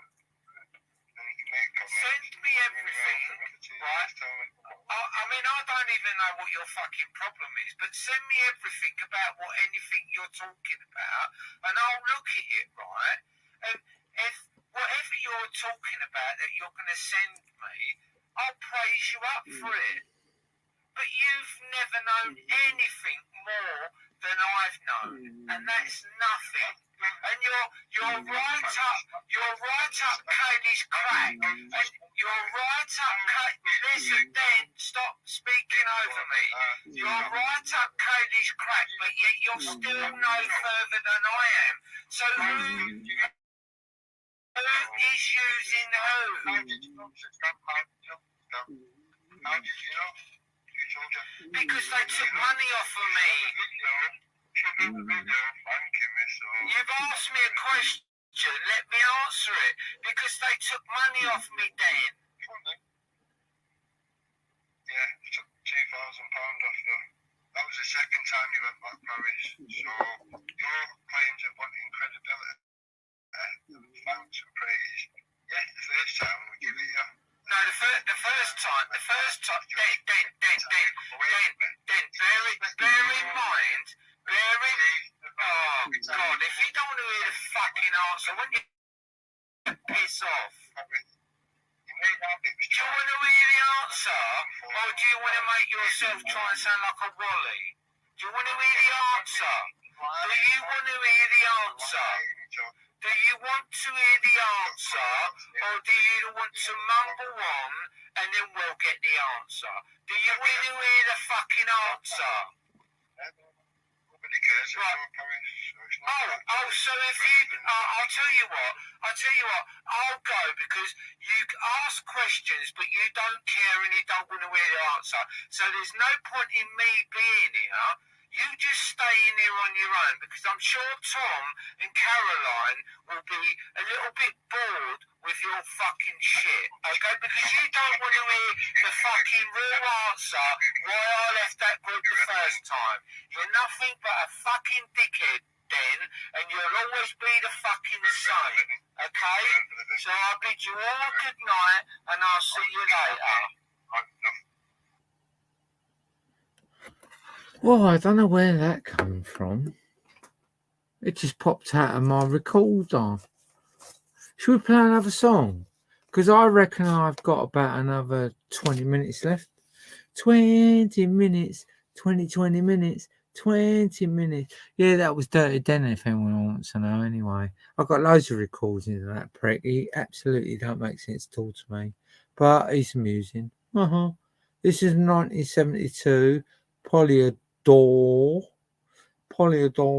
Send me everything, right? I mean, I don't even know what your fucking problem is, but send me everything about anything you're talking about, and I'll look at it, right? And if whatever you're talking about that you're going to send me, I'll praise you up for it. But you've never known anything more than I've known, and that's nothing. And you're right up Cody's crack, and you're right up listen, Dan, stop speaking over me. You're right up Cody's crack, but yet you're still no further than I am. So who is using who? How did you know? How did you know? You told you. Because they took money off of me. You've asked me a question, let me answer it. Because they took money off me, Dan. Yeah, you took £2,000 off you. That was the second time you went back to Paris. So your claims of wanting credibility, thanks and praise. Yes, the first time we give it you. No, the first time, Dan, bear in mind, oh God, if you don't want to hear the fucking answer, when you piss off. Do you want to hear the answer, or do you want to make yourself try and sound like a wally? Do you want to hear the answer? Do you want to hear the answer? Do you want to hear the answer, or do you want to mumble on and then we'll get the answer? Do you want to hear the fucking answer? Nobody cares about Paris. So if you, I'll tell you what, I'll go because you ask questions but you don't care and you don't want to hear the answer. So there's no point in me being here. You just stay in here on your own, because I'm sure Tom and Caroline will be a little bit bored with your fucking shit, okay? Because you don't want to hear the fucking real answer why I left that group the first time. You're nothing but a fucking dickhead then, and you'll always be the fucking same, okay? So I bid you all a good night, and I'll see you later. Well, I don't know where that came from. It just popped out of my recorder. Should we play another song? Because I reckon I've got about another 20 minutes left. 20 minutes, 20 minutes, 20 minutes. Yeah, that was Dirty Den, if anyone wants to know, anyway. I've got loads of recordings of that prick. He absolutely don't make sense at all to me. But he's amusing. This is 1972, Polydor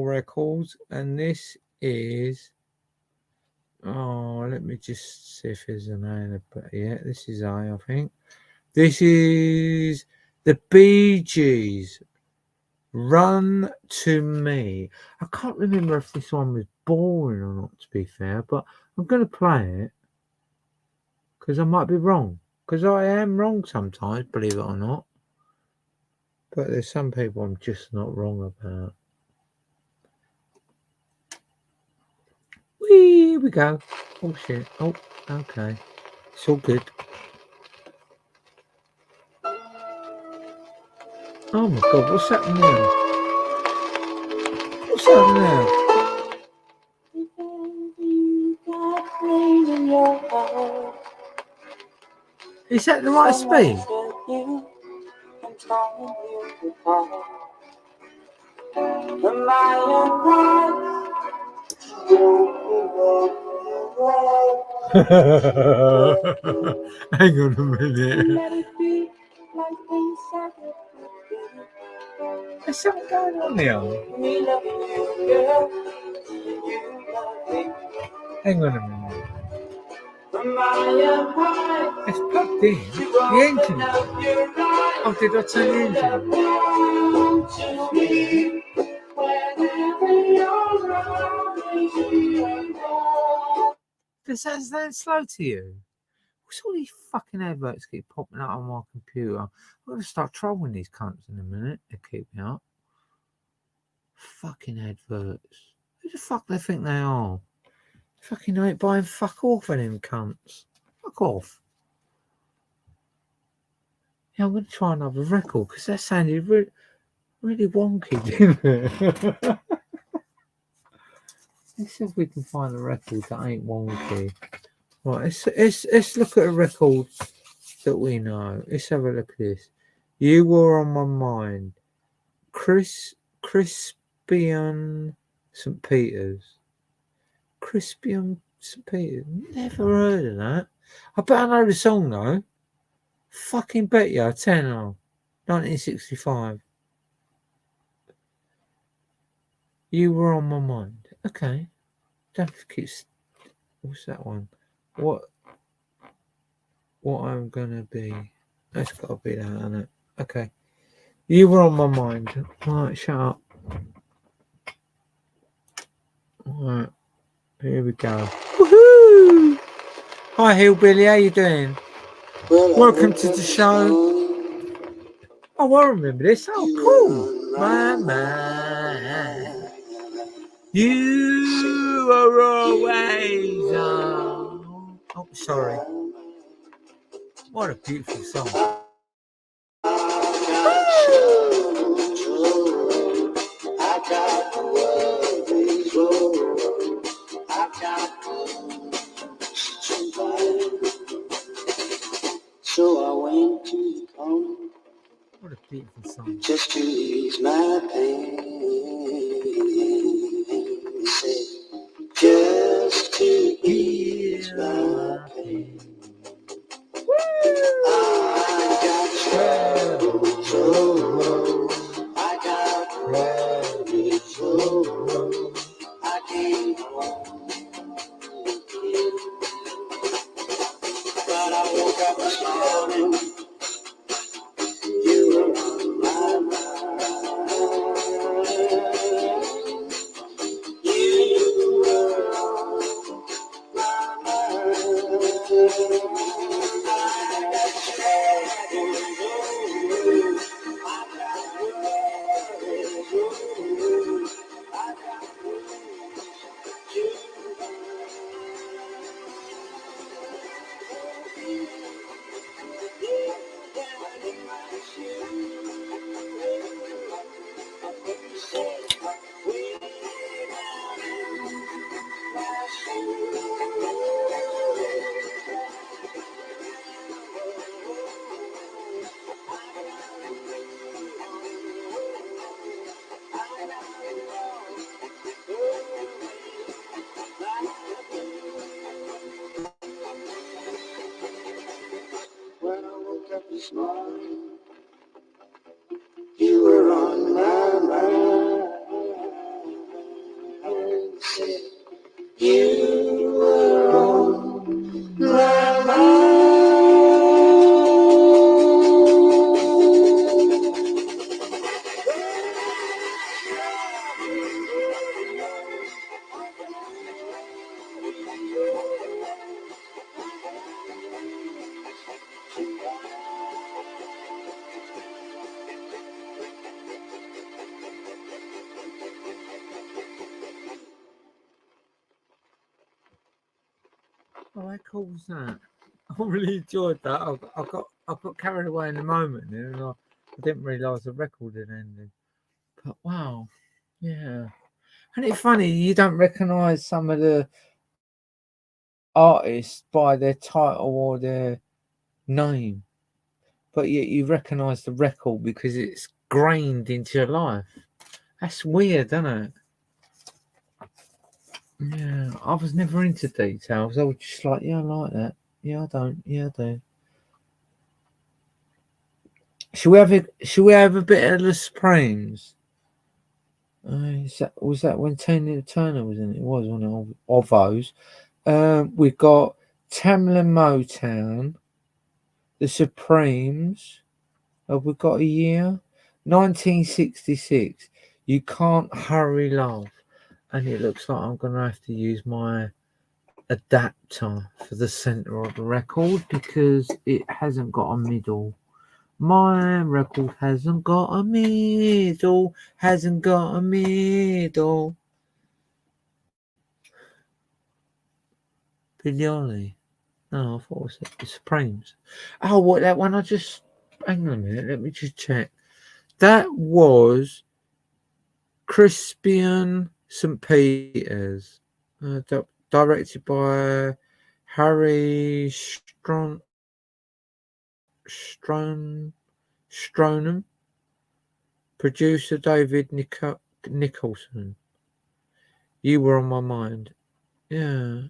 Records, and this is... Oh, let me just see if there's an A in it. But yeah, this is A, I think. This is the Bee Gees, Run to Me. I can't remember if this one was boring or not, to be fair, but I'm going to play it because I might be wrong. Because I am wrong sometimes, believe it or not. But there's some people I'm just not wrong about. Whee, here we go. Oh, shit. Oh, okay. It's all good. Oh, my God. What's happening now? What's happening now? Is that the right speed? Hang on a minute. There's something going on here. Hang on a minute. It's plugged in. The engine. Oh, did I turn the engine? Does that sound slow to you? What's all these fucking adverts keep popping up on my computer? I'm going to start trolling these cunts in a minute. They keep me up. Fucking adverts. Who the fuck they think they are? Fucking ain't buying fuck off of them cunts. Fuck off. Yeah, I'm going to try another record because that sounded really wonky, didn't it? Let's see if we can find a record that ain't wonky. Right, let's look at a record that we know. Let's have a look at this. You Were on My Mind. Crispian St. Peters. Crispian St. Peters. Never heard of that. I bet I know the song though. Fucking bet you. 10 on. 1965. You Were on My Mind. Okay. Don't keep. What's that one? What I'm gonna be. That's gotta be that, isn't it? Okay. You Were on My Mind. Alright, shut up. Alright. Here we go. Woohoo! Hi Hillbilly, how you doing? Welcome to the show. Oh, I remember this. Oh, cool. My mind. You are always on. Oh, sorry. What a beautiful song. So I went to the corner. What a beautiful song. Just to ease my pain. He said, just to ease my pain. I got trouble, I got trouble, I came home again. But I woke up this morning, you were on my mind. this morning. You were on my mind. Said you were on my mind. Oh, how cool was that? I really enjoyed that. I got carried away in the moment, and I didn't realise the record had ended. But wow, yeah. And it's funny, you don't recognise some of the artists by their title or their name, but yet you recognise the record because it's grained into your life. That's weird, isn't it? Yeah, I was never into details. I was just like, yeah, I like that. Yeah, I don't. Yeah, I do. Should we have a bit of the Supremes? Was that when Tina Turner was in it? It was one of those. We've got Tamla Motown, the Supremes. Have we got a year? 1966. You Can't Hurry Love. And it looks like I'm going to have to use my adapter for the centre of the record because it hasn't got a middle. My record hasn't got a middle. Hasn't got a middle. Billy Ollie. No, I thought it was the Supremes. Oh, what, that one? Hang on a minute. Let me just check. That was Crispian St. Peters, directed by Harry Stronham, producer David Nicholson. You Were on My Mind. Yeah.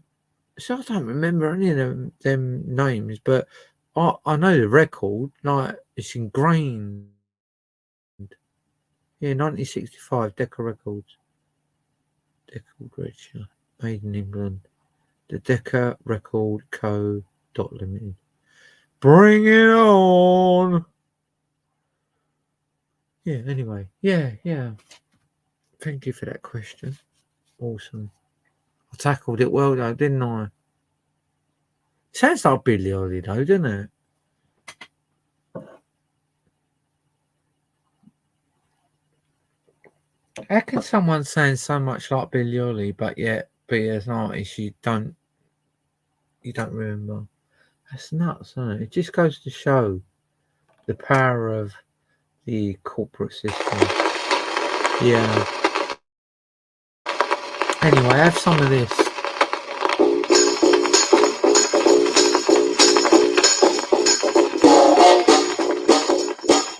So I don't remember any of them names, but I know the record, like it's ingrained. Yeah, 1965, Decca Records. Decca Register, made in England. The Decca Record Co. Limited. Bring it on! Yeah, anyway. Yeah. Thank you for that question. Awesome. I tackled it well though, didn't I? Sounds like Billy Ollie though, doesn't it? How can someone sound so much like Billy Ollie, but yet be as an artist you don't remember? That's nuts, isn't it? It just goes to show the power of the corporate system. Yeah. Anyway, have some of this.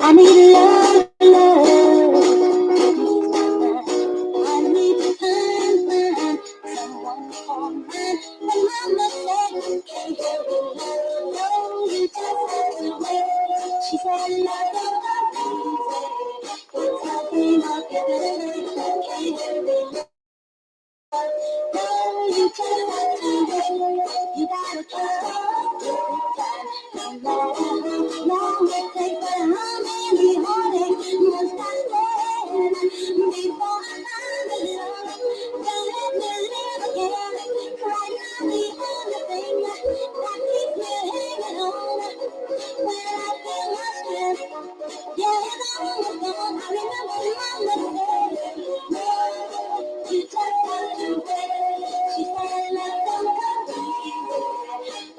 I need love, I need to find someone for mine. But mama said you can't have it, no, you just have to wait. She said love don't come easy. It's nothing I'll give it, can't have it. No, you just have to wait. You gotta trust every time. No matter how long it takes, but how many heartaches must I stand before I find the love that let me live again? Right now, the only thing that keeps me hanging on when I feel my strength. Yeah, it's almost gone. I remember my mistake. No, you just have to wait. She said, "Love don't come easy."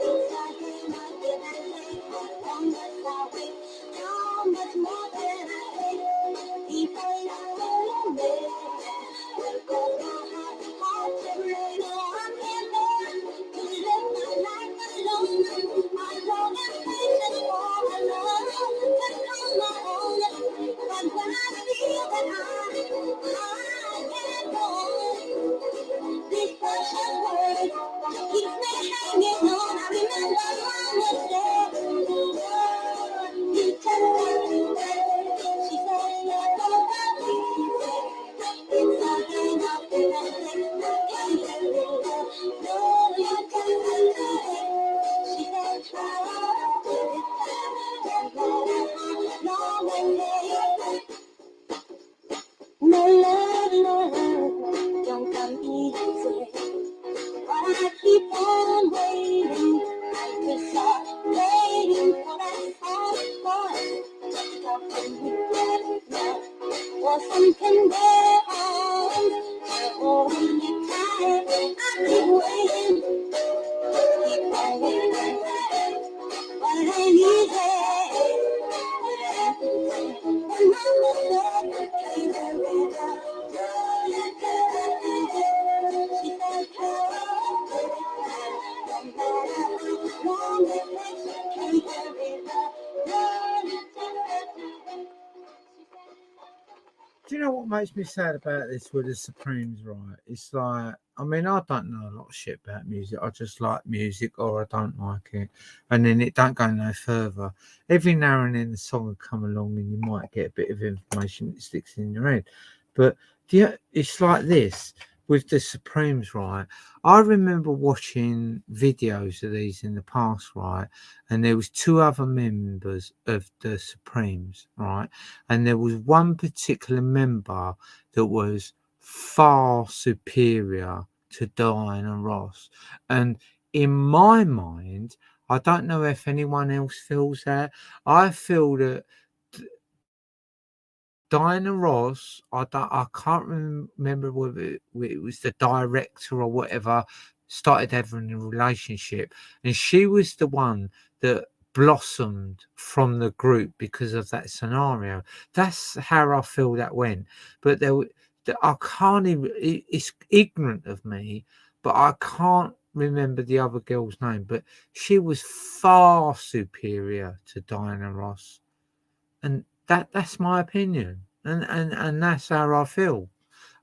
It's like in my give and take. How much I wait, how much more can I take? People are calling me. There goes my heart to break. Oh, I can't bear to live my life alone. I long and patient for a love to come my own. But when I feel that I can't go on, this precious word keeps me hanging on. I remember mama said, No love don't come easy. But I keep on waiting. I just start waiting for that soft voice to talk to me right now. Or some tender arms to hold me tight. I keep waiting, keep on waiting. But it ain't easy. When I look up, can't hurry down. She said, Do you know what makes me sad about this with the Supremes, right? It's like, I mean, I don't know a lot of shit about music. I just like music or I don't like it. And then it don't go no further. Every now and then the song will come along and you might get a bit of information that sticks in your head. But it's like this with the Supremes, right? I remember watching videos of these in the past, right? And there was two other members of the Supremes, right? And there was one particular member that was far superior to Diana Ross. And in my mind, I don't know if anyone else feels that. I feel that Diana Ross, I can't remember whether it was the director or whatever, started having a relationship, and she was the one that blossomed from the group because of that scenario. That's how I feel that went. But I can't even. It's ignorant of me, but I can't remember the other girl's name. But she was far superior to Diana Ross, and that's my opinion, and that's how I feel.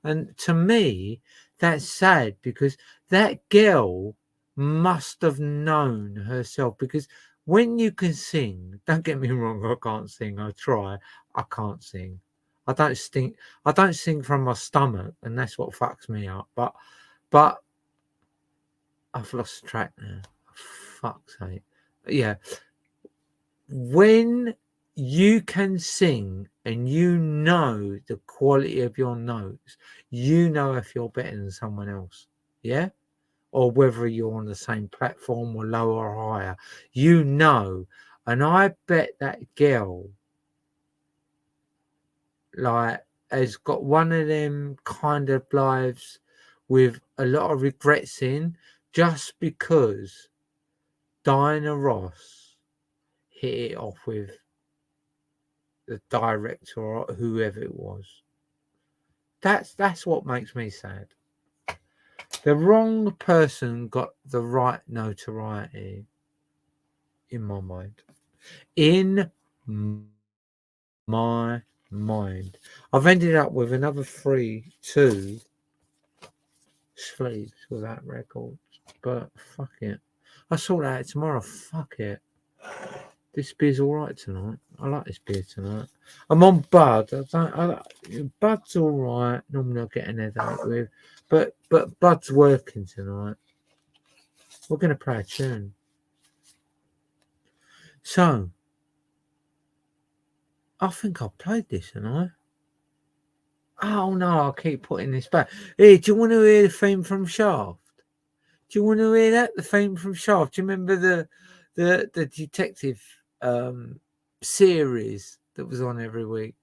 And to me, that's sad because that girl must have known herself, because when you can sing, don't get me wrong, I can't sing. I try. I can't sing. I don't sing from my stomach, and that's what fucks me up. But I've lost track now. Fuck's sake. Yeah. When you can sing and you know the quality of your notes, you know if you're better than someone else, yeah, or whether you're on the same platform or lower or higher, you know. And I bet that girl like has got one of them kind of lives with a lot of regrets in, just because Diana Ross hit it off with the director or whoever it was. That's what makes me sad. The wrong person got the right notoriety in my mind. In my mind. I've ended up with another 2 sleeves with that record. But fuck it. I sort that out tomorrow. Fuck it. This beer's all right tonight. I like this beer tonight. I'm on Bud. Bud's all right. Normally I get an headache with, but Bud's working tonight. We're going to play a tune. So, I think I played this, haven't I? Oh no, I keep putting this back. Hey, do you want to hear the theme from Shaft? Do you want to hear that? The theme from Shaft. Do you remember the detective series that was on every week?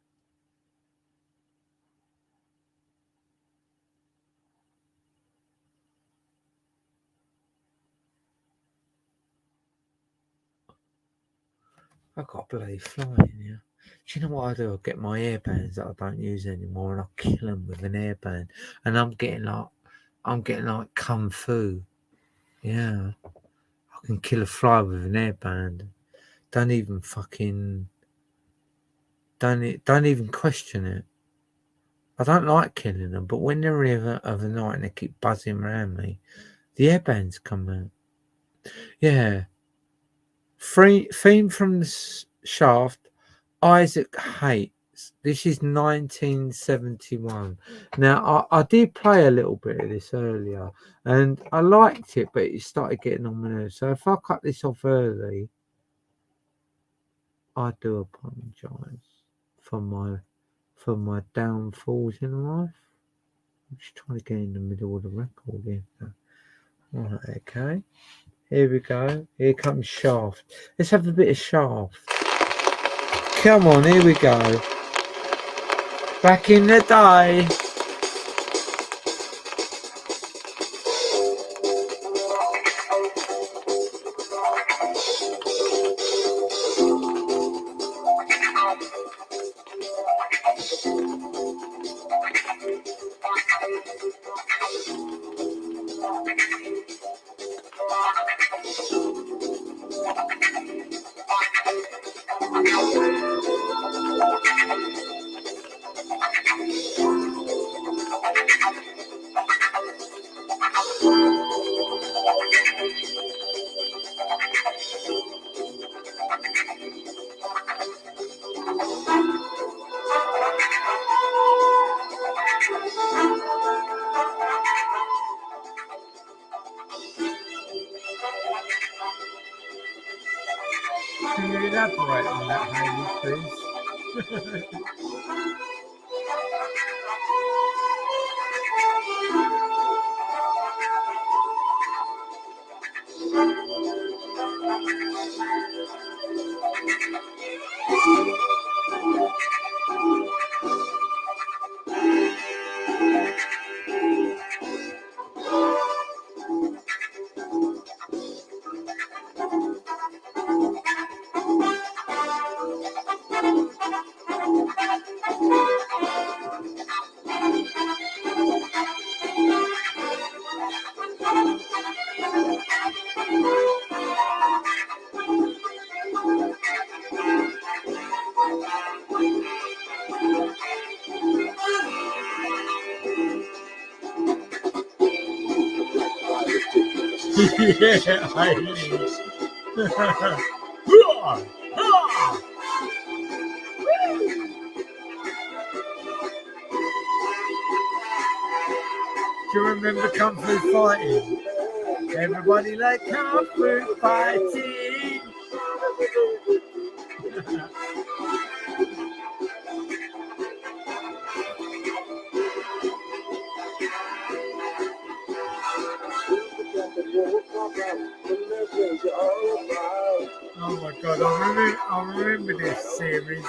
I've got a bloody fly in here. Do you know what I do? I get my airbands that I don't use anymore and I kill them with an airband. And I'm getting like kung fu. Yeah. I can kill a fly with an airband. Don't even question it. I don't like killing them, but when they're here of the night and they keep buzzing around me, the airbands come out. Yeah. Theme from the Shaft, Isaac Hayes. This is 1971. Now, I did play a little bit of this earlier, and I liked it, but it started getting on my nerves. So if I cut this off early, I do apologise. from my downfalls in life. I'm just trying to get in the middle of the record here. Right, okay. Here we go. Here comes Shaft. Let's have a bit of Shaft. Come on, here we go. Back in the day. Can you elaborate on that, Hayley, please? Yeah, Hayley. Do you remember Kung Fu Fighting? Everybody like Kung Fu Fighting. Oh my god, I remember this series.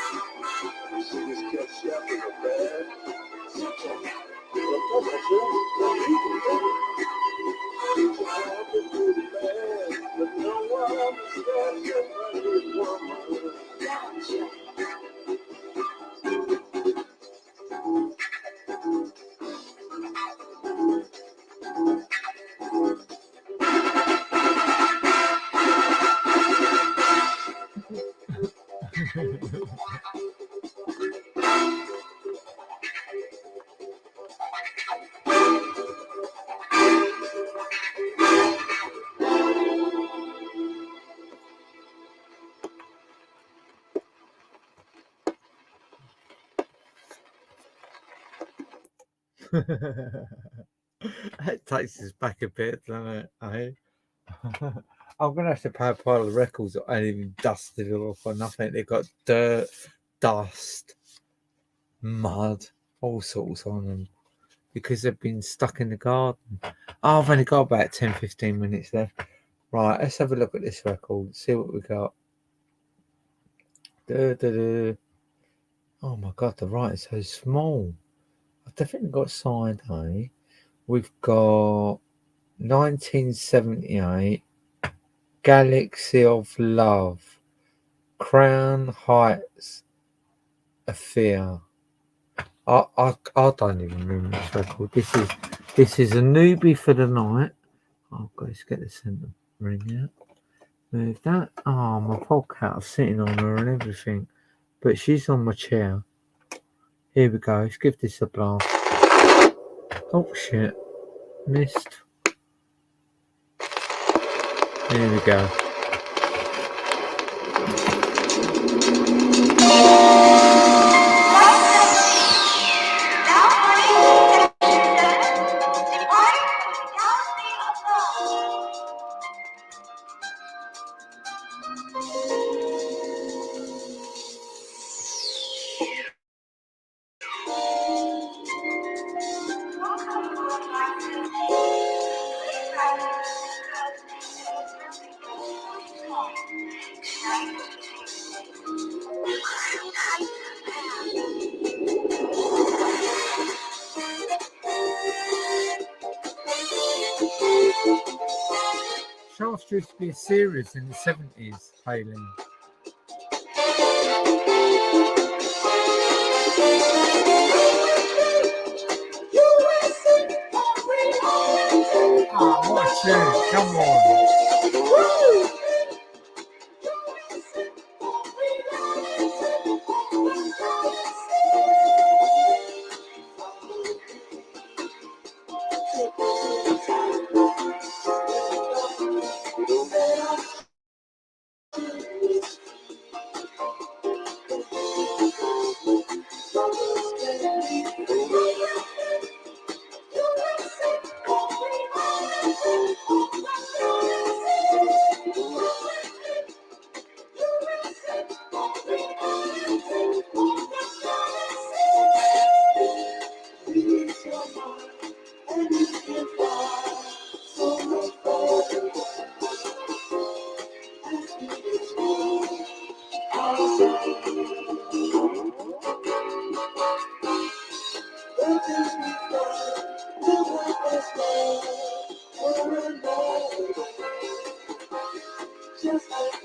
That takes us back a bit, doesn't it? Eh? I'm gonna have to pay a pile of records that ain't even dusted off or nothing. They've got dirt, dust, mud, all sorts on them because they've been stuck in the garden. Oh, I've only got about 10-15 minutes left. Right, let's have a look at this record, see what we got. Oh my god, the writing's so small. I've definitely got side A. We've got 1978, Galaxy of Love, Crown Heights Affair. I don't even remember this record. This is a newbie for the night. Oh, let's get the centre ring out. Move that. Oh, my podcat's sitting on her and everything, but she's on my chair. Here we go. Let's give this a blast. Oh shit, missed. There we go. Shaft used to be a series in the 70s, Hayley. Ah, what a tune, come on.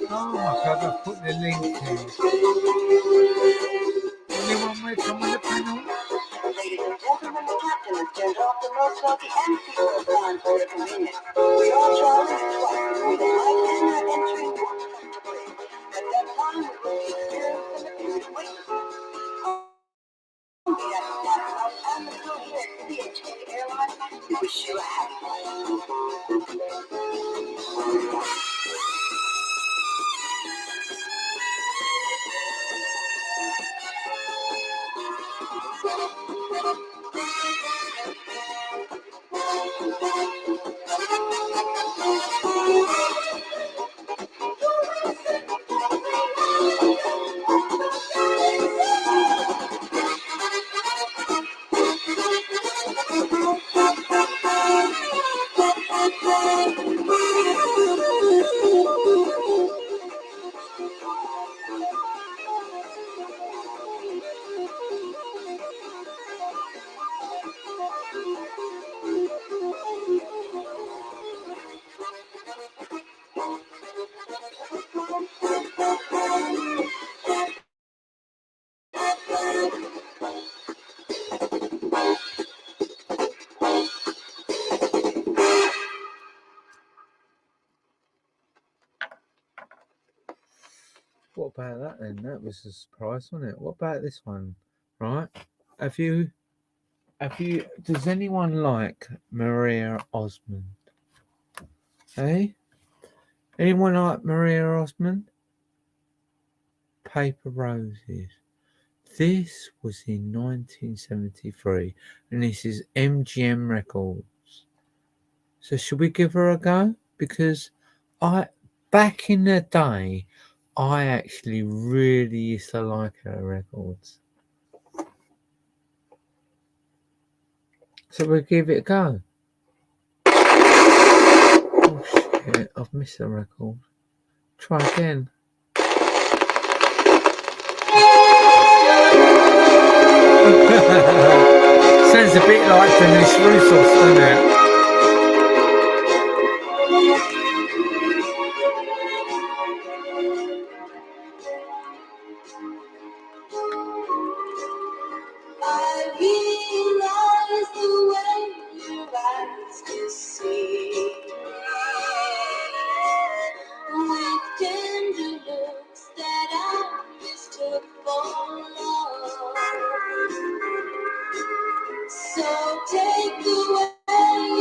Oh my God, I've put the link in. Anyone want to come on the panel? Ladies and gentlemen, the captain has turned off the most lucky and secret plan for the convenience. We all travel twice with a high camera entry walk comfortably. At that time, we will be experiencing the period of waiting. On behalf of Captain House and the crew here at CHK Airlines, we wish you a happy flight. What about that then? That was a surprise, wasn't it? What about this one? Right? Have you does anyone like Maria Osmond? Hey? Anyone like Maria Osmond? Paper Roses. This was in 1973 and this is MGM Records. So should we give her a go? Because back in the day I actually really used to like her records. So we'll give it a go. Oh shit, I've missed the record. Try again. Sounds a bit like Denise Roussos, doesn't it? I realize the way your eyes can see with tender looks that I mistook for love. So take away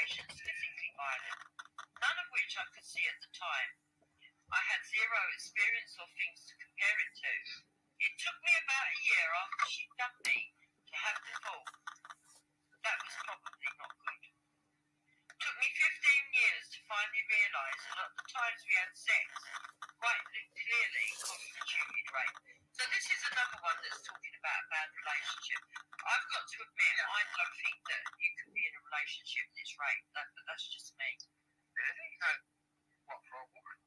occasions physically violent, none of which I could see at the time. I had zero experience or things to compare it to. It took me about a year after she dumped me to have the fall. That was probably not good. It took me 15 years to finally realise that at the times we had sex, quite clearly constituted rape. So this is another one that's talking about a bad relationship. I've got to admit, I don't think that you can be in a relationship that's rape. That's just me. Really? What, for a woman?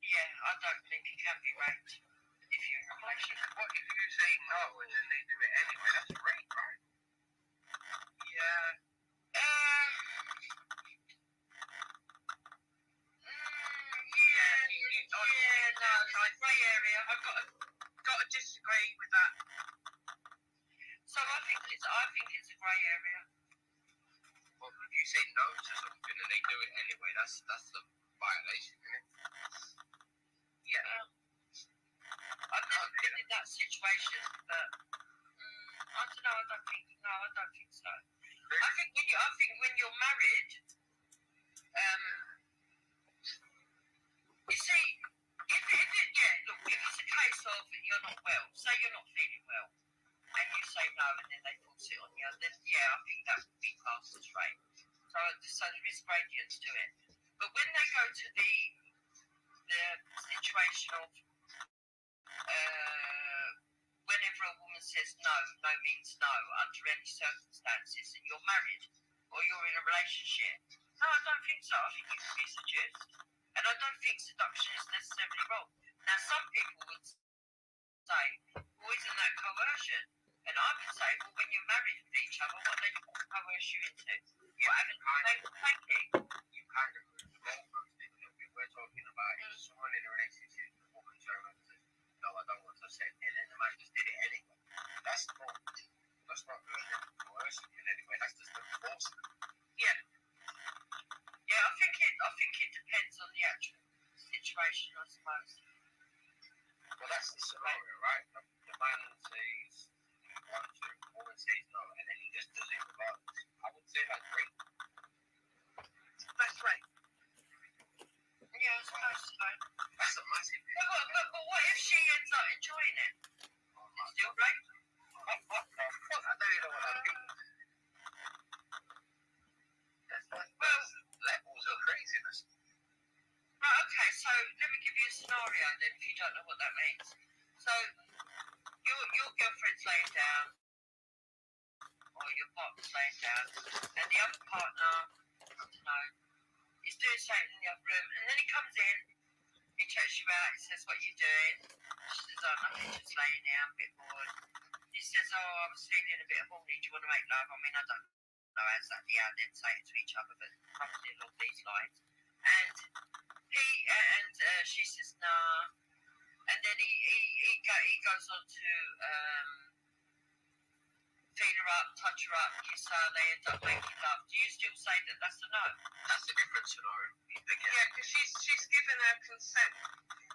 Yeah, I don't think you can be raped if you're in a relationship. What if you say no and then they do it anyway? That's rape, right? Yeah. No, it's like grey area. I've got to disagree with that. So I think it's a grey area. Well, if you say no to something and they do it anyway, that's a violation, isn't it? Yeah. I've never been in that situation, but I don't know. I don't think so. I think when you're married, you see, if it's a case of you're not well, say you're not feeling well, and you say no, and then they force it on you, then yeah, I think that would be classed as rape. So there is gradients to it. But when they go to the situation of whenever a woman says no means no under any circumstances, and you're married or you're in a relationship, no, I don't think so. I think you can be seduced, and I don't think seduction is necessarily wrong. Now, some people would say, well, isn't that coercion? And I would say, well, when you're married with each other, what they coerce you into? You haven't thinking. You kind of move the goalpost, isn't it? We're talking about if someone in a relationship, the woman turns around and says, no, I don't want to say, and then the man just did it anyway. That's not coercion in any way. That's just the force. Yeah. Yeah, I think it depends on the actual situation, I suppose. Well, that's the scenario, right? The man says he wants to, the woman says no, and then he just does it regardless. I would say that's rape. That's rape. Yeah, I suppose so. That's a massive thing. But what if she ends up enjoying it? It's still rape? I don't even know what that means. That's levels of craziness. Right, okay, so let me give you a scenario then, if you don't know what that means. So, your girlfriend's laying down, or your partner's laying down, and the other partner, I don't know, is doing something in the other room, and then he comes in, he checks you out, he says, what are you doing? She says, oh, nothing, just laying here, I'm a bit bored. He says, oh, I was feeling a bit horny, do you want to make love? I mean, I don't know exactly how they'd say it to each other, but probably along these lines. And she says, nah. And then he goes on to feed her up, touch her up, kiss her, they end up making love. Do you still say that that's a no? That's a different scenario. Again, Yeah, because she's given her consent.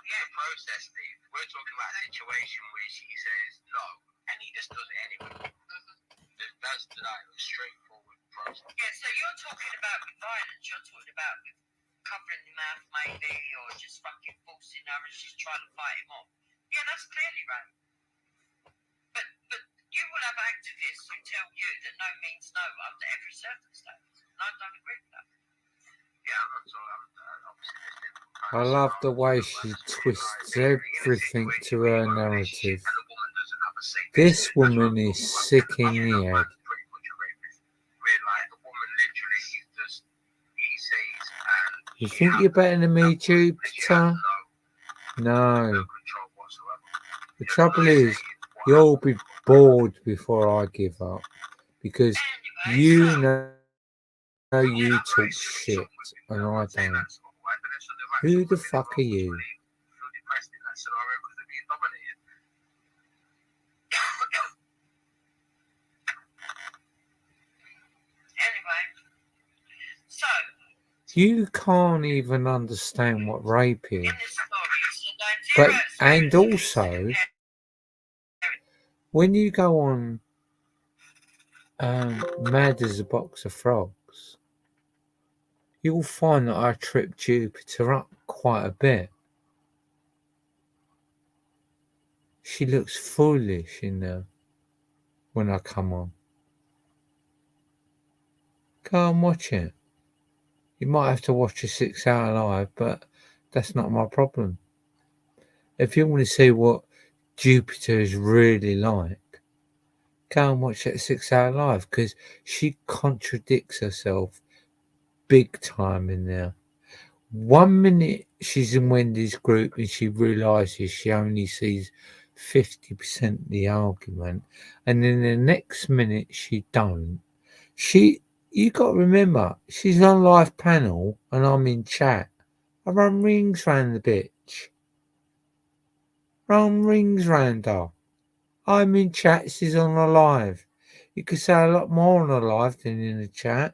the process, Steve. We're talking about a situation where she says no, and he just does it anyway. That's the straightforward process. Yeah, so you're talking about with violence, you're talking about with covering the mouth maybe, or just fucking forcing her and she's trying to fight him off. Yeah, that's clearly right. But you will have activists who tell you that no means no under every circumstance. And I don't agree with that. Yeah, I'm not so obviously there's different kinds I of love the way scenarios. she Like, twists maybe in a everything situation to where her you're in a narrative. relationship and the woman doesn't have a safe This exit, woman that's is what sick in I'm the talking about. head. That's pretty much a rapist. Where like the woman literally is just he says and You she think has you're better than me, that word, and she has Jupiter? no No. control whatsoever. The trouble is, you'll be bored before I give up because Anyway, you so, know you talk shit and I don't. Who the fuck are you? anyway, so You can't even understand what rape is. in this story, you But said and also, when you go on Mad as a Box of Frogs, you'll find that I trip Jupiter up quite a bit. She looks foolish in there when I come on. Go and watch it. You might have to watch a 6-hour live, but that's not my problem. If you want to see what Jupiter is really like, go and watch that 6-hour live, because she contradicts herself big time in there. 1 minute she's in Wendy's group and she realises she only sees 50% of the argument, and then the next minute she don't. You got to remember, she's on live panel and I'm in chat. I run rings round the bitch. Run rings round her. I'm in chat, she's on a live. You could say a lot more on a live than in the chat.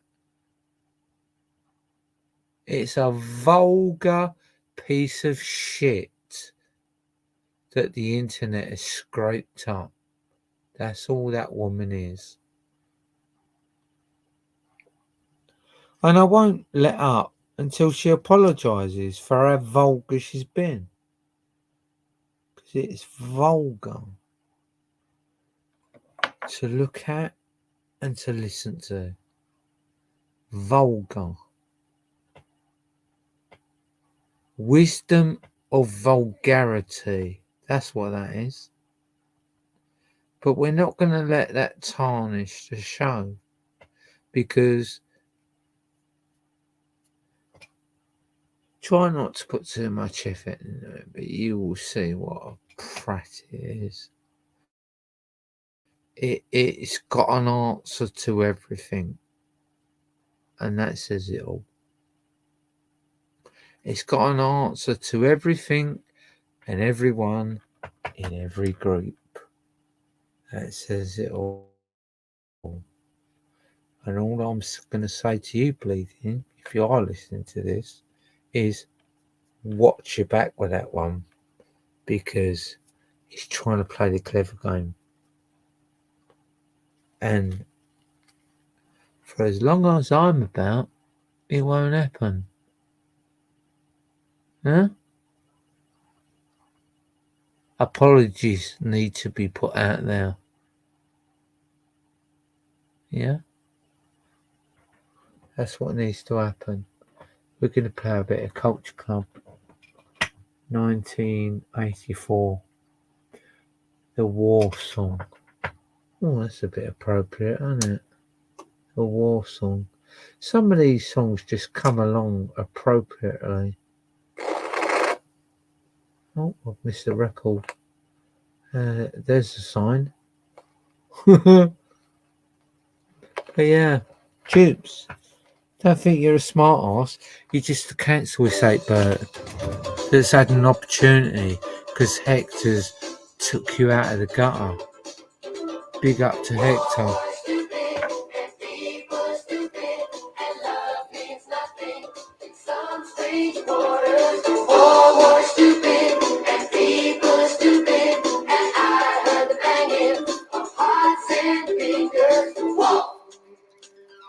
It's a vulgar piece of shit that the internet has scraped up. That's all that woman is. And I won't let up until she apologises for how vulgar she's been. Because it's vulgar to look at and to listen to. Vulgar. Wisdom of vulgarity. That's what that is. But we're not going to let that tarnish the show, because try not to put too much effort into it, but you will see what a prat it is. It's got an answer to everything, and that says it all. It's got an answer to everything and everyone in every group. That says it all. And all I'm going to say to you, Bleeding, if you are listening to this, is watch your back with that one, because he's trying to play the clever game. And for as long as I'm about, it won't happen. Huh? Apologies need to be put out there. Yeah? That's what needs to happen. We're going to play a bit of Culture Club. 1984. The War Song. Oh, that's a bit appropriate, isn't it? The War Song. Some of these songs just come along appropriately. Oh, I've missed the record. There's a sign. But yeah, Tubes, don't think you're a smart ass. You're just a cancer sake bird that's had an opportunity because Hector's took you out of the gutter. Big up to Hector.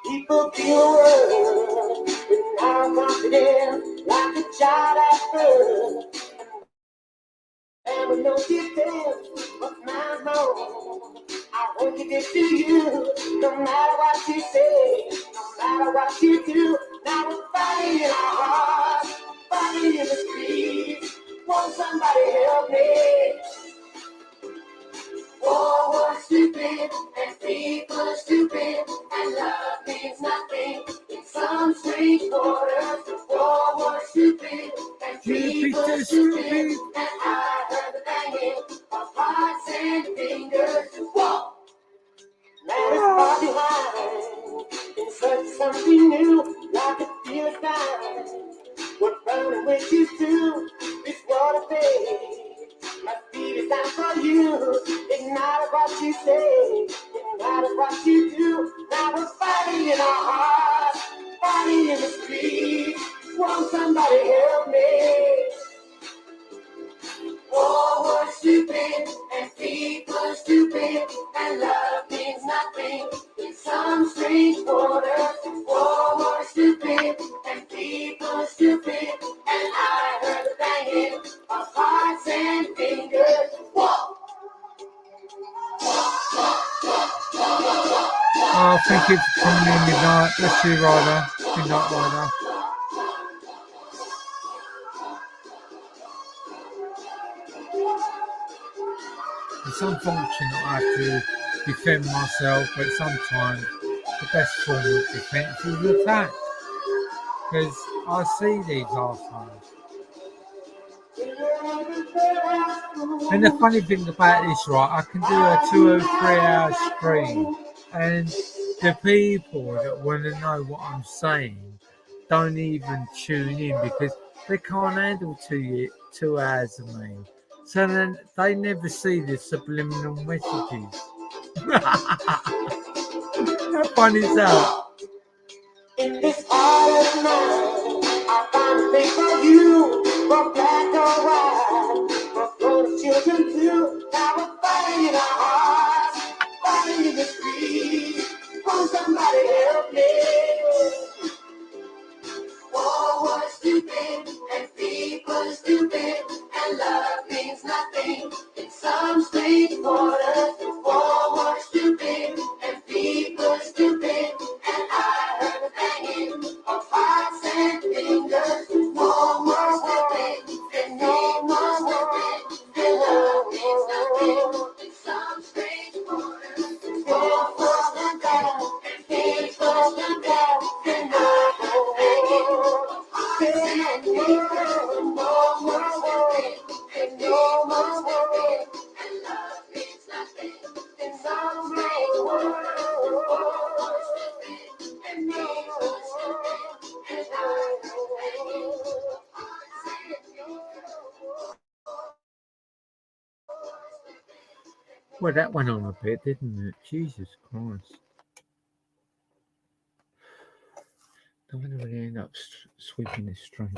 People feel world with our confidence like a child at birth. And with no defense of my own, I won't give it to you, no matter what you say, no matter what you do. Now we're fighting in our hearts, fighting in the streets. Won't somebody help me? War was stupid, and people are stupid, and love means nothing in some strange waters. War was stupid, and people are stupid, and I heard the banging of hearts and fingers. Whoa! Man is far behind, in search of something new, like a deal time. What burning wishes do is what I say. My feet is down for you. It matters what you say. It matters what you do. Now we're fighting in our hearts, fighting in the streets. Won't somebody help me? War was stupid, and people are stupid, and love means nothing in some strange border. War was stupid, and Thank you for coming in midnight. Bless you, Ryder. Midnight Ryder. It's unfortunate I have to defend myself, but sometimes the best form of defence is attack. Because I see these arseholes. And the funny thing about this, right, I can do a 2 or 3 hour stream, and the people that want to know what I'm saying don't even tune in because they can't handle 2 hours of me. So then they never see the subliminal messages. How funny is that? In this heart of mine, I find a thing for you, from black or white, from grown children too. Now we're fighting in our hearts, fighting in the streets. Won't somebody help me? War was stupid, and people stupid, and love means nothing in some strange quarters. War was stupid, and people stupid, and I heard the banging of hearts and fingers. War was stupid, and no more stupid, and love means nothing in some strange quarters. War was stupid, and people stupid, and I heard the banging of hearts and fingers. No more stupid, and no more stupid, and love means nothing in some strange quarters. Well, that went on a bit, didn't it? Jesus Christ. I wonder when they end up sweeping this straight.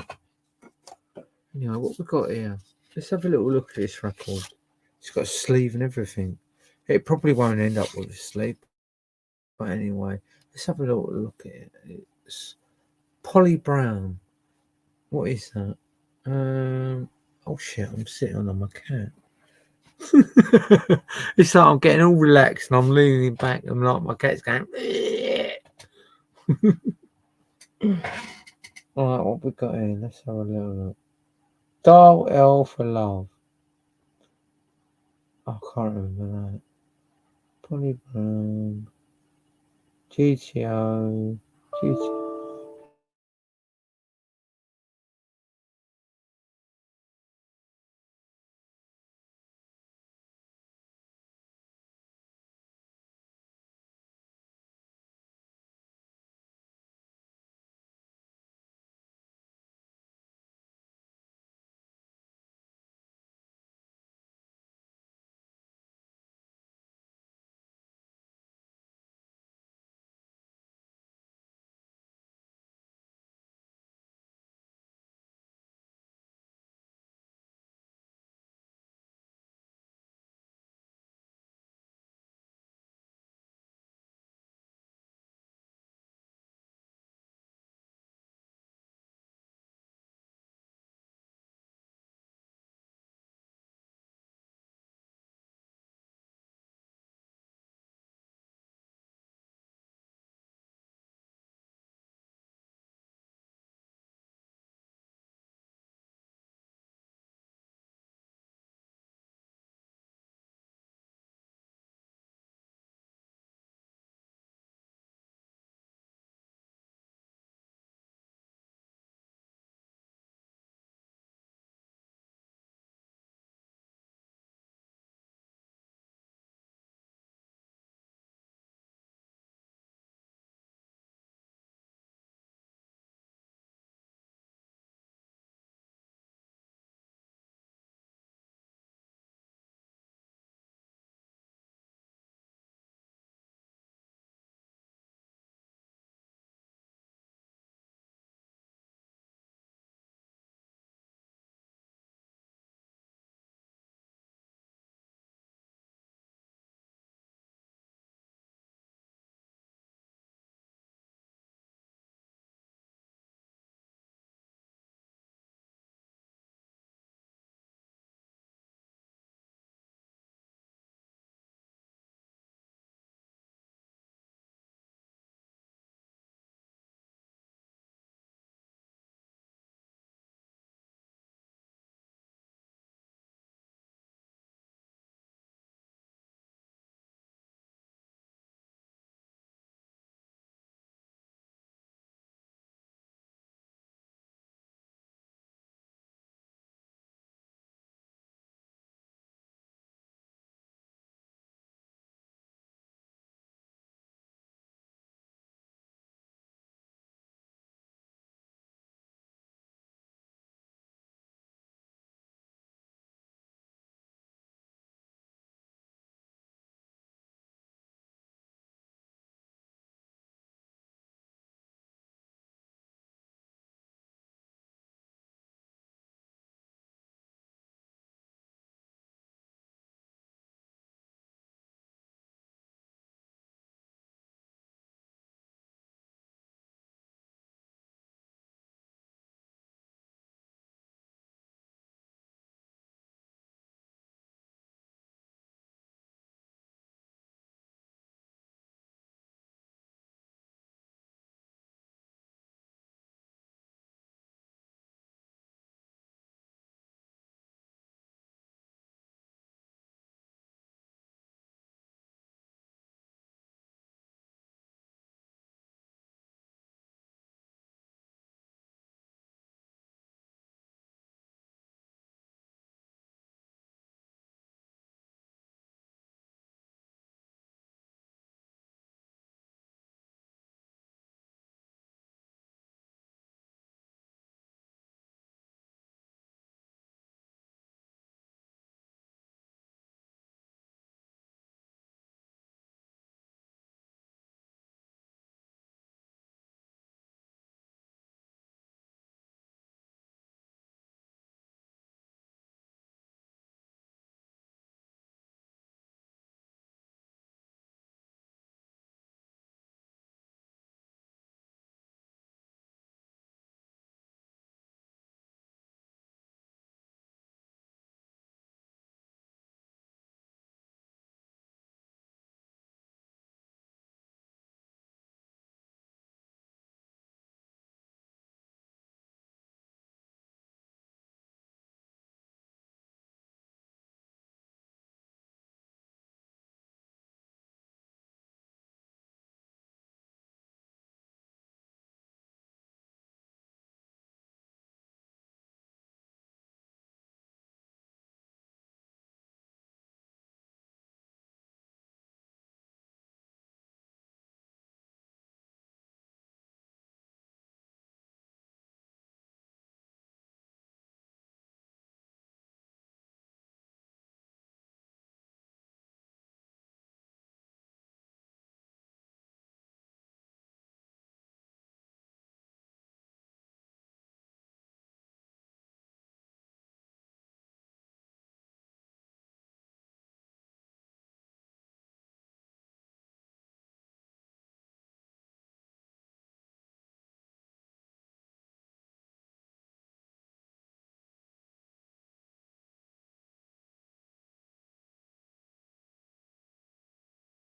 Anyway, what we got here? Let's have a little look at this record. It's got a sleeve and everything. It probably won't end up with a sleeve. But anyway, let's have a little look at it. It's Polly Brown. What is that? Oh shit, I'm sitting on my cat. It's like I'm getting all relaxed and I'm leaning back and like my cat's going. Alright, what we got here? Let's have a little look. Dial L for love. I can't remember that. Polly Brown. GTO.